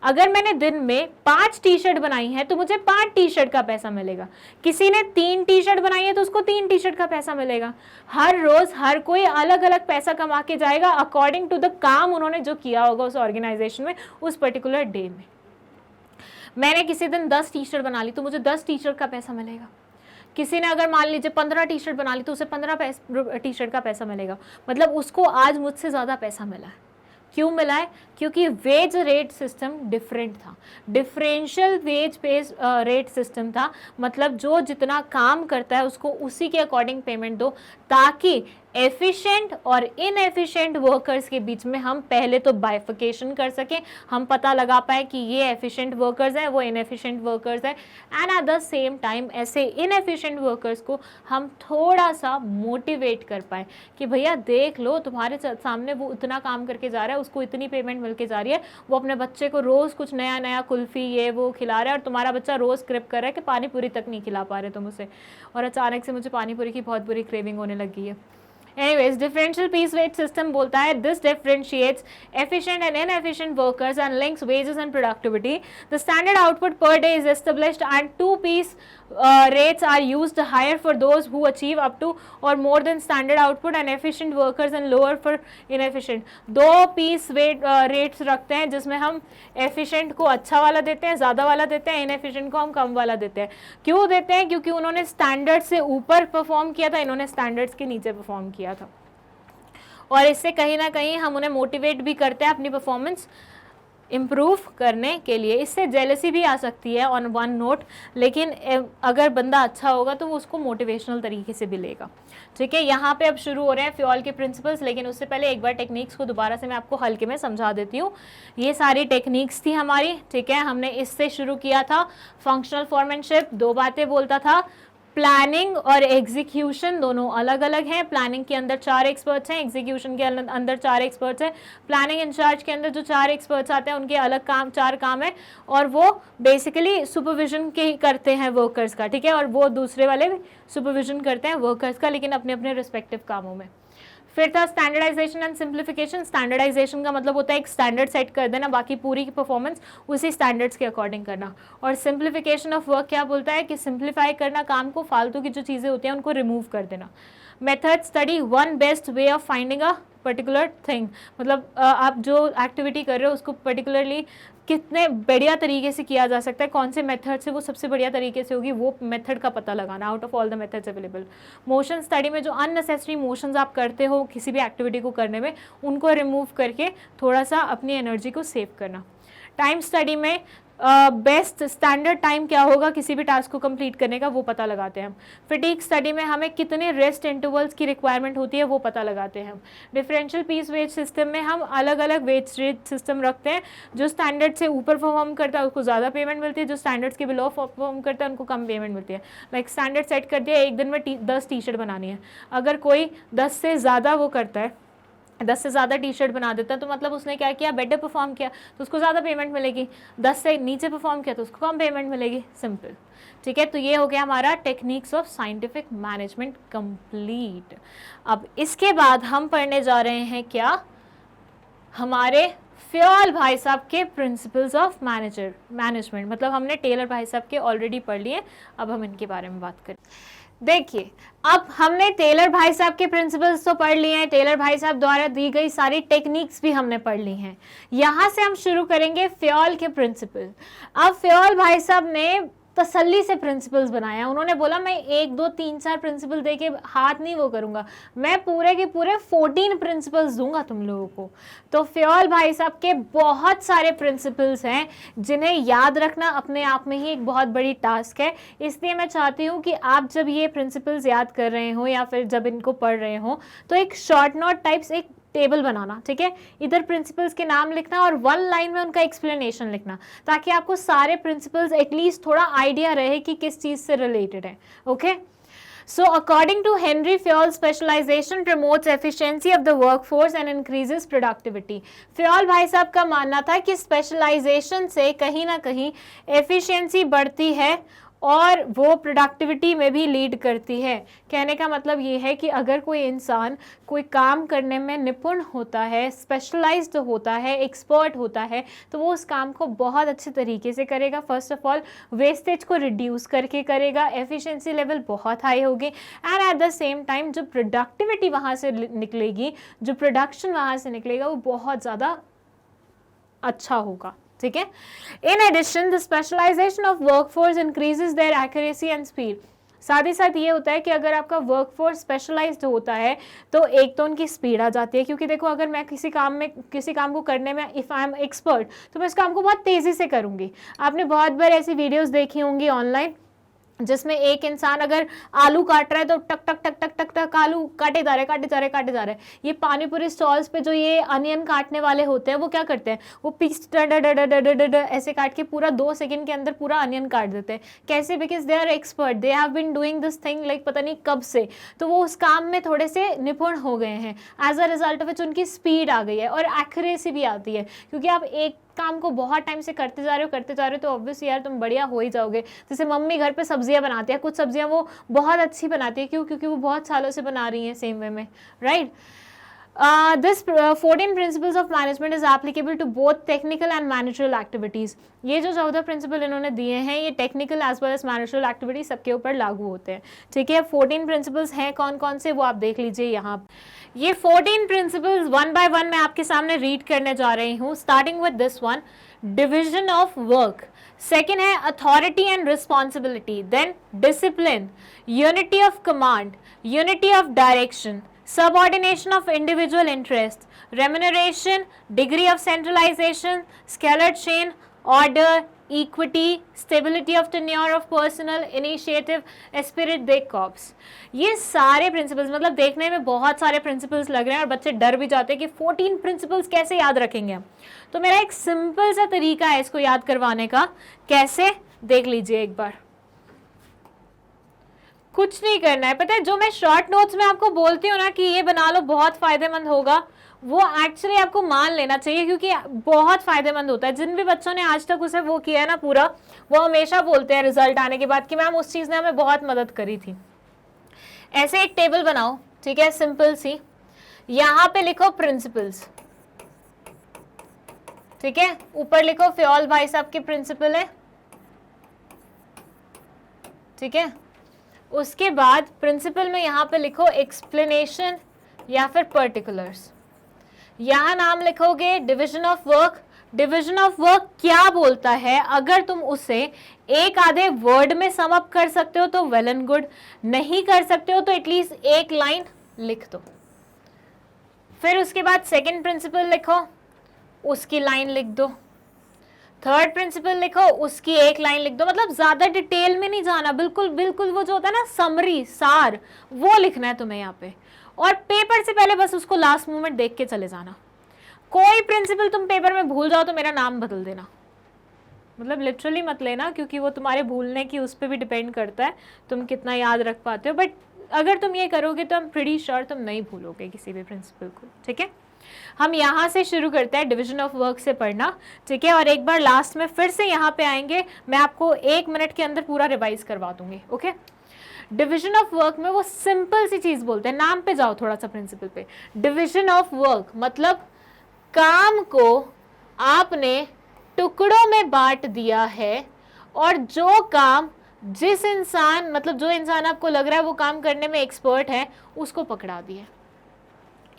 अगर मैंने दिन में 5 टी-शर्ट बनाई है तो मुझे 5 टी-शर्ट का पैसा मिलेगा. किसी ने 3 टी-शर्ट बनाई है तो उसको 3 टी-शर्ट का पैसा मिलेगा. हर रोज हर कोई अलग अलग पैसा कमा के जाएगा अकॉर्डिंग टू द काम उन्होंने जो किया होगा उस ऑर्गेनाइजेशन में उस पर्टिकुलर डे में. मैंने किसी दिन 10 टी-शर्ट बना ली तो मुझे 10 टी-शर्ट का पैसा मिलेगा. किसी ने अगर मान लीजिए 15 टी-शर्ट बना ली तो उसे 15 टी-शर्ट का पैसा मिलेगा. मतलब उसको आज मुझसे ज़्यादा पैसा मिला है. क्यों मिला है? क्योंकि वेज रेट सिस्टम डिफरेंट था, differential wage piece rate system था, मतलब जो जितना काम करता है उसको उसी के अकॉर्डिंग पेमेंट दो, ताकि एफिशिएंट और इनएफिशिएंट वर्कर्स के बीच में हम पहले तो बाइफिकेशन कर सकें, हम पता लगा पाए कि ये एफिशिएंट वर्कर्स हैं, वो इनएफिशिएंट वर्कर्स हैं, and at the same time ऐसे इनएफिशिएंट वर्कर्स को हम थोड़ा सा मोटिवेट कर पाए कि भैया देख लो, तुम्हारे सामने वो उतना काम करके जा रहा है, उसको इतनी पेमेंट मिल के जा रही है, वो अपने बच्चे को रोज़ कुछ नया नया कुल्फ़ी ये वो खिला रहा है, और तुम्हारा बच्चा रोज़ क्रिप कर रहा है कि पानी पूरी तक नहीं खिला पा रहे तुम उसे, और अचानक से मुझे पानी पूरी की बहुत बुरी क्रेविंग होने लगी है। Anyways, differential piece weight system बोलता है this differentiates efficient and inefficient workers and links wages and productivity. The standard output per day is established and two piece rates are used, higher for those who achieve up to or more than standard output and efficient workers and lower for inefficient. दो piece weight rates रखते हैं जिसमें हम efficient को अच्छा वाला देते हैं, ज़्यादा वाला देते हैं, inefficient को हम कम वाला देते हैं। क्यों देते हैं? क्योंकि उन्होंने स्टैंडर्ड से ऊपर परफॉर्म किया था, इन्होंने स्टैंडर्ड्स के नीचे परफॉर्म किया था, और इससे कहीं ना कहीं हम उन्हें मोटिवेट भी करते हैं अपनी परफॉर्मेंस इम्प्रूव करने के लिए। इससे जेलसी भी आ सकती है ऑन वन नोट, लेकिन अगर बंदा अच्छा होगा तो वो उसको मोटिवेशनल तरीके से भी लेगा। ठीक है, यहाँ पे अब शुरू हो रहे हैं फ्यूल के प्रिंसिपल्स, लेकिन उससे पहले एक बार टेक्निक्स को दोबारा से मैं आपको हल्के में समझा देती हूँ। ये सारी टेक्निक्स थी हमारी, ठीक है, हमने इससे शुरू किया था। फंक्शनल फॉर्मेनशिप 2 बातें बोलता था, प्लानिंग और एग्जीक्यूशन दोनों अलग अलग हैं। प्लानिंग के अंदर 4 एक्सपर्ट्स हैं, एग्जीक्यूशन के अंदर 4 एक्सपर्ट्स हैं। प्लानिंग इंचार्ज के अंदर जो 4 एक्सपर्ट्स आते हैं उनके अलग काम 4 काम है, और वो बेसिकली सुपरविजन के ही करते हैं वर्कर्स का, ठीक है, और वो दूसरे वाले भी सुपरविजन करते हैं वर्कर्स का, लेकिन अपने अपने रिस्पेक्टिव कामों में। फिर था स्टैंडर्डाइजेशन एंड सिंप्लीफिकेशन। स्टैंडर्डाइजेशन का मतलब होता है एक स्टैंडर्ड सेट कर देना, बाकी पूरी की परफॉर्मेंस उसी स्टैंडर्ड्स के अकॉर्डिंग करना। और सिंप्लीफिकेशन ऑफ वर्क क्या बोलता है कि सिंप्लीफाई करना काम को, फालतू की जो चीज़ें होती हैं उनको रिमूव कर देना। Method study one best way of finding a particular thing, मतलब आप जो एक्टिविटी कर रहे हो उसको पर्टिकुलरली कितने बढ़िया तरीके से किया जा सकता है, कौन से मेथड से वो सबसे बढ़िया तरीके से होगी, वो मेथड का पता लगाना out of all the methods available. Motion study में जो अननेसेसरी मोशंस आप करते हो किसी भी एक्टिविटी को करने में, उनको रिमूव करके थोड़ा सा अपनी एनर्जी को सेव करना। टाइम स्टडी में बेस्ट स्टैंडर्ड टाइम क्या होगा किसी भी टास्क को कंप्लीट करने का, वो पता लगाते हैं हम। फटीग स्टडी में हमें कितने रेस्ट इंटरवल्स की रिक्वायरमेंट होती है वो पता लगाते हैं हम। डिफरेंशियल पीस वेज सिस्टम में हम अलग अलग वेज रेट सिस्टम रखते हैं, जो स्टैंडर्ड से ऊपर परफॉर्म करता है उसको ज़्यादा पेमेंट मिलती है, जो स्टैंडर्ड्स के बिलो परफॉर्म करता है उनको कम पेमेंट मिलती है। लाइक स्टैंडर्ड सेट कर दिया, एक दिन में 10 टी शर्ट बनानी है, अगर कोई 10 से ज़्यादा वो करता है, 10 से ज़्यादा टी शर्ट बना देता है, तो मतलब उसने क्या किया, बेटर परफॉर्म किया तो उसको ज़्यादा पेमेंट मिलेगी, 10 से नीचे परफॉर्म किया तो उसको कम पेमेंट मिलेगी, सिंपल। ठीक है, तो ये हो गया हमारा techniques of scientific management complete. अब इसके बाद हम पढ़ने जा रहे हैं क्या, हमारे फ्योल भाई साहब के प्रिंसिपल्स ऑफ मैनेजमेंट, मतलब हमने टेलर भाई साहब के ऑलरेडी पढ़ लिए, अब हम इनके बारे में बात करें। देखिए, अब हमने टेलर भाई साहब के प्रिंसिपल्स तो पढ़ लिए हैं, टेलर भाई साहब द्वारा दी गई सारी टेक्निक्स भी हमने पढ़ ली हैं। यहाँ से हम शुरू करेंगे फ्योल के प्रिंसिपल। अब फ्योल भाई साहब ने तसल्ली से प्रिंसिपल्स बनाया, उन्होंने बोला मैं 1 2 3 4 प्रिंसिपल दे के हाथ नहीं वो करूँगा, मैं पूरे के पूरे 14 प्रिंसिपल्स दूंगा तुम लोगों को। तो फ्योल भाई साहब के बहुत सारे प्रिंसिपल्स हैं जिन्हें याद रखना अपने आप में ही एक बहुत बड़ी टास्क है, इसलिए मैं चाहती हूँ कि आप जब ये प्रिंसिपल्स याद कर रहे हो या फिर जब इनको पढ़ रहे हो तो एक शॉर्ट नोट टाइप्स एक टेबल बनाना, ठीक है, इधर प्रिंसिपल्स के नाम लिखना और 1 लाइन में उनका एक्सप्लेनेशन लिखना, ताकि आपको सारे प्रिंसिपल्स एटलीस्ट थोड़ा आइडिया रहे कि किस चीज़ से रिलेटेड है। Okay, So according to Henry Fayol, specialization promotes efficiency of the workforce and increases productivity. Fayol भाई साहब का मानना था कि स्पेशलाइजेशन से कहीं ना कहीं एफिशिएंसी बढ़ती है और वो प्रोडक्टिविटी में भी लीड करती है। कहने का मतलब ये है कि अगर कोई इंसान कोई काम करने में निपुण होता है, स्पेशलाइज्ड होता है, एक्सपर्ट होता है, तो वो उस काम को बहुत अच्छे तरीके से करेगा। फर्स्ट ऑफ ऑल वेस्टेज को रिड्यूस करके करेगा, एफिशिएंसी लेवल बहुत हाई होगी, and at the same time जो प्रोडक्टिविटी वहाँ से निकलेगी, जो प्रोडक्शन वहाँ से निकलेगा, वो बहुत ज़्यादा अच्छा होगा। ठीक है, in addition the specialisation of workforce increases their accuracy and speed. साथ ही साथ ये होता है कि अगर आपका वर्कफोर्स स्पेशलाइज्ड होता है तो एक तो उनकी स्पीड आ जाती है, क्योंकि देखो अगर मैं किसी काम को करने में इफ़ आई एम एक्सपर्ट तो मैं उस काम को बहुत तेज़ी से करूँगी। आपने बहुत बार ऐसी वीडियोज़ देखी होंगी ऑनलाइन जिसमें एक इंसान अगर आलू काट रहा है तो टक टक टक टक टक टक आलू काटे जा रहे। ये पानी पूरी स्टॉल्स पे जो ये अनियन काटने वाले होते हैं वो क्या करते हैं, वो पीस ऐसे काट के पूरा 2 सेकंड के अंदर पूरा अनियन काट देते हैं। कैसे? Because they are expert, they have been doing this thing like पता नहीं कब से, तो वो उस काम में थोड़े से निपुण हो गए हैं। As a result of which उनकी स्पीड आ गई है और एक्यूरेसी भी आती है, क्योंकि आप एक काम को बहुत टाइम से करते जा रहे हो तो ऑब्वियसली यार तुम बढ़िया हो ही जाओगे। जैसे मम्मी घर पे सब्जियां बनाती है, कुछ सब्जियां वो बहुत अच्छी बनाती है, क्यों? क्योंकि वो बहुत सालों से बना रही हैं सेम वे में, right. This 14 principles of management is applicable to both technical and managerial activities. ये जो 14 प्रिंसिपल इन्होंने दिए हैं ये technical as well as managerial activity सबके ऊपर लागू होते हैं, ठीक है। 14 प्रिंसिपल्स हैं कौन कौन से वो आप देख लीजिए यहाँ। ये 14 प्रिंसिपल्स वन बाय वन मैं आपके सामने रीड करने जा रही हूँ, starting with this one, division of work. Second है authority and responsibility, then discipline, unity of command, unity of direction, subordination of individual interest, remuneration, degree of centralization, scalar chain, order, equity, stability of tenure of personal, initiative, spirit de corps। ये सारे प्रिंसिपल्स, मतलब देखने में बहुत सारे प्रिंसिपल्स लग रहे हैं और बच्चे डर भी जाते हैं कि 14 प्रिंसिपल्स कैसे याद रखेंगे। तो मेरा एक सिंपल सा तरीका है इसको याद करवाने का, कैसे देख लीजिए एक बार। कुछ नहीं करना है, पता है जो मैं शॉर्ट नोट्स में आपको बोलती हूँ ना कि ये बना लो बहुत फायदेमंद होगा, वो एक्चुअली आपको मान लेना चाहिए, क्योंकि बहुत फायदेमंद होता है। जिन भी बच्चों ने आज तक उसे वो किया है ना पूरा, वो हमेशा बोलते हैं रिजल्ट आने के बाद कि मैम उस चीज़ ने हमें बहुत मदद करी थी। ऐसे एक टेबल बनाओ, ठीक है, सिंपल सी, यहाँ पे लिखो प्रिंसिपल्स, ठीक है, ऊपर लिखो फ्योल भाई साहब के प्रिंसिपल है, ठीक है। उसके बाद प्रिंसिपल में यहाँ पे लिखो एक्सप्लेनेशन या फिर पर्टिकुलर्स। यहाँ नाम लिखोगे division of work. Division of work क्या बोलता है, अगर तुम उसे एक आधे वर्ड में सम अप कर सकते हो तो वेल एंड गुड, नहीं कर सकते हो तो एटलीस्ट एक लाइन लिख दो। फिर उसके बाद सेकंड प्रिंसिपल लिखो, उसकी लाइन लिख दो। थर्ड प्रिंसिपल लिखो, उसकी एक लाइन लिख दो। मतलब ज्यादा डिटेल में नहीं जाना, बिल्कुल बिल्कुल वो जो होता है ना समरी, सार, वो लिखना है तुम्हें यहाँ पे। और पेपर से पहले बस उसको लास्ट मोमेंट देख के चले जाना। कोई प्रिंसिपल तुम पेपर में भूल जाओ तो मेरा नाम बदल देना, मतलब लिटरली मत लेना, क्योंकि वो तुम्हारे भूलने की उस पर भी डिपेंड करता है तुम कितना याद रख पाते हो। बट अगर तुम ये करोगे तो I'm pretty sure तुम नहीं भूलोगे किसी भी प्रिंसिपल को, ठीक है। हम यहाँ से शुरू करते हैं डिवीजन ऑफ वर्क से पढ़ना, ठीक है। और एक बार लास्ट में फिर से यहाँ पे आएंगे, मैं आपको 1 मिनट के अंदर पूरा रिवाइज करवा दूंगी, ओके। डिवीजन ऑफ वर्क में वो सिंपल सी चीज बोलते हैं, नाम पे जाओ थोड़ा सा प्रिंसिपल पे। डिवीजन ऑफ वर्क मतलब काम को आपने टुकड़ों में बांट दिया है, और जो काम जिस इंसान, मतलब जो इंसान आपको लग रहा है वो काम करने में एक्सपर्ट है, उसको पकड़ा दिया।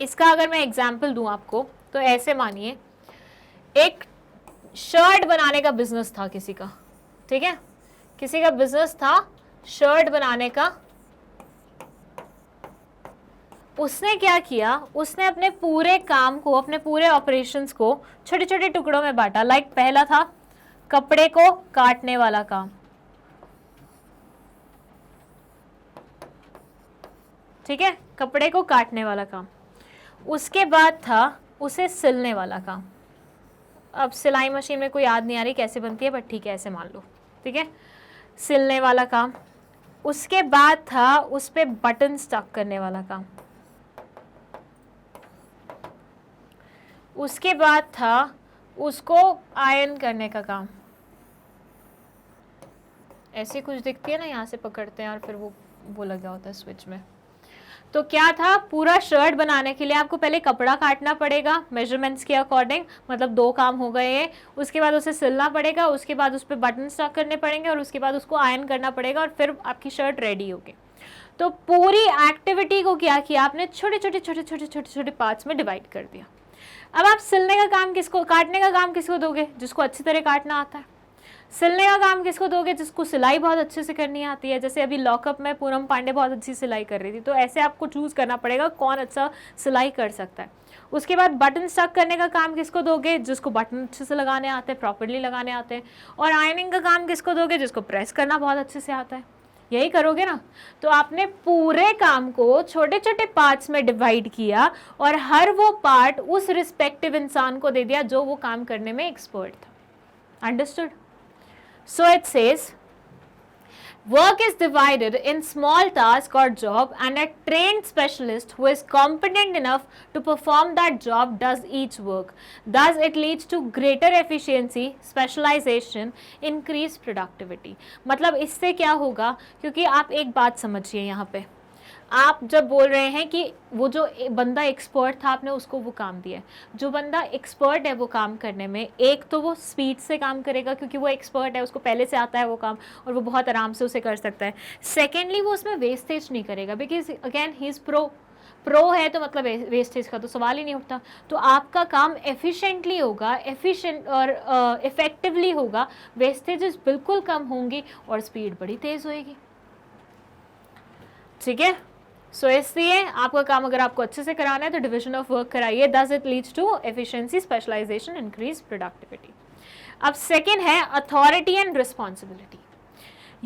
इसका अगर मैं एग्जाम्पल दूं आपको तो ऐसे मानिए, एक शर्ट बनाने का बिजनेस था किसी का, ठीक है, किसी का बिजनेस था शर्ट बनाने का। उसने क्या किया, उसने अपने पूरे काम को, अपने पूरे ऑपरेशंस को छोटे छोटे टुकड़ों में बांटा। लाइक पहला था कपड़े को काटने वाला काम, ठीक है, कपड़े को काटने वाला काम। उसके बाद था उसे सिलने वाला काम। अब सिलाई मशीन में कोई याद नहीं आ रही कैसे बनती है, बट ठीक है ऐसे मान लो, ठीक है, सिलने वाला काम। उसके बाद था उस पे बटन स्टक करने वाला काम। उसके बाद था उसको आयरन करने का काम। ऐसे कुछ दिखती है ना, यहाँ से पकड़ते हैं और फिर वो लगा होता है स्विच में। तो क्या था, पूरा शर्ट बनाने के लिए आपको पहले कपड़ा काटना पड़ेगा मेजरमेंट्स के अकॉर्डिंग, मतलब 2 काम हो गए हैं। उसके बाद उसे सिलना पड़ेगा, उसके बाद उस पर बटन स्टक करने पड़ेंगे, और उसके बाद उसको आयरन करना पड़ेगा, और फिर आपकी शर्ट रेडी होगी। तो पूरी एक्टिविटी को क्या किया आपने, छोटे छोटे पार्ट्स में डिवाइड कर दिया। अब आप सिलने का काम किसको, काटने का काम किसको दोगे, जिसको अच्छी तरह काटना आता है। सिलने का काम किसको दोगे? जिसको सिलाई बहुत अच्छे से करनी आती है। जैसे अभी लॉकअप में पूनम पांडे बहुत अच्छी सिलाई कर रही थी, तो ऐसे आपको चूज करना पड़ेगा कौन अच्छा सिलाई कर सकता है। उसके बाद बटन स्टक करने का काम किसको दोगे? जिसको बटन अच्छे से लगाने आते हैं, प्रॉपर्ली लगाने आते हैं। और आयनिंग का काम किसको दोगे? जिसको प्रेस करना बहुत अच्छे से आता है। यही करोगे ना? तो आपने पूरे काम को छोटे छोटे पार्ट्स में डिवाइड किया और हर वो पार्ट उस रिस्पेक्टिव इंसान को दे दिया जो वो काम करने में एक्सपर्ट था। Understood? So it says work is divided in small tasks or job, and a trained specialist who is competent enough to perform that job does each work. Thus it leads to greater efficiency, specialization, increased productivity. मतलब इससे क्या होगा? क्योंकि आप एक बात समझिए यहाँ पे, आप जब बोल रहे हैं कि वो जो बंदा एक्सपर्ट था आपने उसको वो काम दिया है, जो बंदा एक्सपर्ट है वो काम करने में, एक तो वो स्पीड से काम करेगा क्योंकि वो एक्सपर्ट है, उसको पहले से आता है वो काम और वो बहुत आराम से उसे कर सकता है। सेकेंडली वो उसमें वेस्टेज नहीं करेगा, because again he is pro है, तो मतलब वेस्टेज का तो सवाल ही नहीं उठता। तो आपका काम एफिशिएंटली होगा, एफिशिएंट और इफेक्टिवली होगा, वेस्टेजेस बिल्कुल कम होंगी और स्पीड बड़ी तेज़ होएगी। ठीक है? सो इसलिए आपका काम अगर आपको अच्छे से कराना है तो डिविजन ऑफ वर्क कराइए। Thus it leads to efficiency, specialisation, increase productivity. अब सेकेंड है अथॉरिटी एंड रिस्पॉन्सिबिलिटी।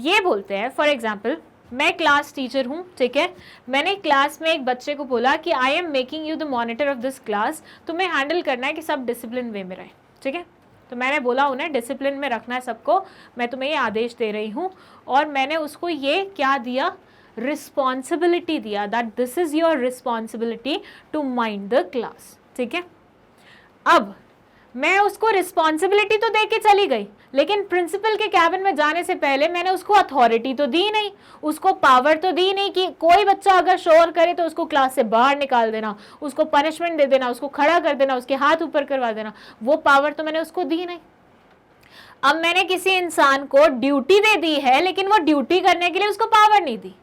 ये बोलते हैं, फॉर एग्जाम्पल मैं क्लास टीचर हूँ, ठीक है, मैंने क्लास में एक बच्चे को बोला कि I am making you the monitor of this class, तुम्हें हैंडल करना है कि सब डिसिप्लिन वे में रहे। ठीक है, तो मैंने बोला उन्हें डिसिप्लिन में रखना है सबको, मैं तुम्हें ये आदेश दे रही हूँ। और मैंने उसको ये क्या दिया? रिस्पॉन्सिबिलिटी दिया, that this is your responsibility to mind the class. ठीक है, अब मैं उसको रिस्पॉन्सिबिलिटी तो दे के चली गई, लेकिन प्रिंसिपल के कैबिन में जाने से पहले मैंने उसको अथॉरिटी तो दी नहीं, उसको पावर तो दी नहीं कि कोई बच्चा अगर शोर करे तो उसको क्लास से बाहर निकाल देना, उसको पनिशमेंट दे देना, उसको खड़ा कर देना, उसके हाथ ऊपर करवा देना। वो पावर तो मैंने उसको दी नहीं। अब मैंने किसी इंसान को ड्यूटी दे दी है, लेकिन वो ड्यूटी करने के लिए उसको पावर नहीं दी।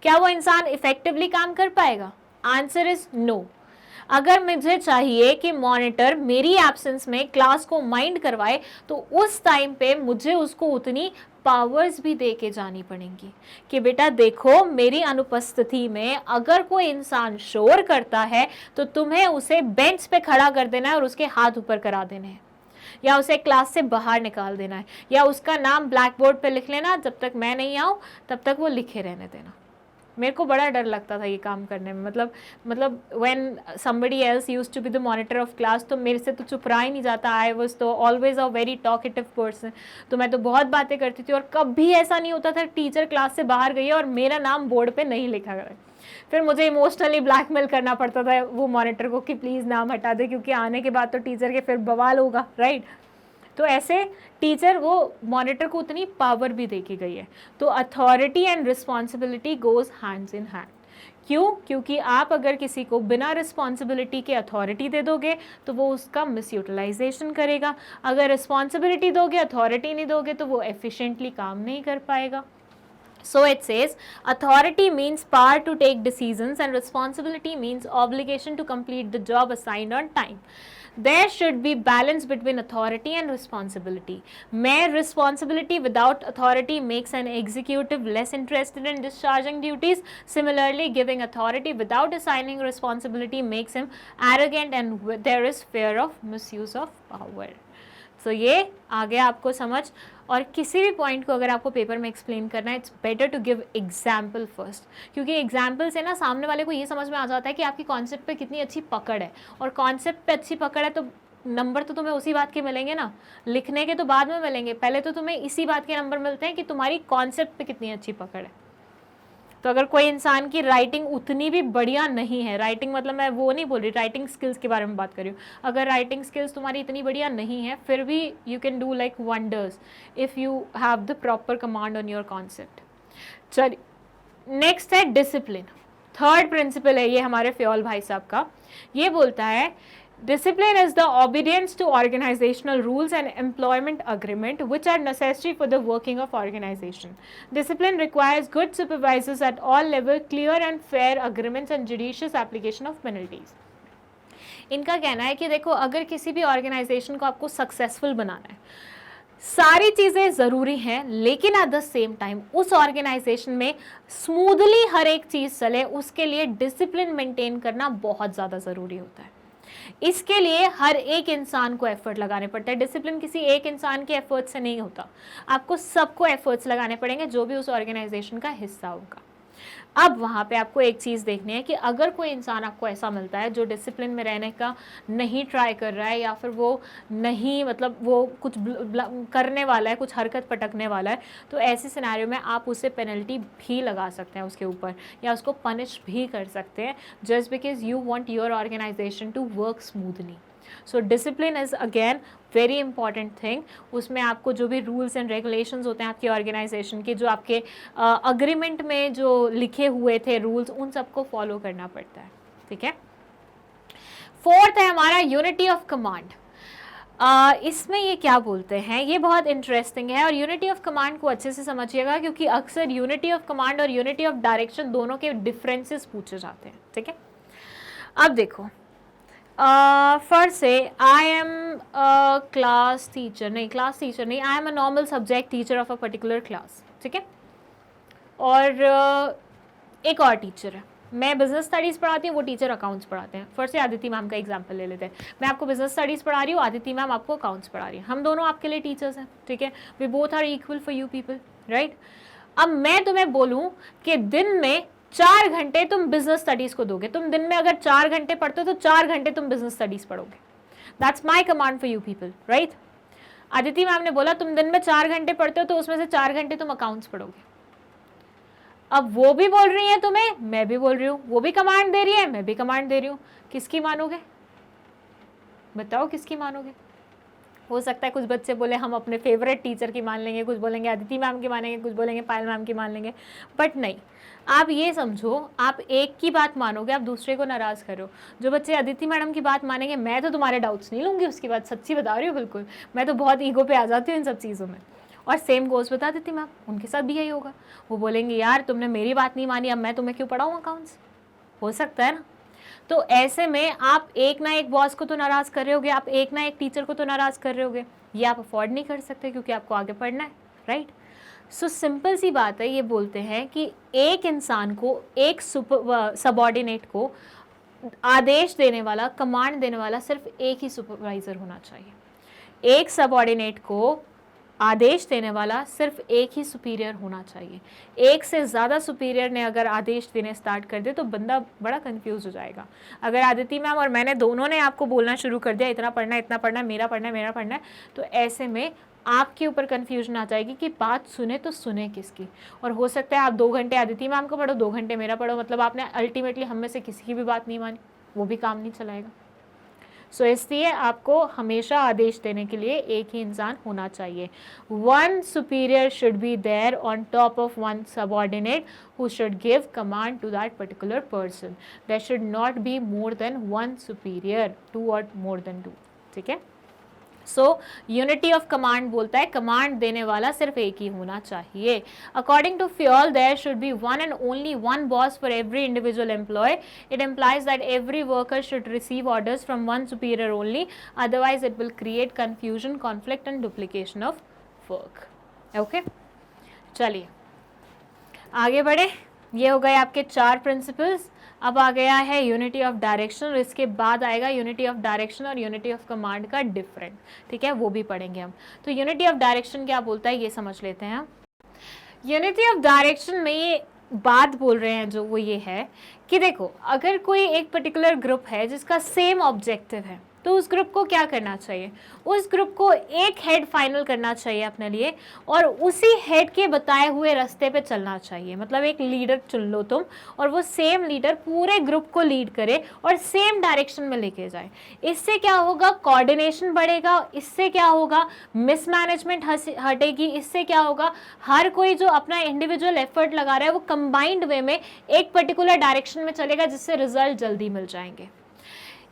क्या वो इंसान इफेक्टिवली काम कर पाएगा? Answer is no. अगर मुझे चाहिए कि मॉनिटर मेरी एब्सेंस में क्लास को माइंड करवाए, तो उस टाइम पे मुझे उसको उतनी पावर्स भी दे के जानी पड़ेंगी कि बेटा देखो, मेरी अनुपस्थिति में अगर कोई इंसान शोर करता है तो तुम्हें उसे बेंच पे खड़ा कर देना है और उसके हाथ ऊपर करा देने हैं, या उसे क्लास से बाहर निकाल देना है, या उसका नाम ब्लैक बोर्ड पे लिख लेना, जब तक मैं नहीं आऊँ तब तक वो लिखे रहने देना। मेरे को बड़ा डर लगता था ये काम करने में। मतलब when somebody else used to be the monitor of class, तो मेरे से तो चुप रहा ही नहीं जाता। आई वाज तो always a very talkative person, तो मैं तो बहुत बातें करती थी और कभी ऐसा नहीं होता था टीचर क्लास से बाहर गई है और मेरा नाम बोर्ड पे नहीं लिखा गया। फिर मुझे इमोशनली ब्लैकमेल करना पड़ता था वो मॉनिटर को कि प्लीज़ नाम हटा दे, क्योंकि आने के बाद तो टीचर के फिर बवाल होगा, राइट। तो ऐसे टीचर वो मॉनिटर को उतनी पावर भी दे के गई है। तो authority and responsibility goes hands in hand. क्यों? क्योंकि आप अगर किसी को बिना रिस्पॉन्सिबिलिटी के अथॉरिटी दे दोगे तो वो उसका मिसयूटिलाइजेशन करेगा। अगर रिस्पॉन्सिबिलिटी दोगे, अथॉरिटी नहीं दोगे, तो वो एफिशिएंटली काम नहीं कर पाएगा। So it says authority means power to take decisions and responsibility means obligation to complete the job assigned on time. There should be balance between authority and responsibility. Mere responsibility without authority makes an executive less interested in discharging duties. Similarly, giving authority without assigning responsibility makes him arrogant and there is fear of misuse of power. So ये आ गया आपको समझ। और किसी भी पॉइंट को अगर आपको पेपर में एक्सप्लेन करना है, it's better to give example first, क्योंकि एग्जाम्पल से ना सामने वाले को ये समझ में आ जाता है कि आपकी कॉन्सेप्ट पे कितनी अच्छी पकड़ है। और कॉन्सेप्ट पे अच्छी पकड़ है तो नंबर तो तुम्हें उसी बात के मिलेंगे ना, लिखने के तो बाद में मिलेंगे, पहले तो तुम्हें इसी बात के नंबर मिलते हैं कि तुम्हारी कॉन्सेप्ट पे कितनी अच्छी पकड़ है। तो अगर कोई इंसान की राइटिंग उतनी भी बढ़िया नहीं है, राइटिंग मतलब मैं वो नहीं बोल रही, राइटिंग स्किल्स के बारे में बात कर रही हूँ, अगर राइटिंग स्किल्स तुम्हारी इतनी बढ़िया नहीं है, फिर भी you can do like wonders if you have the proper command on your concept. चलिए नेक्स्ट है डिसिप्लिन। थर्ड प्रिंसिपल है ये हमारे फ्योल भाई साहब का। ये बोलता है discipline is the obedience to organizational rules and employment agreement which are necessary for the working of organization. Discipline requires good supervisors at all level, clear and fair agreements and judicious application of penalties. इनका कहना है कि देखो, अगर किसी भी ऑर्गेनाइजेशन को आपको सक्सेसफुल बनाना है, सारी चीजें जरूरी हैं, लेकिन एट द सेम टाइम उस ऑर्गेनाइजेशन में स्मूथली हर एक चीज चले उसके लिए डिसिप्लिन मेंटेन करना बहुत ज्यादा जरूरी होता है। इसके लिए हर एक इंसान को एफर्ट लगाने पड़ते हैं। डिसिप्लिन किसी एक इंसान के एफर्ट से नहीं होता, आपको सबको एफर्ट्स लगाने पड़ेंगे जो भी उस ऑर्गेनाइजेशन का हिस्सा होगा। अब वहाँ पे आपको एक चीज़ देखनी है कि अगर कोई इंसान आपको ऐसा मिलता है जो डिसिप्लिन में रहने का नहीं ट्राई कर रहा है, या फिर वो नहीं मतलब वो कुछ करने वाला है, कुछ हरकत पटकने वाला है, तो ऐसे सिनेरियो में आप उसे पेनल्टी भी लगा सकते हैं उसके ऊपर, या उसको पनिश भी कर सकते हैं, just because you want your organisation to work smoothly. So discipline is again very important thing. उसमें आपको जो भी रूल्स एंड रेगुलेशंस होते हैं आपकी ऑर्गेनाइजेशन के, जो आपके अग्रीमेंट में जो लिखे हुए थे रूल्स, उन सबको फॉलो करना पड़ता है, ठीक है। फोर्थ है हमारा यूनिटी ऑफ कमांड। इसमें ये क्या बोलते हैं, ये बहुत इंटरेस्टिंग है, और यूनिटी ऑफ कमांड को अच्छे से समझिएगा क्योंकि अक्सर यूनिटी ऑफ कमांड और यूनिटी ऑफ डायरेक्शन दोनों के डिफरेंसेस पूछे जाते हैं, ठीक है। अब देखो, फर्स्ट से आई एम क्लास टीचर नहीं, I am a normal subject teacher of a particular class, ठीक है। और एक और टीचर है, मैं बिजनेस स्टडीज़ पढ़ाती हूँ, वो टीचर अकाउंट्स पढ़ाते हैं। फर्स्ट से आदिति मैम का एग्जांपल ले लेते हैं, मैं आपको बिजनेस स्टडीज़ पढ़ा रही हूँ, आदिति मैम आपको अकाउंट्स पढ़ा रही है, हम दोनों आपके लिए टीचर्स हैं, ठीक है। We both are equal for you people, right. अब मैं तुम्हें बोलूँ कि दिन में 4 घंटे तुम बिजनेस स्टडीज को दोगे, तुम दिन में अगर 4 घंटे पढ़ते हो तो 4 घंटे तुम बिजनेस स्टडीज पढ़ोगे। That's my command for you people, right. Aditi ma'am ने बोला तुम दिन में 4 घंटे पढ़ते हो तो उसमें से 4 घंटे तुम अकाउंट्स पढ़ोगे। अब वो भी बोल रही है तुम्हें, मैं भी बोल रही हूँ, वो भी कमांड दे रही है, मैं भी कमांड दे रही हूँ, किसकी मानोगे? बताओ किसकी मानोगे? हो सकता है कुछ बच्चे बोले हम अपने फेवरेट टीचर की मान लेंगे, कुछ बोलेंगे आदिति मैम की मानेंगे, कुछ बोलेंगे पायल मैम की मान लेंगे, बट नहीं, आप ये समझो आप एक की बात मानोगे, आप दूसरे को नाराज़ करो। जो बच्चे आदिति मैडम की बात मानेंगे, मैं तो तुम्हारे डाउट्स नहीं लूँगी उसकी बात, सच्ची बता रही हूँ बिल्कुल, मैं तो बहुत ईगो पे आ जाती हूँ इन सब चीज़ों में। और सेम गोस बता देती मैम, उनके साथ भी यही होगा, वो बोलेंगे यार तुमने मेरी बात नहीं मानी, अब मैं तुम्हें क्यों पढ़ाऊँ अकाउंट्स, हो सकता है ना। तो ऐसे में आप एक ना एक बॉस को तो नाराज़ कर रहे होगे, आप एक ना एक टीचर को तो नाराज़ कर रहे होगे, ये आप अफोर्ड नहीं कर सकते क्योंकि आपको आगे पढ़ना है, राइट। सो सिंपल सी बात है, ये बोलते हैं कि एक इंसान को, एक सबऑर्डिनेट को आदेश देने वाला, कमांड देने वाला सिर्फ एक ही सुपरवाइजर होना चाहिए। एक सबऑर्डिनेट को आदेश देने वाला सिर्फ एक ही सुपीरियर होना चाहिए। एक से ज़्यादा सुपीरियर ने अगर आदेश देने स्टार्ट कर दे तो बंदा बड़ा कंफ्यूज हो जाएगा। अगर आदिति मैम और मैंने दोनों ने आपको बोलना शुरू कर दिया इतना पढ़ना है, इतना पढ़ना है, मेरा पढ़ना है, मेरा पढ़ना है, तो ऐसे में आपके ऊपर कन्फ्यूजन आ जाएगी कि बात सुने तो सुने किसकी। और हो सकता है आप 2 घंटे आदिति मैम को पढ़ो, 2 घंटे मेरा पढ़ो, मतलब आपने अल्टीमेटली हम में से किसी की भी बात नहीं मानी, वो भी काम नहीं चलाएगा। सो इसलिए आपको हमेशा आदेश देने के लिए एक ही इंसान होना चाहिए। One superior should be there on top of one subordinate who should give command to that particular person. There should not be more than one superior, 2 और मोर देन 2, ठीक है। सो यूनिटी ऑफ कमांड बोलता है कमांड देने वाला सिर्फ एक ही होना चाहिए। According to Fayol there should be one and only one boss for every individual employee. It implies that every worker should receive orders from one superior only, otherwise it will create confusion, conflict and duplication of work. Okay, चलिए आगे बढ़े। ये हो गए आपके 4 प्रिंसिपल्स। अब आ गया है यूनिटी ऑफ डायरेक्शन, और इसके बाद आएगा यूनिटी ऑफ डायरेक्शन और यूनिटी ऑफ कमांड का डिफरेंट, ठीक है, वो भी पढ़ेंगे हम। तो यूनिटी ऑफ डायरेक्शन क्या बोलता है ये समझ लेते हैं हम। यूनिटी ऑफ डायरेक्शन में ये बात बोल रहे हैं जो वो ये है कि देखो, अगर कोई एक पर्टिकुलर ग्रुप है जिसका सेम ऑब्जेक्टिव है तो उस ग्रुप को क्या करना चाहिए, उस ग्रुप को एक हेड फाइनल करना चाहिए अपने लिए, और उसी हेड के बताए हुए रास्ते पे चलना चाहिए। मतलब एक लीडर चुन लो तुम, और वो सेम लीडर पूरे ग्रुप को लीड करे और सेम डायरेक्शन में लेके जाए। इससे क्या होगा, कोऑर्डिनेशन बढ़ेगा, इससे क्या होगा, मिसमैनेजमेंट हटेगी, इससे क्या होगा, हर कोई जो अपना इंडिविजुअल एफर्ट लगा रहा है वो कंबाइंड वे में एक पर्टिकुलर डायरेक्शन में चलेगा, जिससे रिजल्ट जल्दी मिल जाएंगे।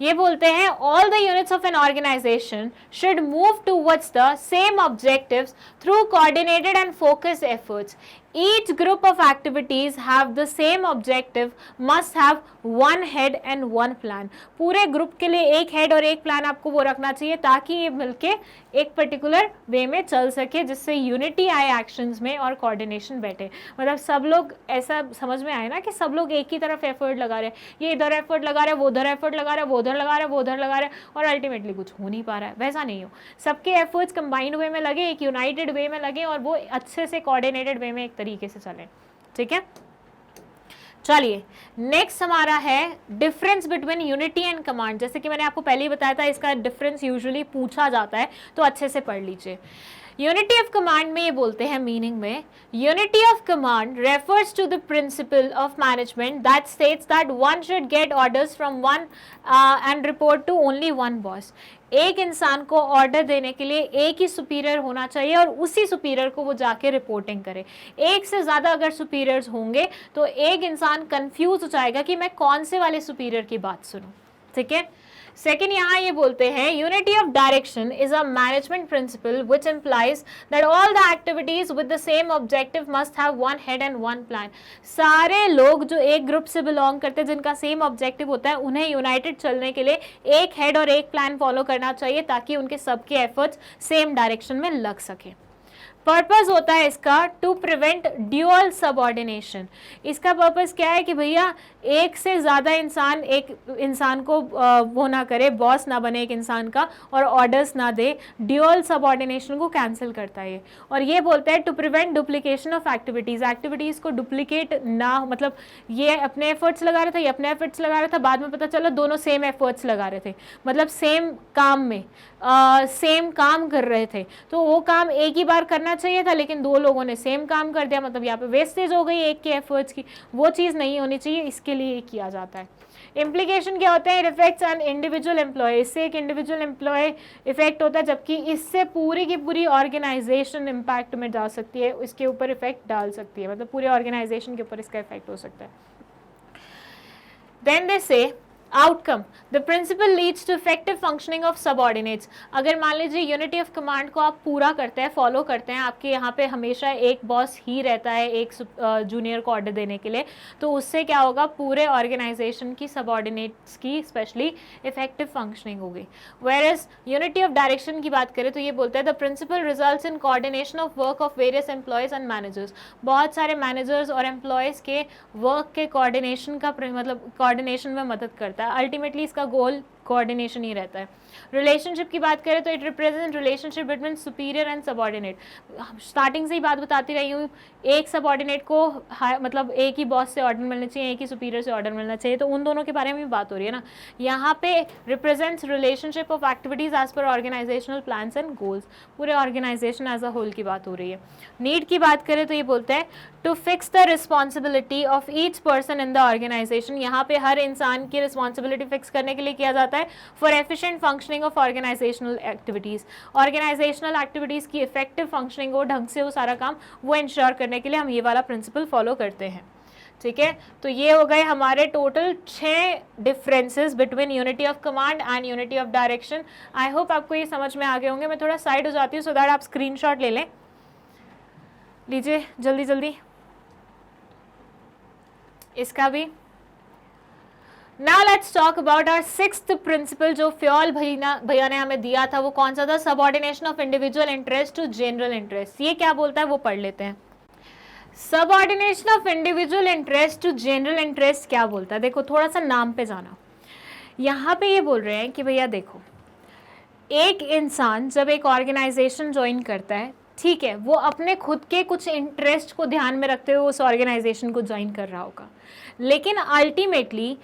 ये बोलते हैं all the units of an organisation should move towards the same objectives through coordinated and focused efforts. Each group of activities have the same objective, must have one head and one plan. पूरे ग्रुप के लिए एक हेड और एक प्लान आपको वो रखना चाहिए ताकि ये मिलके एक पर्टिकुलर वे में चल सके, जिससे यूनिटी आए एक्शंस में और कोऑर्डिनेशन बैठे। मतलब सब लोग ऐसा समझ में आए ना कि सब लोग एक ही तरफ एफर्ट लगा रहे हैं, ये इधर एफर्ट लगा रहे हैं, वो उधर एफर्ट लगा रहे हैं, वो उधर लगा रहे हैं, वो उधर लगा रहे हैं, और अल्टीमेटली कुछ हो नहीं पा रहा है। वैसा नहीं हो, सबके एफर्ट्स कंबाइंड वे में लगे, एक यूनाइटेड वे में लगे और वो अच्छे से कोऑर्डिनेटेड वे में एक तरीके से चले। ठीक है, चलिए नेक्स्ट हमारा है difference between unity and command. जैसे कि मैंने आपको पहले ही बताया था, इसका डिफरेंस यूजुअली पूछा जाता है, तो अच्छे से पढ़ लीजिए। यूनिटी ऑफ कमांड में ये बोलते हैं मीनिंग में, unity of command refers to the principle of management that states that one should get orders from one and report to only one boss. एक इंसान को ऑर्डर देने के लिए एक ही सुपीरियर होना चाहिए और उसी सुपीरियर को वो जाके रिपोर्टिंग करे। एक से ज़्यादा अगर सुपीरियर्स होंगे तो एक इंसान कंफ्यूज हो जाएगा कि मैं कौन से वाले सुपीरियर की बात सुनूं। ठीक है, सेकेंड यहाँ ये बोलते हैं unity of direction is a management principal which implies that all the activities with the same objective must have one head and one plan. सारे लोग जो एक ग्रुप से बिलोंग करते हैं, जिनका सेम ऑब्जेक्टिव होता है, उन्हें यूनाइटेड चलने के लिए एक हेड और एक प्लान फॉलो करना चाहिए ताकि उनके सबके एफर्ट्स सेम डायरेक्शन में लग सके। पर्पस होता है इसका टू प्रिवेंट ड्यूअल सबऑर्डिनेशन। इसका पर्पस क्या है कि भैया एक से ज़्यादा इंसान एक इंसान को वो ना करे, बॉस ना बने एक इंसान का और ऑर्डर्स ना दे, ड्यूअल सबऑर्डिनेशन को कैंसिल करता है। और ये बोलता है to prevent duplication of activities, activities को डुप्लीकेट ना, मतलब ये अपने एफर्ट्स लगा रहा था, ये अपने एफर्ट्स लगा रहा था, बाद में पता चला दोनों सेम एफर्ट्स लगा रहे थे, मतलब सेम काम में सेम काम कर रहे थे, तो वो काम एक ही बार करना चाहिए था, लेकिन दो लोगों ने सेम काम कर दिया, मतलब यहाँ पे वेस्टेज हो गई एक के एफर्ट्स की। वो चीज़ नहीं होनी चाहिए, इसके लिए ये किया जाता है। इम्प्लीकेशन क्या होता है? Effects on individual employee. इससे एक इंडिविजुअल एम्प्लॉय इफेक्ट होता है, जबकि इससे पूरी की पूरी ऑर्गेनाइजेशन इम्पैक्ट में जा सकती है, इसके ऊपर इफेक्ट डाल सकती है, मतलब पूरे ऑर्गेनाइजेशन के ऊपर इसका इफेक्ट हो सकता है। Then they say outcome the principle leads to effective functioning of subordinates. अगर मान लीजिए यूनिटी ऑफ कमांड को आप पूरा करते हैं, फॉलो करते हैं, आपके यहाँ पे हमेशा एक बॉस ही रहता है एक जूनियर को ऑर्डर देने के लिए, तो उससे क्या होगा, पूरे ऑर्गेनाइजेशन की सबऑर्डिनेट्स की स्पेशली इफेक्टिव फंक्शनिंग होगी। Whereas unity of direction की बात करें तो ये बोलता है the principle results in coordination of work of various employees and managers. बहुत सारे मैनेजर्स और एम्प्लॉयज़ के वर्क के कोऑर्डिनेशन का मतलब कोऑर्डिनेशन में मदद करता है। अल्टीमेटली इसका गोल कोऑर्डिनेशन ही रहता है। रिलेशनशिप की बात करें तो it represent relationship between superior and subordinate. Starting से ही बात बताती रही हूँ, एक सबऑर्डिनेट को मतलब एक ही बॉस से ऑर्डर मिलना चाहिए, एक ही सुपीरियर से ऑर्डर मिलना चाहिए, तो उन दोनों के बारे में भी बात हो रही है ना। यहाँ पे represents relationship of activities as per organisational plans and goals. पूरे ऑर्गेनाइजेशन एज अ होल की बात हो रही है। नीड की बात करें तो ये बोलते हैं to fix the responsibility of each person in the organisation. यहाँ पे हर इंसान की रिस्पॉन्सिबिलिटी फिक्स करने के लिए किया जाता है for efficient functioning of organisational activities. Organisational activities की इफेक्टिव फंक्शनिंग हो, ढंग से हो सारा काम, वो इंश्योर करने के लिए हम ये वाला प्रिंसिपल फॉलो करते हैं। ठीक है, तो ये हो गए हमारे total 6 differences between unity of command and unity of direction. I hope आपको ये समझ में आ गए होंगे। मैं थोड़ा साइड हो जाती हूँ सो दैट आप स्क्रीनशॉट ले लें। लीजिए जल्दी जल्दी इसका भी। Now let's talk about our 6th principle जो फ्योल भैया ने हमें दिया था। वो कौन सा था? Subordination of individual interest to general interest. ये क्या बोलता है वो पढ़ लेते हैं। Subordination of individual interest to general interest क्या बोलता है? देखो थोड़ा सा नाम पे जाना। यहाँ पे ये बोल रहे हैं कि भैया देखो, एक इंसान जब एक ऑर्गेनाइजेशन ज्वाइन करता है, ठीक है, वो अपने खुद के कुछ इंटरेस्ट को ध्यान में रखते हुए उस ऑर्गेनाइजेशन को ज्वाइन कर रहा होगा, लेकिन अल्टीमेटली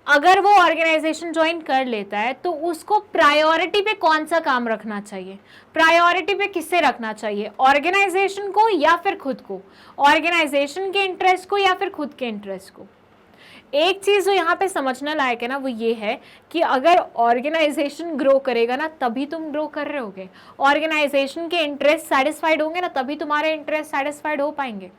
अगर वो ऑर्गेनाइजेशन ज्वाइन कर लेता है तो उसको प्रायोरिटी पे कौन सा काम रखना चाहिए? प्रायोरिटी पे किससे रखना चाहिए? ऑर्गेनाइजेशन को या फिर खुद को? ऑर्गेनाइजेशन के इंटरेस्ट को या फिर खुद के इंटरेस्ट को? एक चीज़ जो यहाँ पे समझना लायक है ना, वो ये है कि अगर ऑर्गेनाइजेशन ग्रो करेगा ना तभी तुम ग्रो कर रहे होगे। ऑर्गेनाइजेशन के इंटरेस्ट सेटिस्फाइड होंगे ना तभी तुम्हारे इंटरेस्ट सेटिस्फाइड हो पाएंगे।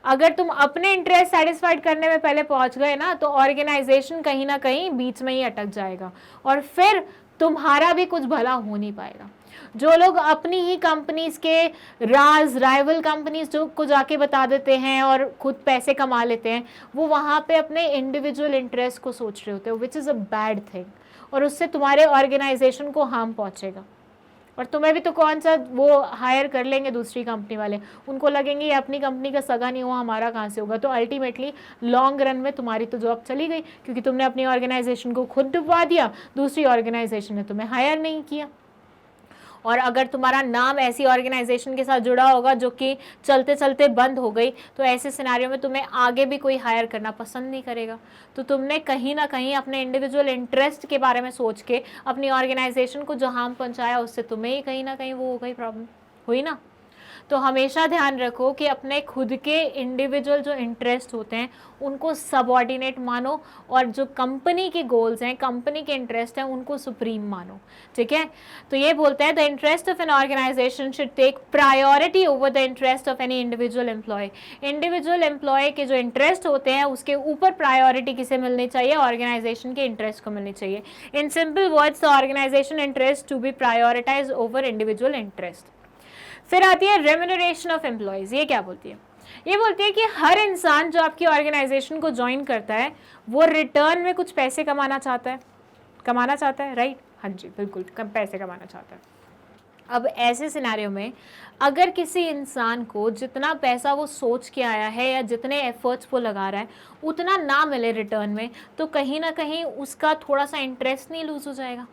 अगर तुम अपने इंटरेस्ट सेटिस्फाइड करने में पहले पहुंच गए ना तो ऑर्गेनाइजेशन कहीं ना कहीं बीच में ही अटक जाएगा और फिर तुम्हारा भी कुछ भला हो नहीं पाएगा। जो लोग अपनी ही कंपनीज के राज राइवल कंपनीज जो को जाके बता देते हैं और खुद पैसे कमा लेते हैं, वो वहाँ पे अपने इंडिविजुअल इंटरेस्ट को सोच रहे होते हैं, which is a bad thing, और उससे तुम्हारे ऑर्गेनाइजेशन को हार्म पहुँचेगा। और तुम्हें भी तो कौन सा वो हायर कर लेंगे दूसरी कंपनी वाले, उनको लगेंगे ये अपनी कंपनी का सगा नहीं हुआ, हमारा कहाँ से होगा। तो अल्टीमेटली लॉन्ग रन में तुम्हारी तो जॉब चली गई, क्योंकि तुमने अपनी ऑर्गेनाइजेशन को खुद डुबवा दिया, दूसरी ऑर्गेनाइजेशन ने तुम्हें हायर नहीं किया। और अगर तुम्हारा नाम ऐसी ऑर्गेनाइजेशन के साथ जुड़ा होगा जो कि चलते चलते बंद हो गई, तो ऐसे सिनेरियो में तुम्हें आगे भी कोई हायर करना पसंद नहीं करेगा। तो तुमने कहीं ना कहीं अपने इंडिविजुअल इंटरेस्ट के बारे में सोच के अपनी ऑर्गेनाइजेशन को जो हार्म पहुंचाया, उससे तुम्हें ही कहीं ना कहीं वो हो गई, प्रॉब्लम हुई ना। तो हमेशा ध्यान रखो कि अपने खुद के इंडिविजुअल जो इंटरेस्ट होते हैं उनको सबऑर्डिनेट मानो, और जो कंपनी के गोल्स हैं, कंपनी के इंटरेस्ट हैं, उनको सुप्रीम मानो। ठीक है, तो ये बोलते हैं the interest of an organisation should take priority over the interest of any individual employee. Individual employee के जो इंटरेस्ट होते हैं उसके ऊपर प्रायोरिटी किसे मिलनी चाहिए? ऑर्गेनाइजेशन के इंटरेस्ट को मिलनी चाहिए। In simple words, the organisation interest to be prioritise over individual interest. फिर आती है रेम्यूनरेशन ऑफ एम्प्लॉयज। ये क्या बोलती है? ये बोलती है कि हर इंसान जो आपकी ऑर्गेनाइजेशन को ज्वाइन करता है वो रिटर्न में कुछ पैसे कमाना चाहता है, राइट? हाँ जी, बिल्कुल, कम पैसे कमाना चाहता है। अब ऐसे सिनेरियो में अगर किसी इंसान को जितना पैसा वो सोच के आया है या जितने एफर्ट्स वो लगा रहा है उतना ना मिले रिटर्न में, तो कहीं ना कहीं उसका थोड़ा सा इंटरेस्ट नहीं लूज हो जाएगा।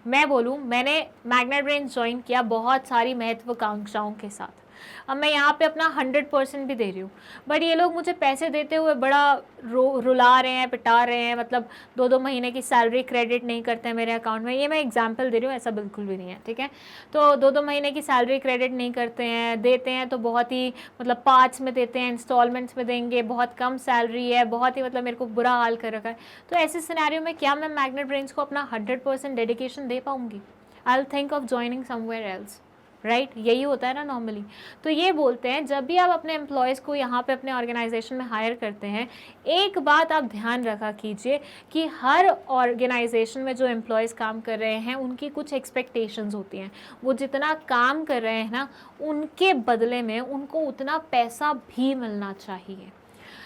मैं बोलूँ, मैंने मैग्नेट ब्रेन्स ज्वाइन किया बहुत सारी महत्वाकांक्षाओं के साथ। अब मैं यहाँ पे अपना 100% भी दे रही हूँ, बट ये लोग मुझे पैसे देते हुए बड़ा रुला रहे हैं, पिटा रहे हैं। मतलब 2-2 महीने की सैलरी क्रेडिट नहीं करते हैं मेरे अकाउंट में। ये मैं एग्जांपल दे रही हूँ, ऐसा बिल्कुल भी नहीं है, ठीक है। तो 2-2 महीने की सैलरी क्रेडिट नहीं करते हैं, देते हैं तो बहुत ही मतलब पार्ट्स में देते हैं, इंस्टॉलमेंट्स में देंगे, बहुत कम सैलरी है, बहुत ही मतलब मेरे को बुरा हाल कर रखा है। तो ऐसे सिनेरियो में क्या मैं मैग्नेट ब्रेन्स को अपना 100% डेडिकेशन दे पाऊँगी? I will think of joining somewhere else, right? यही होता है ना नॉर्मली। तो ये बोलते हैं जब भी आप अपने एम्प्लॉयज़ को यहाँ पे अपने ऑर्गेनाइजेशन में हायर करते हैं, एक बात आप ध्यान रखा कीजिए कि हर ऑर्गेनाइजेशन में जो एम्प्लॉयज़ काम कर रहे हैं उनकी कुछ एक्सपेक्टेशंस होती हैं। वो जितना काम कर रहे हैं ना, उनके बदले में उनको उतना पैसा भी मिलना चाहिए।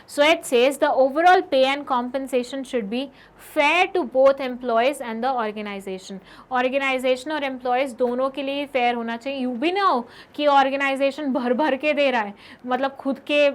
So it says the overall pay and compensation should be fair to both employees and the organization. Organization और employees दोनों के लिए fair होना चाहिए। You भी ना हो कि organization भर भर के दे रहा है, मतलब खुद के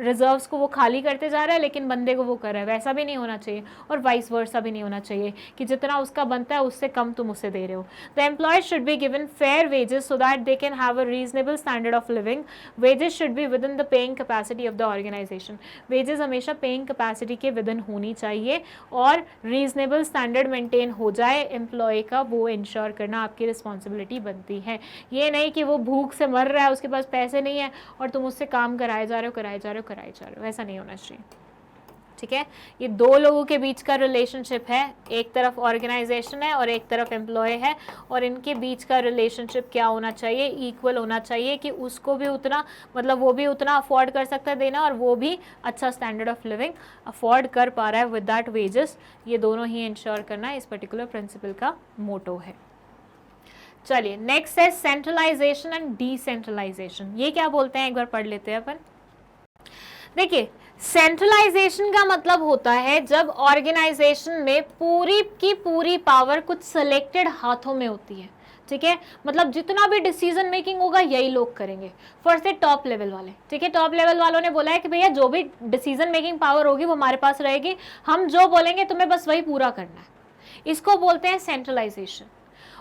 reserves को वो खाली करते जा रहा है लेकिन बंदे को वो कर रहा है, वैसा भी नहीं होना चाहिए। और vice versa भी नहीं होना चाहिए कि जितना उसका बनता है उससे कम तुम उसे दे रहे हो। The employees should be given fair wages so that they can have a reasonable standard of living. Wages should be within the paying capacity of the organization. Wages हमेशा पेइंग कैपेसिटी के विदिन होनी चाहिए और रीजनेबल स्टैंडर्ड मेंटेन हो जाए एम्प्लॉय का, वो इंश्योर करना आपकी रिस्पॉन्सिबिलिटी बनती है। ये नहीं कि वो भूख से मर रहा है, उसके पास पैसे नहीं है और तुम उससे काम कराए जा रहे हो, ऐसा नहीं होना चाहिए। ठीक है, ये दो लोगों के बीच का रिलेशनशिप है, एक तरफ ऑर्गेनाइजेशन है और एक तरफ एम्प्लॉय है, और इनके बीच का रिलेशनशिप क्या होना चाहिए? इक्वल होना चाहिए कि उसको भी उतना, मतलब वो भी उतना अफोर्ड कर सकता है देना और वो भी अच्छा स्टैंडर्ड ऑफ लिविंग अफोर्ड कर पा रहा है विद दैट वेजेस। ये दोनों ही इंश्योर करना इस पर्टिकुलर प्रिंसिपल का मोटो है। चलिए नेक्स्ट है सेंट्रलाइजेशन एंड डिसेंट्रलाइजेशन। ये क्या बोलते हैं, एक बार पढ़ लेते हैं अपन। देखिए, सेंट्रलाइजेशन का मतलब होता है जब ऑर्गेनाइजेशन में पूरी की पूरी पावर कुछ सिलेक्टेड हाथों में होती है। ठीक है, मतलब जितना भी डिसीजन मेकिंग होगा यही लोग करेंगे। फर्स्ट है टॉप लेवल वाले। ठीक है, टॉप लेवल वालों ने बोला है कि भैया जो भी डिसीजन मेकिंग पावर होगी वो हमारे पास रहेगी, हम जो बोलेंगे तुम्हें बस वही पूरा करना है। इसको बोलते हैं सेंट्रलाइजेशन।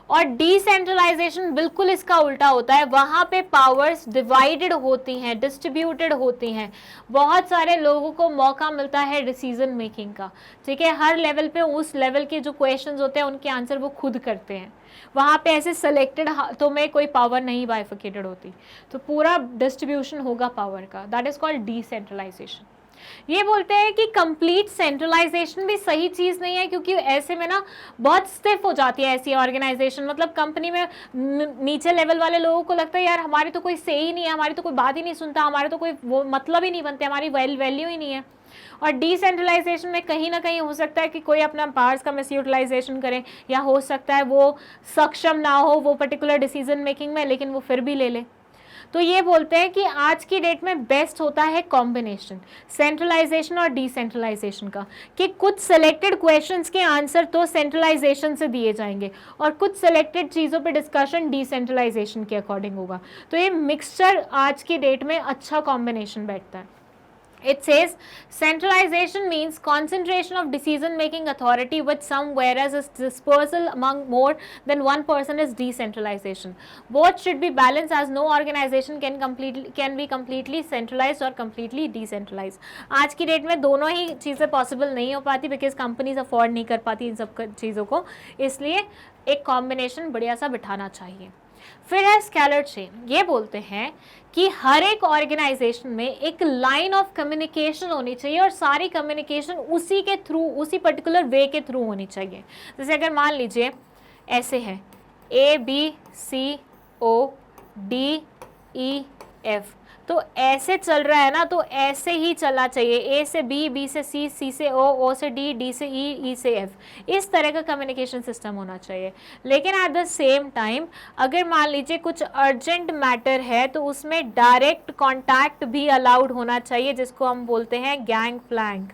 और डिसेंट्रलाइजेशन बिल्कुल इसका उल्टा होता है, वहां पे पावर्स डिवाइडेड होती हैं, डिस्ट्रीब्यूटेड होती हैं, बहुत सारे लोगों को मौका मिलता है डिसीजन मेकिंग का। ठीक है, हर लेवल पे उस लेवल के जो क्वेश्चंस होते हैं उनके आंसर वो खुद करते हैं। वहां पे ऐसे सेलेक्टेड हाथों में कोई पावर नहीं बाइफिकेटेड होती, तो पूरा डिस्ट्रीब्यूशन होगा पावर का, दैट इज कॉल्ड डिसेंट्रलाइजेशन। ये बोलते हैं कि कंप्लीट सेंट्रलाइजेशन भी सही चीज नहीं है, क्योंकि ऐसे में ना बहुत स्टिफ हो जाती है ऐसी ऑर्गेनाइजेशन। मतलब कंपनी में नीचे लेवल वाले लोगों को लगता है यार हमारी तो कोई से ही नहीं है, हमारी तो कोई बात ही नहीं सुनता, हमारे तो कोई वो मतलब ही नहीं बनते, हमारी वैल्यू ही नहीं है। और डिसेंट्रलाइजेशन में कहीं ना कहीं हो सकता है कि कोई अपना पावर्स का मिस यूटिलाइजेशन करे, या हो सकता है वो सक्षम ना हो वो पर्टिकुलर डिसीजन मेकिंग में, लेकिन वो फिर भी ले ले। तो ये बोलते हैं कि आज की डेट में बेस्ट होता है कॉम्बिनेशन सेंट्रलाइजेशन और डिसेंट्रलाइजेशन का, कि कुछ सेलेक्टेड क्वेश्चंस के आंसर तो सेंट्रलाइजेशन से दिए जाएंगे और कुछ सेलेक्टेड चीज़ों पे डिस्कशन डिसेंट्रलाइजेशन के अकॉर्डिंग होगा। तो ये मिक्सचर आज की डेट में अच्छा कॉम्बिनेशन बैठता है। It says centralization means concentration of decision-making authority with some, whereas its dispersal among more than one person is decentralization. Both should be balanced as no organization can be completely centralized or completely decentralized. आज की डेट में दोनों ही चीज़ें पॉसिबल नहीं हो पाती बिकॉज कंपनीज अफोर्ड नहीं कर पाती इन सब चीज़ों को, इसलिए एक कॉम्बिनेशन बढ़िया सा बिठाना चाहिए। फिर है स्केलर चेन। ये बोलते हैं कि हर एक ऑर्गेनाइजेशन में एक लाइन ऑफ कम्युनिकेशन होनी चाहिए और सारी कम्युनिकेशन उसी के थ्रू, उसी पर्टिकुलर वे के थ्रू होनी चाहिए। जैसे अगर मान लीजिए ऐसे है ABCODEF, तो ऐसे चल रहा है ना, तो ऐसे ही चलना चाहिए, A से B, B से C, C से O, O से D, D से E, E से F, इस तरह का कम्युनिकेशन सिस्टम होना चाहिए। लेकिन एट द सेम टाइम अगर मान लीजिए कुछ अर्जेंट मैटर है तो उसमें डायरेक्ट कॉन्टैक्ट भी अलाउड होना चाहिए, जिसको हम बोलते हैं गैंग प्लैंक।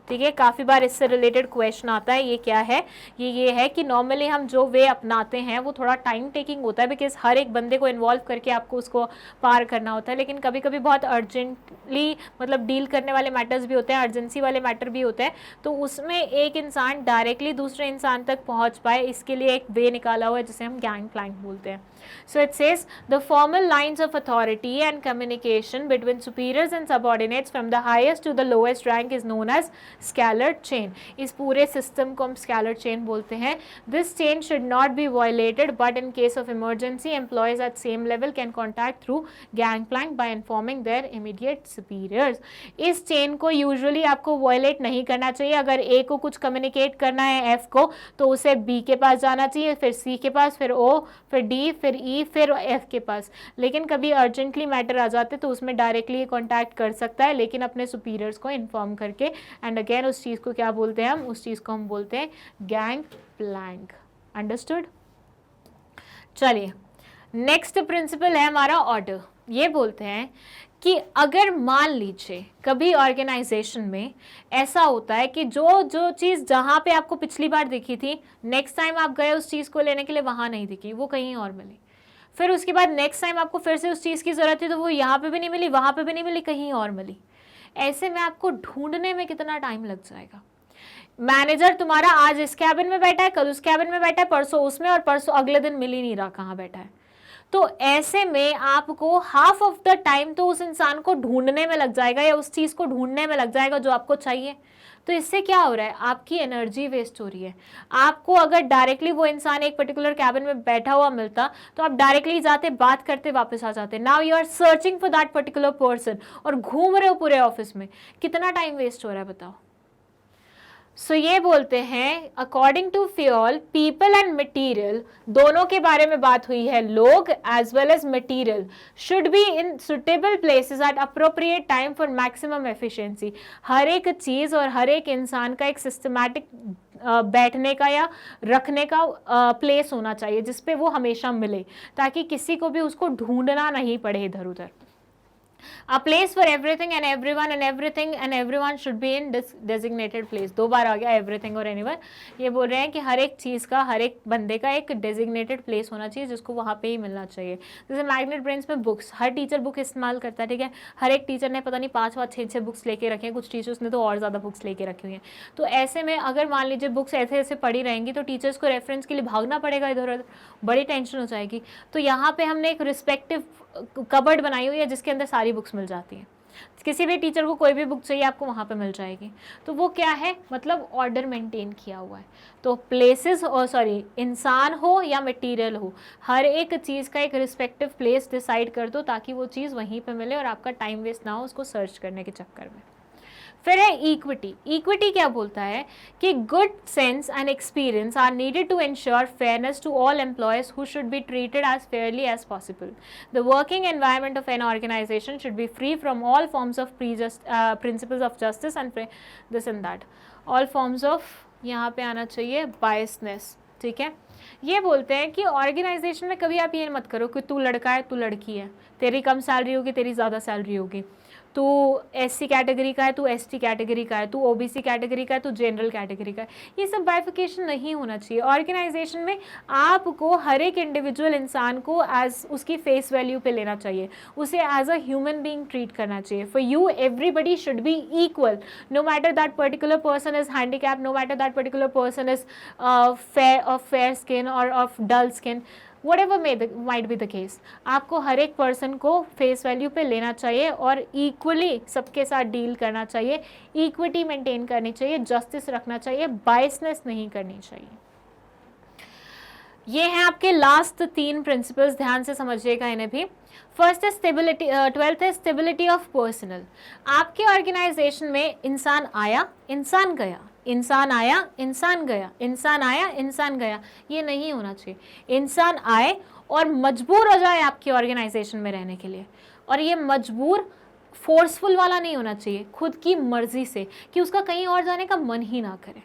ठीक है, काफ़ी बार इससे रिलेटेड क्वेश्चन आता है। ये क्या है? ये है कि नॉर्मली हम जो वे अपनाते हैं वो थोड़ा टाइम टेकिंग होता है बिकॉज हर एक बंदे को इन्वॉल्व करके आपको उसको पार करना होता है, लेकिन कभी कभी बहुत अर्जेंटली मतलब डील करने वाले मैटर्स भी होते हैं, अर्जेंसी वाले मैटर भी होते हैं, तो उसमें एक इंसान डायरेक्टली दूसरे इंसान तक पहुंच पाए, इसके लिए एक वे निकाला हुआ है जिसे हम गैंग प्लैंक बोलते हैं। So it says the formal lines of authority and communication between superiors and subordinates from the highest to the lowest rank is known as scalar chain. इस पूरे सिस्टम को हम scalar chain बोलते हैं। This chain should not be violated, but in case of emergency, employees at same level can contact through gangplank by informing their immediate superiors. इस chain को usually आपको violate नहीं करना चाहिए। अगर A को कुछ communicate करना है F को, तो उसे B के पास जाना चाहिए, फिर C के पास, फिर O, फिर D, फिर E, फिर F के पास। लेकिन कभी अर्जेंटली मैटर आ जाते तो उसमें डायरेक्टली कॉन्टैक्ट कर सकता है, लेकिन अपने सुपीरियर्स को इन्फॉर्म करके। एंड अगेन उस चीज़ को क्या बोलते हैं हम? उस चीज़ को हम बोलते हैं गैंग प्लैंक। अंडरस्टूड? चलिए, नेक्स्ट प्रिंसिपल है हमारा ऑर्डर। ये बोलते हैं कि अगर मान लीजिए कभी ऑर्गेनाइजेशन में ऐसा होता है कि जो चीज़ जहाँ पे आपको पिछली बार दिखी थी, नेक्स्ट टाइम आप गए उस चीज़ को लेने के लिए, वहाँ नहीं दिखी, वो कहीं और मिली। फिर उसके बाद नेक्स्ट टाइम आपको फिर से उस चीज़ की ज़रूरत थी तो वो यहाँ पे भी नहीं मिली, वहाँ पे भी नहीं मिली, कहीं और मिली। ऐसे में आपको ढूंढने में कितना टाइम लग जाएगा? मैनेजर तुम्हारा आज इस कैबिन में बैठा है, कल उस कैबिन में बैठा है, परसों उसमें, और परसों अगले दिन मिल ही नहीं रहा कहाँ बैठा है। तो ऐसे में आपको हाफ ऑफ द टाइम तो उस इंसान को ढूंढने में लग जाएगा या उस चीज़ को ढूंढने में लग जाएगा जो आपको चाहिए। तो इससे क्या हो रहा है? आपकी एनर्जी वेस्ट हो रही है। आपको अगर डायरेक्टली वो इंसान एक पर्टिकुलर कैबिन में बैठा हुआ मिलता तो आप डायरेक्टली जाते, बात करते, वापस आ जाते। Now you are searching for that particular person और घूम रहे हो पूरे ऑफिस में, कितना टाइम वेस्ट हो रहा है बताओ। सो ये बोलते हैं according to Fayol, people and material, दोनों के बारे में बात हुई है, लोग as well as material should be in suitable places at appropriate time for maximum efficiency. हर एक चीज़ और हर एक इंसान का एक सिस्टमैटिक बैठने का या रखने का प्लेस होना चाहिए जिसपे वो हमेशा मिले, ताकि किसी को भी उसको ढूंढना नहीं पड़े इधर उधर। A place for everything and everyone and everything and everyone should be in designated place। 2 बार आ गया everything और anyone। ये बोल रहे हैं कि हर एक चीज़ का, हर एक बंदे का एक designated place होना चाहिए जिसको वहाँ पे ही मिलना चाहिए। जैसे मैग्नेट ब्रेन्स में बुक्स, हर टीचर बुक इस्तेमाल करता है, ठीक है। हर एक टीचर ने पता नहीं 5-6 बुक्स लेके रखे हैं, कुछ टीचर्स ने तो और ज़्यादा बुक्स लेके रखी हुई हैं। तो ऐसे में अगर मान लीजिए बुक्स ऐसे ऐसे पड़ी रहेंगी तो टीचर्स को रेफरेंस के लिए भागना पड़ेगा इधर उधर, बड़ी टेंशन हो जाएगी। तो यहाँ पे हमने एक रिस्पेक्टिव कबर्ड बनाई हुई है जिसके अंदर सारी बुक्स मिल जाती हैं। किसी भी टीचर को कोई भी बुक चाहिए आपको वहाँ पे मिल जाएगी। तो वो क्या है? मतलब ऑर्डर मेंटेन किया हुआ है। तो प्लेसेस और इंसान हो या मटेरियल हो, हर एक चीज़ का एक रिस्पेक्टिव प्लेस डिसाइड कर दो ताकि वो चीज़ वहीं पे मिले और आपका टाइम वेस्ट ना हो उसको सर्च करने के चक्कर में। फिर है इक्विटी। इक्विटी क्या बोलता है कि good sense and experience are needed to ensure fairness to all employees who should be treated as fairly as possible. The working environment of an organisation should be free from all forms of principles of justice and this and that, all forms of, यहाँ पे आना चाहिए बायसनेस, ठीक है। ये बोलते हैं कि ऑर्गेनाइजेशन में कभी आप ये मत करो कि तू लड़का है तू लड़की है, तेरी कम सैलरी होगी तेरी ज़्यादा सैलरी होगी, तू एससी कैटेगरी का है तू एसटी कैटेगरी का है, तू ओबीसी कैटेगरी का है तू जनरल कैटेगरी का है। ये सब बाइफिकेशन नहीं होना चाहिए। ऑर्गेनाइजेशन में आपको हर एक इंडिविजुअल इंसान को एज उसकी फेस वैल्यू पे लेना चाहिए, उसे as a human being treat करना चाहिए। For you everybody should be equal, no matter that particular person is handicap, no matter that particular person is fair skin और of dull skin, whatever might be the case, आपको हर एक पर्सन को फेस वैल्यू पे लेना चाहिए और इक्वली सबके साथ डील करना चाहिए, इक्विटी मेंटेन करनी चाहिए, जस्टिस रखना चाहिए, बायसनेस नहीं करनी चाहिए। ये हैं आपके लास्ट 3 प्रिंसिपल्स, ध्यान से समझिएगा इन्हें भी। फर्स्ट है स्टेबिलिटी, 12th है स्टेबिलिटी ऑफ पर्सनल। आपके ऑर्गेनाइजेशन में इंसान आया इंसान गया, इंसान आया इंसान गया, इंसान आया इंसान गया, ये नहीं होना चाहिए। इंसान आए और मजबूर हो जाए आपकी ऑर्गेनाइजेशन में रहने के लिए, और ये मजबूर फोर्सफुल वाला नहीं होना चाहिए, खुद की मर्जी से, कि उसका कहीं और जाने का मन ही ना करे।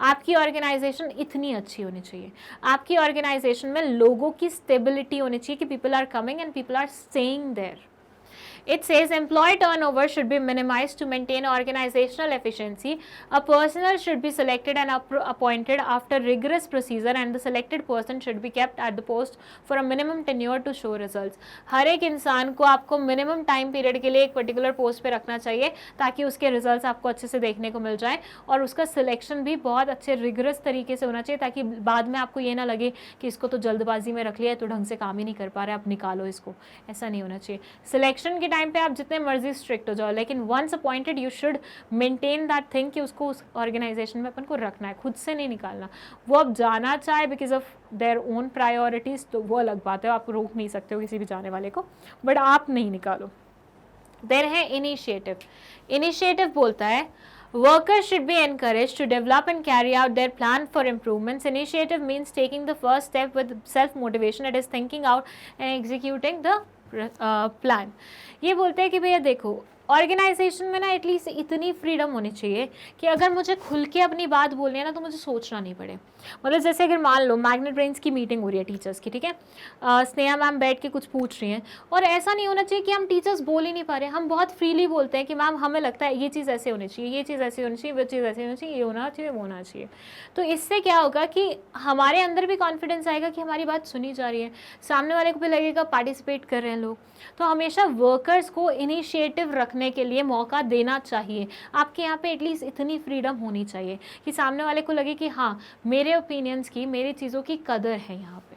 आपकी ऑर्गेनाइजेशन इतनी अच्छी होनी चाहिए, आपकी ऑर्गेनाइजेशन में लोगों की स्टेबिलिटी होनी चाहिए कि people are coming and people are staying there. It says employee turnover should be minimized to maintain organizational efficiency. A personnel should be selected and appointed after rigorous procedure, and the selected person should be kept at the post for a minimum tenure to show results. हर एक इंसान को आपको मिनिमम टाइम पीरियड के लिए एक पर्टिकुलर पोस्ट पे रखना चाहिए ताकि उसके रिजल्ट्स आपको अच्छे से देखने को मिल जाए, और उसका सिलेक्शन भी बहुत अच्छे रिगरस तरीके से होना चाहिए ताकि बाद में आपको ये ना लगे कि इसको तो जल्दबाजी में रख लिया है तो ढंग से काम ही नहीं कर पा रहा है, अब निकालो इसको। ऐसा नहीं होना चाहिए। सिलेक्शन के टाइम पे आप जितने मर्जी स्ट्रिक्ट हो जाओ, लेकिन once appointed you should maintain that thing कि उसको उस ऑर्गेनाइजेशन में अपन को रखना है, खुद से नहीं निकालना। वो अब जाना चाहे because of their own priorities तो वो अलग बात है, आप रोक नहीं सकते हो किसी भी जाने वाले को, बट आप नहीं निकालो। देयर है इनिशिएटिव। इनिशिएटिव बोलता है workers should be encouraged to develop and carry out their plan for improvements. Initiative means taking the first step with self motivation, it is thinking out and executing the plan. ये बोलते हैं कि भैया देखो ऑर्गेनाइजेशन में ना एटलीस्ट इतनी फ्रीडम होनी चाहिए कि अगर मुझे खुल के अपनी बात बोलनी है ना तो मुझे सोचना नहीं पड़े। मतलब जैसे अगर मान लो मैग्नेट ब्रेन्स की मीटिंग हो रही है टीचर्स की, ठीक है, स्नेहा मैम बैठ के कुछ पूछ रही हैं, और ऐसा नहीं होना चाहिए कि हम टीचर्स बोल ही नहीं पा रहे, हम बहुत फ्रीली बोलते हैं कि मैम हमें लगता है ये चीज़ ऐसे होनी चाहिए, ये चीज़ ऐसे होनी चाहिए, वो चीज़ ऐसे होनी चाहिए, ये होना चाहिए, वो होना चाहिए। तो इससे क्या होगा कि हमारे अंदर भी कॉन्फिडेंस आएगा कि हमारी बात सुनी जा रही है, सामने वाले को भी लगेगा पार्टिसिपेट कर रहे हैं लोग। तो हमेशा वर्कर्स को इनिशिएटिव रखने के लिए मौका देना चाहिए। आपके यहाँ पे एटलीस्ट इतनी फ्रीडम होनी चाहिए कि सामने वाले को लगे कि हाँ मेरे ओपिनियंस की, मेरी चीज़ों की कदर है यहाँ पे।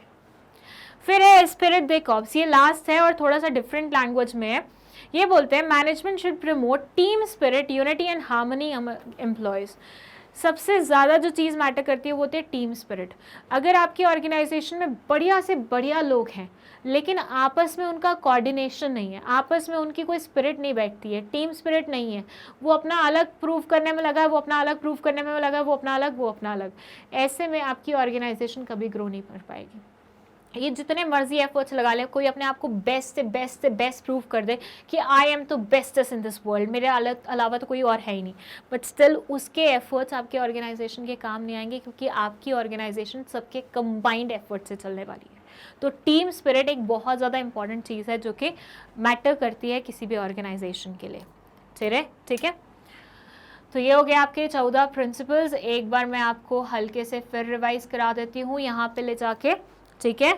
फिर है स्पिरिट दे कॉर्प्स, ये लास्ट है और थोड़ा सा डिफरेंट लैंग्वेज में है। ये बोलते हैं management should promote team spirit, unity and harmony among employees. सबसे ज़्यादा जो चीज़ मैटर करती है वो होती है टीम स्पिरिट। अगर आपकी ऑर्गेनाइजेशन में बढ़िया से बढ़िया लोग हैं लेकिन आपस में उनका कोऑर्डिनेशन नहीं है, आपस में उनकी कोई स्पिरिट नहीं बैठती है, टीम स्पिरिट नहीं है, वो अपना अलग प्रूव करने में लगा है, वो अपना अलग प्रूव करने में लगा है, वो अपना अलग, वो अपना अलग, ऐसे में आपकी ऑर्गेनाइजेशन कभी ग्रो नहीं कर पाएगी। ये जितने मर्जी एफर्ट्स लगा ले, कोई अपने आप को बेस्ट से बेस्ट से बेस्ट प्रूव कर दे कि आई एम तो बेस्टेस्ट इन दिस वर्ल्ड, मेरे अलावा तो कोई और है ही नहीं, बट स्टिल उसके एफर्ट्स आपके ऑर्गेनाइजेशन के काम नहीं आएंगे क्योंकि आपकी ऑर्गेनाइजेशन सबके कंबाइंड एफर्ट से चलने वाली है। तो टीम स्पिरिट एक बहुत ज़्यादा इंपॉर्टेंट चीज़ है जो कि मैटर करती है किसी भी ऑर्गेनाइजेशन के लिए। ठीक है, तो ये हो गया आपके 14 प्रिंसिपल्स। एक बार मैं आपको हल्के से फिर रिवाइज करा देती हूँ यहाँ पे ले जाके, ठीक है।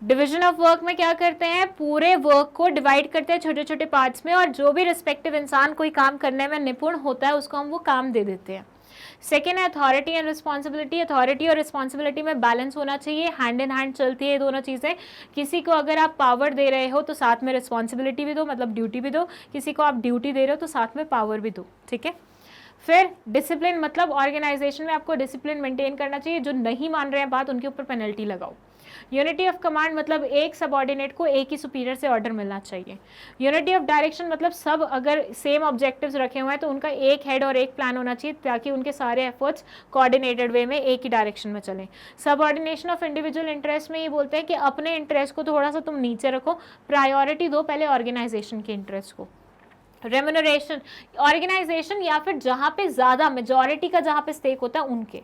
डिवीजन ऑफ वर्क में क्या करते हैं, पूरे वर्क को डिवाइड करते हैं छोटे छोटे पार्ट्स में, और जो भी रिस्पेक्टिव इंसान कोई काम करने में निपुण होता है उसको हम वो काम दे देते हैं। सेकेंड है अथॉरिटी एंड रिस्पॉन्सिबिलिटी। अथॉरिटी और रिस्पॉन्सिबिलिटी में बैलेंस होना चाहिए, हैंड इन हैंड चलती है ये दोनों चीज़ें। किसी को अगर आप पावर दे रहे हो तो साथ में रिस्पॉन्सिबिलिटी भी दो, मतलब ड्यूटी भी दो, किसी को आप ड्यूटी दे रहे हो तो साथ में पावर भी दो, ठीक है। फिर डिसिप्लिन, मतलब ऑर्गेनाइजेशन में आपको डिसिप्लिन मेंटेन करना चाहिए, जो नहीं मान रहे हैं बात उनके ऊपर पेनल्टी लगाओ। यूनिटी ऑफ कमांड मतलब एक सबऑर्डिनेट को एक ही सुपीरियर से ऑर्डर मिलना चाहिए। यूनिटी ऑफ डायरेक्शन मतलब सब अगर सेम ऑब्जेक्टिव्स रखे हुए हैं तो उनका एक हेड और एक प्लान होना चाहिए ताकि उनके सारे एफर्ट्स कोऑर्डिनेटेड वे में एक ही डायरेक्शन में चलें। सबऑर्डिनेशन ऑफ इंडिविजुअल इंटरेस्ट में ये बोलते हैं कि अपने इंटरेस्ट को थोड़ा सा तुम नीचे रखो, प्रायोरिटी दो पहले ऑर्गेनाइजेशन के इंटरेस्ट को। रेम्यूनरेशन, ऑर्गेनाइजेशन या फिर जहाँ पे ज़्यादा मेजॉरिटी का जहाँ पे स्टेक होता है उनके।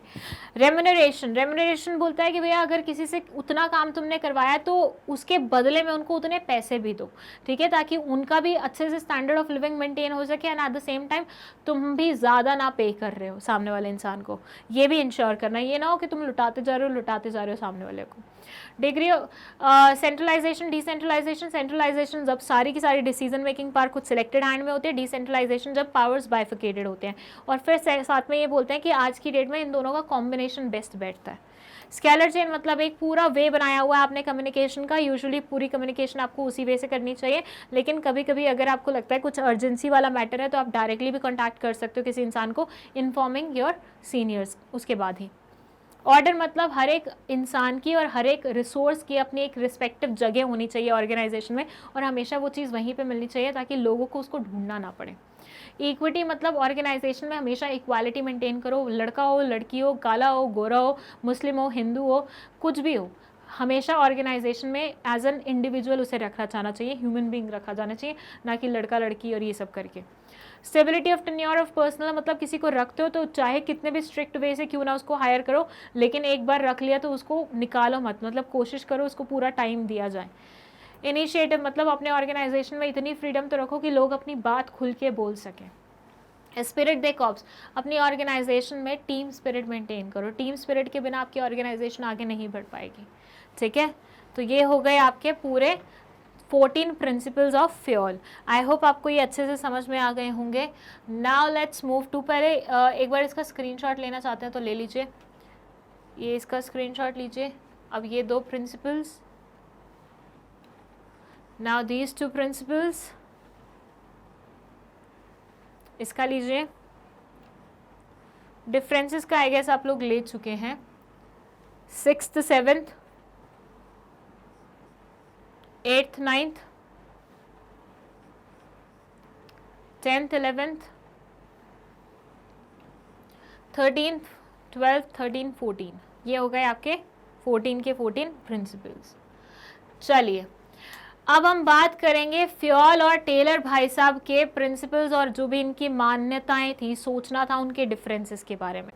रेम्यूनरेशन बोलता है कि भैया अगर किसी से उतना काम तुमने करवाया तो उसके बदले में उनको उतने पैसे भी दो, ठीक है, ताकि उनका भी अच्छे से स्टैंडर्ड ऑफ लिविंग मेंटेन हो सके and at the same time तुम भी ज़्यादा ना पे कर रहे हो सामने वाले इंसान को, ये भी इंश्योर करना। ये ना हो कि तुम लुटाते जा रहे हो सामने वाले को। Degree centralisation, decentralisation. सेंट्रलाइजेशन जब सारी की सारी डिसीजन मेकिंग पावर कुछ सिलेक्टेड हैंड में होती है, डिसेंट्रलाइजेशन जब पावर्स बाइफिकेटेड होते हैं। और फिर साथ में ये बोलते हैं कि आज की डेट में इन दोनों का कॉम्बिनेशन बेस्ट बैठता है। स्केलर चेन मतलब एक पूरा वे बनाया हुआ है आपने कम्युनिकेशन का, यूजुअली पूरी कम्युनिकेशन आपको उसी वे से करनी चाहिए, लेकिन कभी कभी अगर आपको लगता है कुछ अर्जेंसी वाला मैटर है तो आप डायरेक्टली भी कॉन्टैक्ट कर सकते हो किसी इंसान को, इन्फॉर्मिंग योर सीनियर्स उसके बाद ही। ऑर्डर मतलब हर एक इंसान की और हर एक रिसोर्स की अपनी एक रिस्पेक्टिव जगह होनी चाहिए ऑर्गेनाइजेशन में, और हमेशा वो चीज़ वहीं पे मिलनी चाहिए ताकि लोगों को उसको ढूंढना ना पड़े। इक्विटी मतलब ऑर्गेनाइजेशन में हमेशा इक्वालिटी मेंटेन करो, लड़का हो लड़की हो, काला हो गोरा हो, मुस्लिम हो हिंदू हो, कुछ भी हो, हमेशा ऑर्गेनाइजेशन में एज एन इंडिविजुअल उसे रखा जाना चाहिए, ह्यूमन बीइंग रखा जाना चाहिए, ना कि लड़का लड़की और ये सब करके। Stability of tenure of personal मतलब किसी को रखते हो तो चाहे कितने भी स्ट्रिक्ट वे से क्यों ना उसको हायर करो, लेकिन एक बार रख लिया तो उसको निकालो मत, मतलब कोशिश करो उसको पूरा टाइम दिया जाए। इनिशिएटिव मतलब अपने ऑर्गेनाइजेशन में इतनी फ्रीडम तो रखो कि लोग अपनी बात खुल के बोल सकें। स्पिरिट दे कॉप्स, अपनी ऑर्गेनाइजेशन में टीम स्पिरिट मेंटेन करो, टीम स्पिरिट के बिना आपकी ऑर्गेनाइजेशन आगे नहीं बढ़ पाएगी, ठीक है। तो ये हो गए आपके पूरे 14 principles of fuel. I hope आपको ये अच्छे से समझ में आ गए होंगे। नाउ लेट्स मूव टू, पहले एक बार इसका स्क्रीनशॉट लेना चाहते हैं तो ले लीजिए, ये इसका स्क्रीनशॉट लीजिए। अब ये 2 प्रिंसिपल्स, नाउ दीज 2 प्रिंसिपल्स, इसका लीजिए। डिफरेंसेस का आई गेस आप लोग ले चुके हैं, 6th 7th 8th 9th 10th 11th 13th 12th 13 14, ये हो गए आपके 14 के 14 प्रिंसिपल्स। चलिए अब हम बात करेंगे फ्योल और टेलर भाई साहब के प्रिंसिपल्स और जो भी इनकी मान्यताएं थी, सोचना था उनके डिफरेंसेस के बारे में।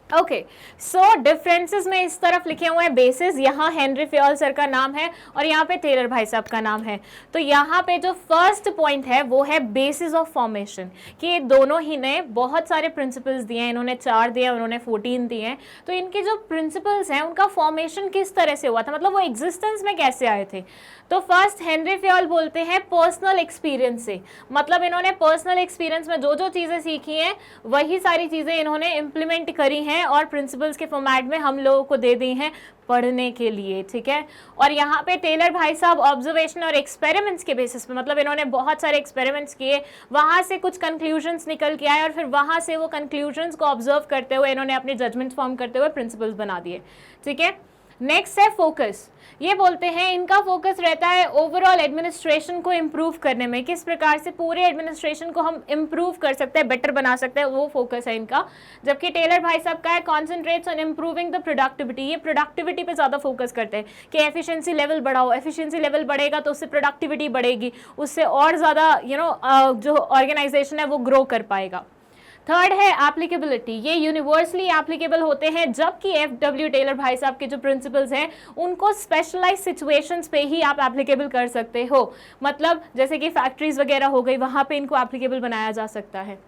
ओके, सो डिफरेंसेस में इस तरफ लिखे हुए हैं बेसिस, यहाँ हेनरी फ्योल सर का नाम है और यहाँ पे टेलर भाई साहब का नाम है। तो यहाँ पे जो फर्स्ट पॉइंट है वो है बेसिस ऑफ फॉर्मेशन, कि ये दोनों ही ने बहुत सारे प्रिंसिपल्स दिए हैं, इन्होंने 4 दिए, उन्होंने 14 दिए हैं। तो इनके जो प्रिंसिपल्स हैं उनका फॉर्मेशन किस तरह से हुआ था, मतलब वो एग्जिस्टेंस में कैसे आए थे। तो फर्स्ट हेनरी फ्योल बोलते हैं पर्सनल एक्सपीरियंस से, मतलब इन्होंने पर्सनल एक्सपीरियंस में जो जो चीज़ें सीखी हैं वही सारी चीज़ें इन्होंने इम्प्लीमेंट करी हैं और प्रिंसिपल्स के फॉर्मेट में हम लोगों को दे दी हैं पढ़ने के लिए, ठीक है। और यहाँ पे टेलर भाई साहब ऑब्जर्वेशन और एक्सपेरिमेंट्स के बेसिस पे, मतलब इन्होंने बहुत सारे एक्सपेरिमेंट्स किए, वहाँ से कुछ कंक्लूजन्स निकल के आए और फिर वहाँ से वो कंक्लूजन्स को ऑब्जर्व करते हुए इन्होंने अपने जजमेंट फॉर्म करते हुए प्रिंसिपल्स बना दिए, ठीक है। नेक्स्ट है फोकस, ये बोलते हैं इनका फोकस रहता है ओवरऑल एडमिनिस्ट्रेशन को इम्प्रूव करने में, किस प्रकार से पूरे एडमिनिस्ट्रेशन को हम इम्प्रूव कर सकते हैं, बेटर बना सकते हैं, वो फोकस है इनका। जबकि टेलर भाई साहब का है concentrates on improving the productivity, ये प्रोडक्टिविटी पे ज़्यादा फोकस करते हैं कि एफिशिएंसी लेवल बढ़ाओ, एफिशिएंसी लेवल बढ़ेगा तो उससे प्रोडक्टिविटी बढ़ेगी, उससे और ज़्यादा जो ऑर्गेनाइजेशन है वो ग्रो कर पाएगा। थर्ड है एप्लीकेबिलिटी, ये यूनिवर्सली एप्लीकेबल होते हैं, जबकि एफडब्ल्यू टेलर भाई साहब के जो प्रिंसिपल्स हैं उनको स्पेशलाइज सिचुएशंस पे ही आप एप्लीकेबल कर सकते हो, मतलब जैसे कि फैक्ट्रीज वगैरह हो गई, वहाँ पे इनको एप्लीकेबल बनाया जा सकता है।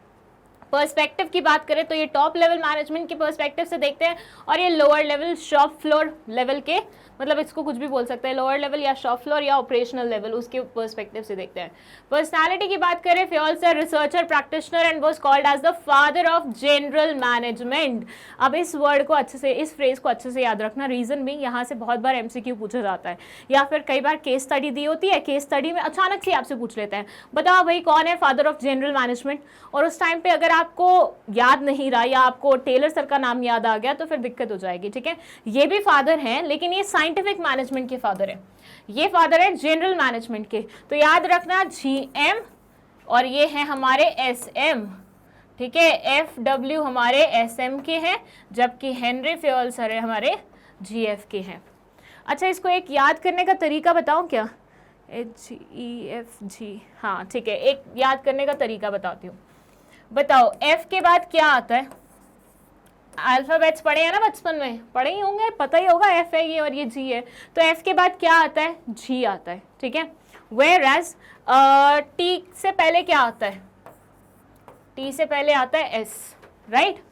पर्सपेक्टिव की बात करें तो ये टॉप लेवल मैनेजमेंट के पर्सपेक्टिव से देखते हैं और ये lower level shop floor level के, मतलब इसको कुछ भी बोल सकते हैं, लोअर लेवल या शॉप फ्लोर या ऑपरेशनल लेवल, उसके पर्सपेक्टिव से देखते हैं। पर्सनालिटी की बात करें, Fayol sir researcher practitioner and was called as the father of general management. अब इस वर्ड को अच्छे से, इस फ्रेज को अच्छे से याद रखना, रीजन भी यहाँ से बहुत बार एमसीक्यू पूछा जाता है या फिर कई बार केस स्टडी दी होती है, केस स्टडी में अचानक से आपसे पूछ लेते हैं बताओ भाई कौन है फादर ऑफ जनरल मैनेजमेंट, और उस टाइम पे अगर आप आपको याद नहीं रहा या आपको टेलर सर का नाम याद आ गया तो फिर दिक्कत हो जाएगी, ठीक है। ये भी फादर हैं लेकिन ये साइंटिफिक मैनेजमेंट के फादर हैं, ये फादर है जनरल मैनेजमेंट के। तो याद रखना GM और ये है हमारे SM, ठीक है। FW हमारे SM के हैं, जबकि हेनरी फ्योल सर है हमारे GF के हैं। अच्छा, इसको एक याद करने का तरीका बताऊं क्या? HEFG, हाँ ठीक है, एक याद करने का तरीका बताती हूँ। बताओ F के बाद क्या आता है? अल्फाबेट्स पढ़े हैं ना बचपन में, पढ़े ही होंगे, पता ही होगा F है ये और ये G है। तो F के बाद क्या आता है? G आता है, ठीक है। Whereas T से पहले क्या आता है? T से पहले आता है S, राइट।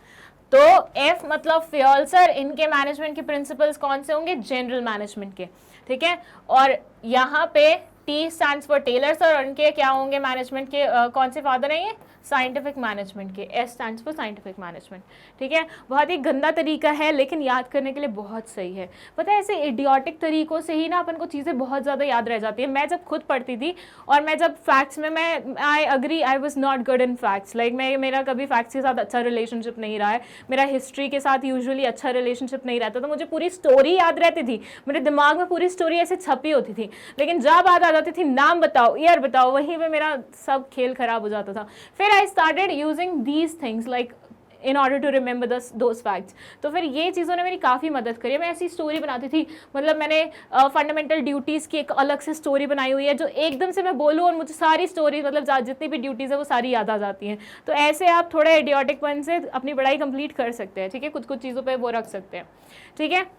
तो F मतलब फ्योल सर, इनके मैनेजमेंट के प्रिंसिपल्स कौन से होंगे? जनरल मैनेजमेंट के, ठीक है। और यहाँ पे T stands for Taylor sir और इनके क्या होंगे मैनेजमेंट के, कौन से फादर हैं ये? साइंटिफिक मैनेजमेंट के। S stands for scientific management, ठीक है। बहुत ही गंदा तरीका है लेकिन याद करने के लिए बहुत सही है। पता है ऐसे इडियोटिक तरीकों से ही ना अपन को चीज़ें बहुत ज़्यादा याद रह जाती है। मैं जब खुद पढ़ती थी और मैं जब फैक्ट्स में, मैं I agree I was not good in facts, like मेरा कभी फैक्ट्स के साथ अच्छा रिलेशनशिप नहीं रहा है, मेरा हिस्ट्री के साथ यूजुअली अच्छा रिलेशनशिप नहीं रहता, तो मुझे पूरी स्टोरी याद रहती थी, मेरे दिमाग में पूरी स्टोरी ऐसे छपी होती थी। लेकिन जब बात आ जाती थी नाम बताओ, ईयर बताओ, वहीं पे मेरा सब खेल खराब हो जाता था। फिर I started using these things like in order to remember those facts। तो फिर ये चीज़ों ने मेरी काफ़ी मदद करी है। मैं ऐसी स्टोरी बनाती थी, मतलब मैंने फंडामेंटल ड्यूटीज़ की एक अलग से स्टोरी बनाई हुई है, जो एकदम से मैं बोलूँ और मुझे सारी स्टोरी, मतलब जितनी भी ड्यूटीज़ है वो सारी याद आ जाती हैं। तो ऐसे आप थोड़ा इडियोटिकपन से अपनी पढ़ाई कंप्लीट कर सकते हैं, ठीक है। कुछ कुछ चीज़ों पर वो रख सकते हैं, ठीक है।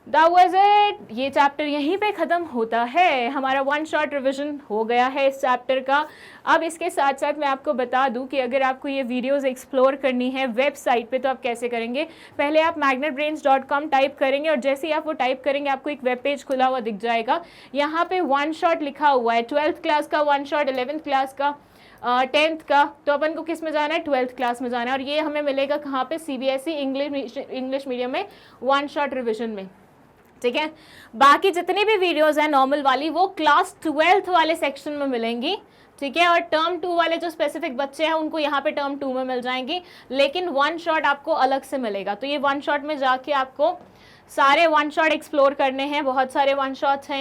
That was it। ये चैप्टर यहीं पे ख़त्म होता है, हमारा वन शॉट रिविजन हो गया है इस चैप्टर का। अब इसके साथ साथ मैं आपको बता दूं कि अगर आपको ये वीडियोस एक्सप्लोर करनी है वेबसाइट पे तो आप कैसे करेंगे। पहले आप magnetbrains.com टाइप करेंगे और जैसे ही आप वो टाइप करेंगे आपको एक वेब पेज खुला हुआ दिख जाएगा। यहाँ पे वन शॉट लिखा हुआ है, 12th क्लास का वन शॉट, 11th क्लास का, 10th का। तो अपन को किस में जाना है? 12th क्लास में जाना है। और ये हमें मिलेगा कहाँ पे? CBSE इंग्लिश मीडियम में वन शॉट रिविजन में, ठीक है। बाकी जितनी भी वीडियोस हैं नॉर्मल वाली वो क्लास 12th वाले सेक्शन में मिलेंगी, ठीक है। और टर्म 2 वाले जो स्पेसिफिक बच्चे हैं उनको यहाँ पे टर्म 2 में मिल जाएंगी, लेकिन वन शॉट आपको अलग से मिलेगा। तो ये वन शॉट में जाके आपको सारे वन शॉट एक्सप्लोर करने हैं, बहुत सारे वन शॉट्स हैं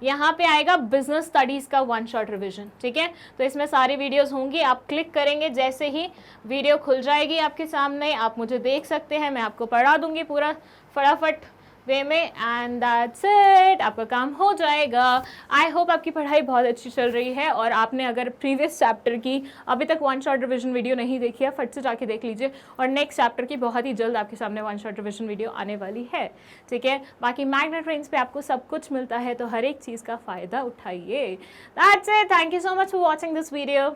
यहाँ पे आएगा बिजनेस स्टडीज़ का वन शॉट रिवीजन, ठीक है। तो इसमें सारी वीडियोस होंगी, आप क्लिक करेंगे, जैसे ही वीडियो खुल जाएगी आपके सामने आप मुझे देख सकते हैं, मैं आपको पढ़ा दूंगी पूरा फटाफट वे में, एंड दैट्स इट, आपका काम हो जाएगा। आई होप आपकी पढ़ाई बहुत अच्छी चल रही है और आपने अगर प्रीवियस चैप्टर की अभी तक वन शॉट रिविजन वीडियो नहीं देखी है फट से जाके देख लीजिए, और नेक्स्ट चैप्टर की बहुत ही जल्द आपके सामने वन शॉट रिविजन वीडियो आने वाली है, ठीक है। बाकी मैग्नेट ब्रेन्स पे आपको सब कुछ मिलता है, तो हर एक चीज़ का फ़ायदा उठाइए। That's it, thank you so much for watching this video.